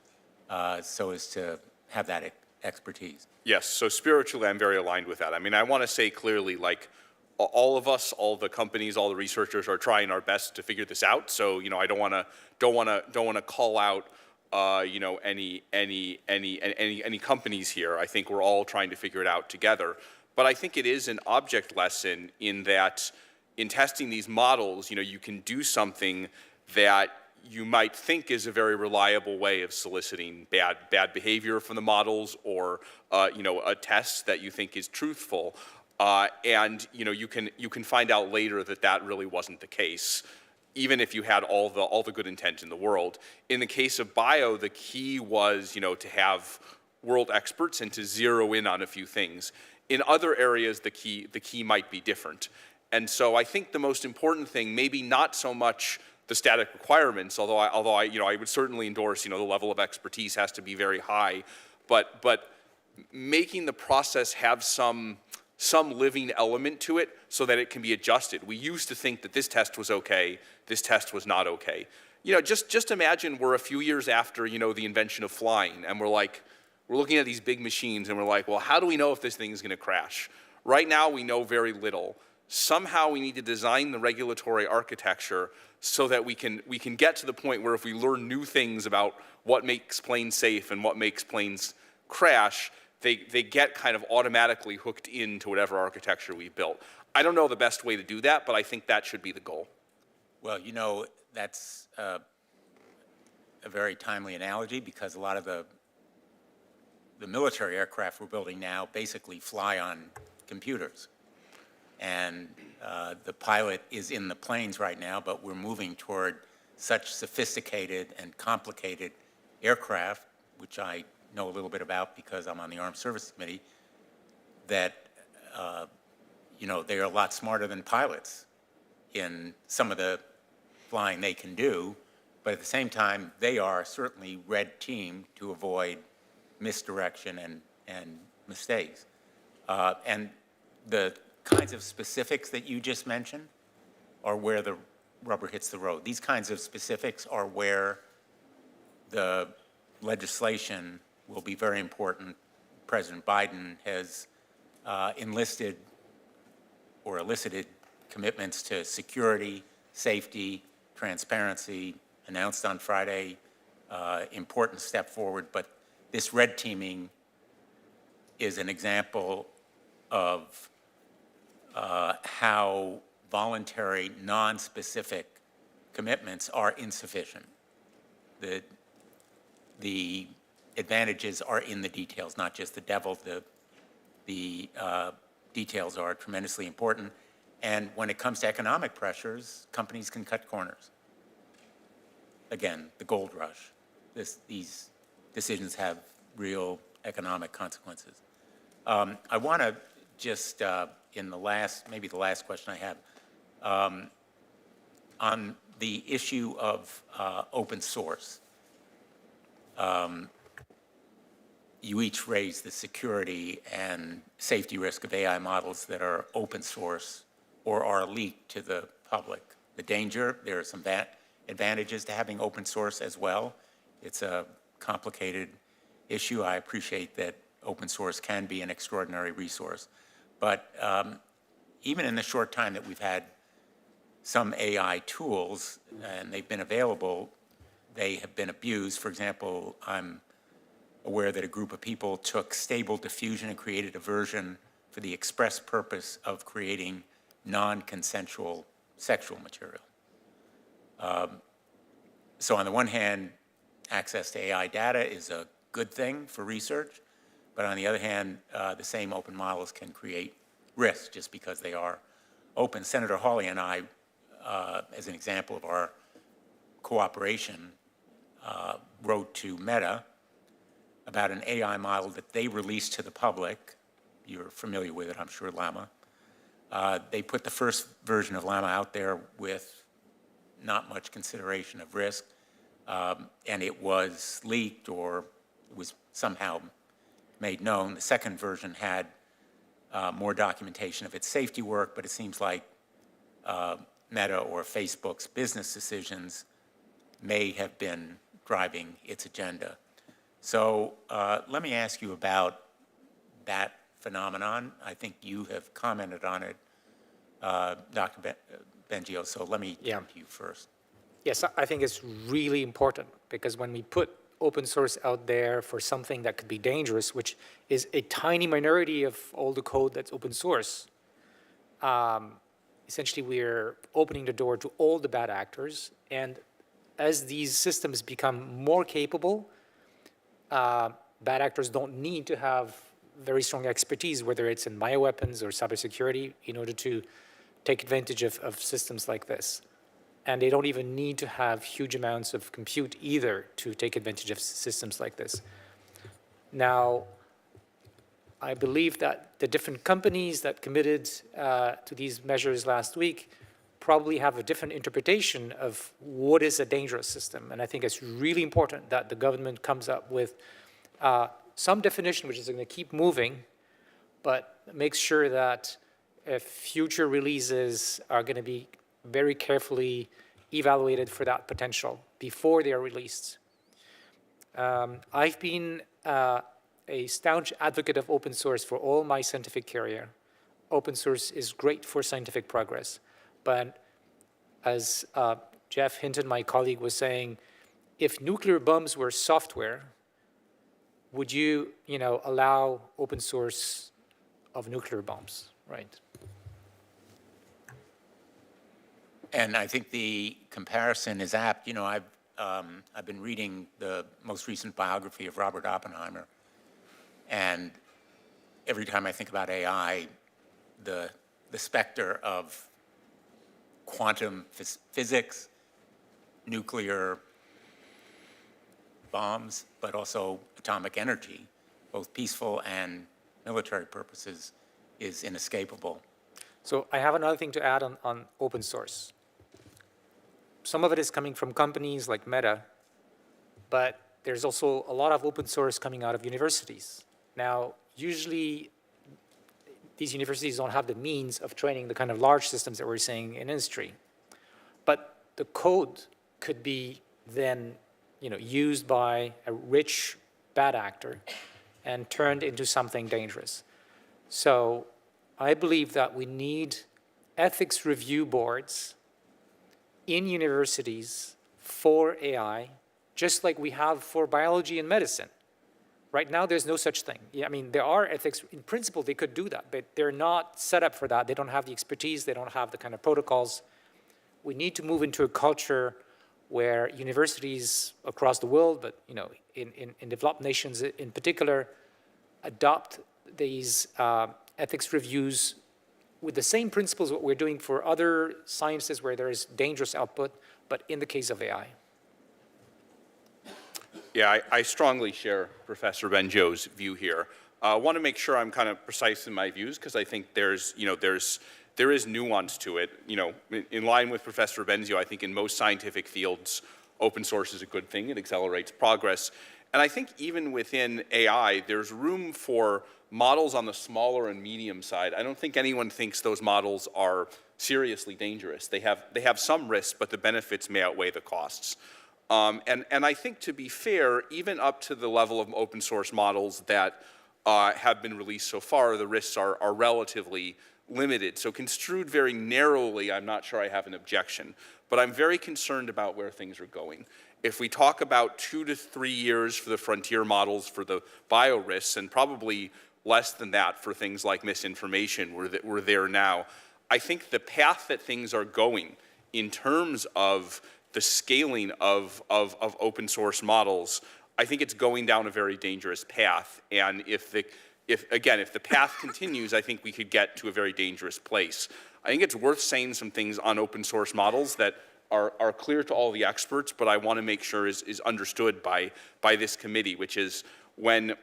so as to have that expertise? Yes, so spiritually, I'm very aligned with that. I mean, I want to say clearly, like, all of us, all the companies, all the researchers are trying our best to figure this out. So, you know, I don't want to call out, you know, any companies here. I think we're all trying to figure it out together. But I think it is an object lesson in that, in testing these models, you know, you can do something that you might think is a very reliable way of soliciting bad behavior from the models, or you know, a test that you think is truthful, and you know, you can find out later that that really wasn't the case, even if you had all the good intent in the world. In the case of bio, the key was, you know, to have world experts and to zero in on a few things. In other areas, the key might be different, and so I think the most important thing, maybe not so much the static requirements, although I you know, I would certainly endorse, you know, the level of expertise has to be very high, but making the process have some living element to it so that it can be adjusted. We used to think that this test was okay, this test was not okay. You know, just imagine we're a few years after, you know, the invention of flying, and we're looking at these big machines and we're like, well, how do we know if this thing is going to crash? Right now we know very little. Somehow we need to design the regulatory architecture so that we can get to the point where if we learn new things about what makes planes safe and what makes planes crash, they get kind of automatically hooked into whatever architecture we've built. I don't know the best way to do that, but I think that should be the goal. Well, you know, that's a very timely analogy, because a lot of the military aircraft we're building now basically fly on computers. And the pilot is in the planes right now, but we're moving toward such sophisticated and complicated aircraft, which I know a little bit about because I'm on the Armed Services Committee, that you know, they are a lot smarter than pilots in some of the flying they can do, but at the same time, they are certainly red teamed to avoid misdirection and mistakes. And the kinds of specifics that you just mentioned are where the rubber hits the road. These kinds of specifics are where the legislation will be very important. President Biden has enlisted or elicited commitments to security, safety, transparency, announced on Friday, important step forward. But this red teaming is an example of how voluntary, non-specific commitments are insufficient. The advantages are in the details, not just the devil. The details are tremendously important. And when it comes to economic pressures, companies can cut corners. Again, the gold rush. These decisions have real economic consequences. I want to just, in the last, maybe the last question I have, on the issue of open source. You each raised the security and safety risk of AI models that are open source or are leaked to the public. The danger, there are some advantages to having open source as well. It's a complicated issue. I appreciate that open source can be an extraordinary resource. But even in the short time that we've had some AI tools, and they've been available, they have been abused. For example, I'm aware that a group of people took Stable Diffusion and created a version for the express purpose of creating non-consensual sexual material. So on the one hand, access to AI data is a good thing for research, but on the other hand, the same open models can create risk just because they are open. Senator Hawley and I, as an example of our cooperation, wrote to Meta about an AI model that they released to the public. You're familiar with it, I'm sure, Llama. They put the first version of Llama out there with not much consideration of risk, and it was leaked or it was somehow made known. The second version had more documentation of its safety work, but it seems like Meta or Facebook's business decisions may have been driving its agenda. So let me ask you about that phenomenon. I think you have commented on it, Dr. Bengio, so let me turn to you first. Yes, I think it's really important because when we put open source out there for something that could be dangerous, which is a tiny minority of all the code that's open source, essentially we're opening the door to all the bad actors. And as these systems become more capable, bad actors don't need to have very strong expertise, whether it's in bioweapons or cybersecurity, in order to take advantage of systems like this. And they don't even need to have huge amounts of compute either to take advantage of systems like this. Now, I believe that the different companies that committed to these measures last week probably have a different interpretation of what is a dangerous system. And I think it's really important that the government comes up with some definition which is going to keep moving, but makes sure that future releases are going to be very carefully evaluated for that potential before they are released. I've been a staunch advocate of open source for all my scientific career. Open source is great for scientific progress, but as Jeff Hinton, my colleague, was saying, if nuclear bombs were software, would you, allow open source of nuclear bombs, right? And I think the comparison is apt. I've been reading the most recent biography of Robert Oppenheimer, and every time I think about AI, the specter of quantum physics, nuclear bombs, but also atomic energy, both peaceful and military purposes, is inescapable. So I have another thing to add on open source. Some of it is coming from companies like Meta, but there's also a lot of open source coming out of universities. Now, usually these universities don't have the means of training the kind of large systems that we're seeing in industry. But the code could be then used by a rich bad actor and turned into something dangerous. So I believe that we need ethics review boards in universities for AI, just like we have for biology and medicine. Right now, there's no such thing. There are ethics. In principle, they could do that, but they're not set up for that. They don't have the expertise. They don't have the kind of protocols. We need to move into a culture where universities across the world, but in developed nations in particular, adopt these ethics reviews with the same principles what we're doing for other sciences where there is dangerous output, but in the case of AI. Yeah, I strongly share Professor Bengio's view here. I want to make sure I'm kind of precise in my views because I think there is nuance to it. In line with Professor Bengio, I think in most scientific fields, open source is a good thing. It accelerates progress. And I think even within AI, there's room for models on the smaller and medium side. I don't think anyone thinks those models are seriously dangerous. They have some risks, but the benefits may outweigh the costs. And I think, to be fair, even up to the level of open source models that have been released so far, the risks are relatively limited. So construed very narrowly, I'm not sure I have an objection. But I'm very concerned about where things are going. If we talk about 2 to 3 years for the frontier models for the bio risks, and probably less than that for things like misinformation, we're there now. I think the path that things are going in terms of the scaling of open source models, I think it's going down a very dangerous path. And if the path continues, I think we could get to a very dangerous place. I think it's worth saying some things on open source models that are clear to all the experts, but I want to make sure is understood by this committee, which is when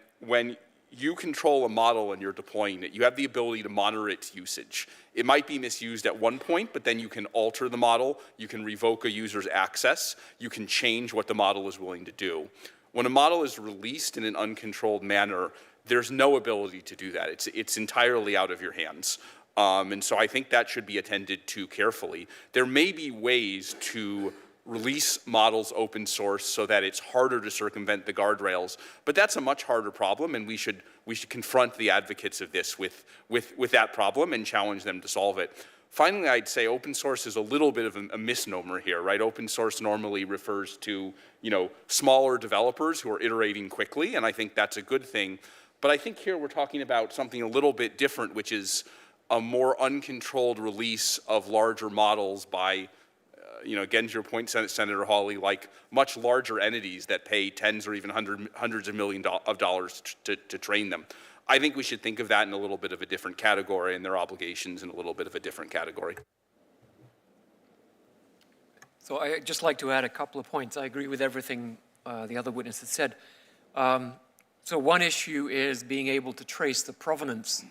you control a model and you're deploying it, you have the ability to monitor its usage. It might be misused at one point, but then you can alter the model, you can revoke a user's access, you can change what the model is willing to do. When a model is released in an uncontrolled manner, there's no ability to do that. It's entirely out of your hands. And so I think that should be attended to carefully. There may be ways to release models open source so that it's harder to circumvent the guardrails, but that's a much harder problem, and we should confront the advocates of this with that problem and challenge them to solve it. Finally, I'd say open source is a little bit of a misnomer here, right? Open source normally refers to, smaller developers who are iterating quickly, and I think that's a good thing. But I think here we're talking about something a little bit different, which is a more uncontrolled release of larger models by, again, to your point, Senator Hawley, like much larger entities that pay tens or even hundreds of millions of dollars to train them. I think we should think of that in a little bit of a different category, and their obligations in a little bit of a different category. So I'd just like to add a couple of points. I agree with everything the other witnesses said. So one issue is being able to trace the provenance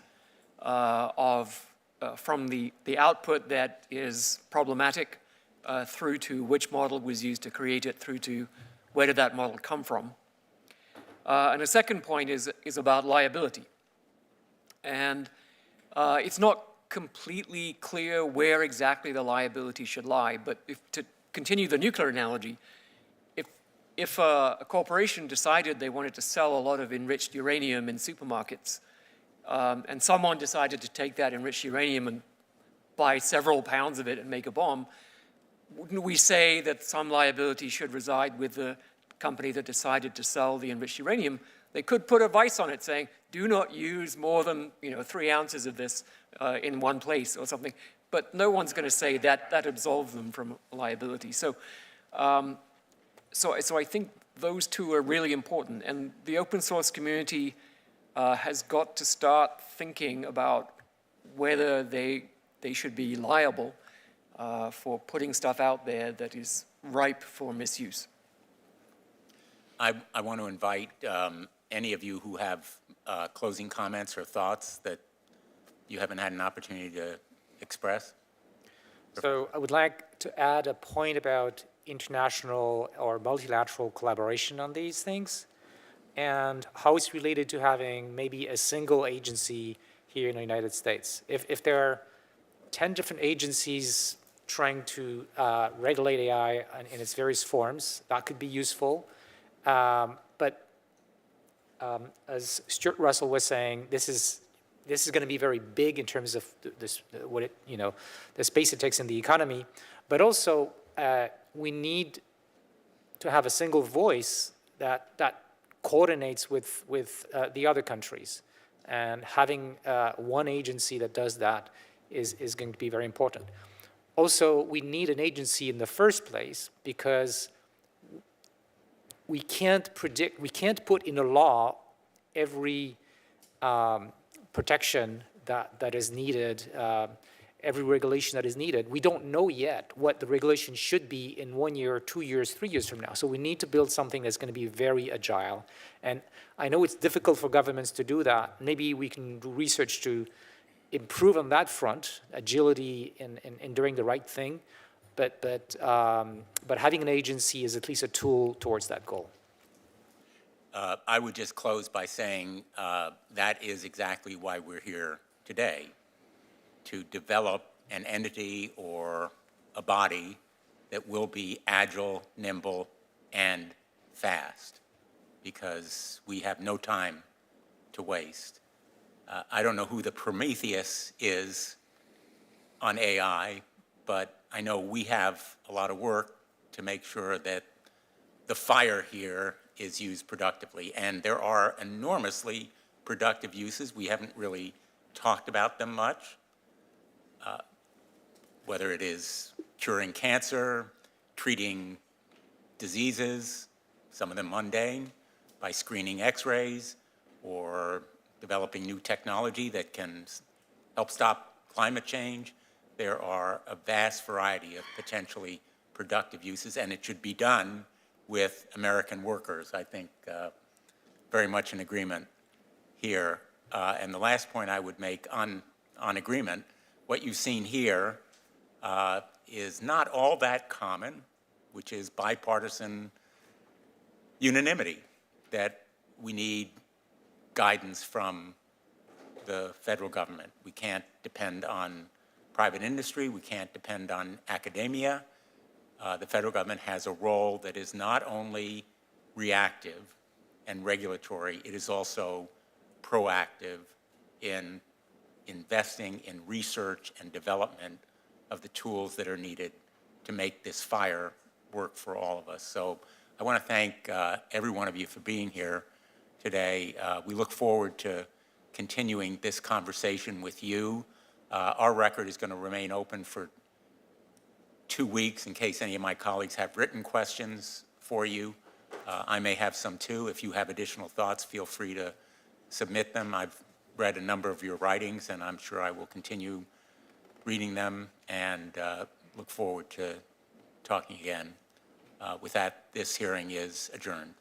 from the output that is problematic through to which model was used to create it, through to where did that model come from. And a second point is about liability. And it's not completely clear where exactly the liability should lie, but to continue the nuclear analogy, if a corporation decided they wanted to sell a lot of enriched uranium in supermarkets, and someone decided to take that enriched uranium and buy several pounds of it and make a bomb, wouldn't we say that some liability should reside with the company that decided to sell the enriched uranium? They could put a vice on it saying, do not use more than 3 ounces of this in one place or something. But no one's going to say that absolves them from liability. So I think those two are really important. And the open source community has got to start thinking about whether they should be liable for putting stuff out there that is ripe for misuse. I want to invite any of you who have closing comments or thoughts that you haven't had an opportunity to express. So I would like to add a point about international or multilateral collaboration on these things and how it's related to having maybe a single agency here in the United States. If there are 10 different agencies trying to regulate AI in its various forms, that could be useful. But as Stuart Russell was saying, this is going to be very big in terms of the space it takes in the economy. But also, we need to have a single voice that coordinates with the other countries. And having one agency that does that is going to be very important. Also, we need an agency in the first place because we can't put in a law every protection that is needed, every regulation that is needed. We don't know yet what the regulation should be in 1 year, 2 years, 3 years from now. So we need to build something that's going to be very agile. And I know it's difficult for governments to do that. Maybe we can do research to improve on that front, agility in doing the right thing. But having an agency is at least a tool towards that goal. I would just close by saying that is exactly why we're here today, to develop an entity or a body that will be agile, nimble, and fast, because we have no time to waste. I don't know who the Prometheus is on AI, but I know we have a lot of work to make sure that the fire here is used productively. And there are enormously productive uses. We haven't really talked about them much, whether it is curing cancer, treating diseases, some of them mundane, by screening x-rays, or developing new technology that can help stop climate change. There are a vast variety of potentially productive uses, and it should be done with American workers. I think very much in agreement here. And the last point I would make on agreement, what you've seen here is not all that common, which is bipartisan unanimity, that we need guidance from the federal government. We can't depend on private industry. We can't depend on academia. The federal government has a role that is not only reactive and regulatory, it is also proactive in investing in research and development of the tools that are needed to make this fire work for all of us. So I want to thank every one of you for being here today. We look forward to continuing this conversation with you. Our record is going to remain open for 2 weeks in case any of my colleagues have written questions for you. I may have some too. If you have additional thoughts, feel free to submit them. I've read a number of your writings, and I'm sure I will continue reading them, and look forward to talking again. With that, this hearing is adjourned.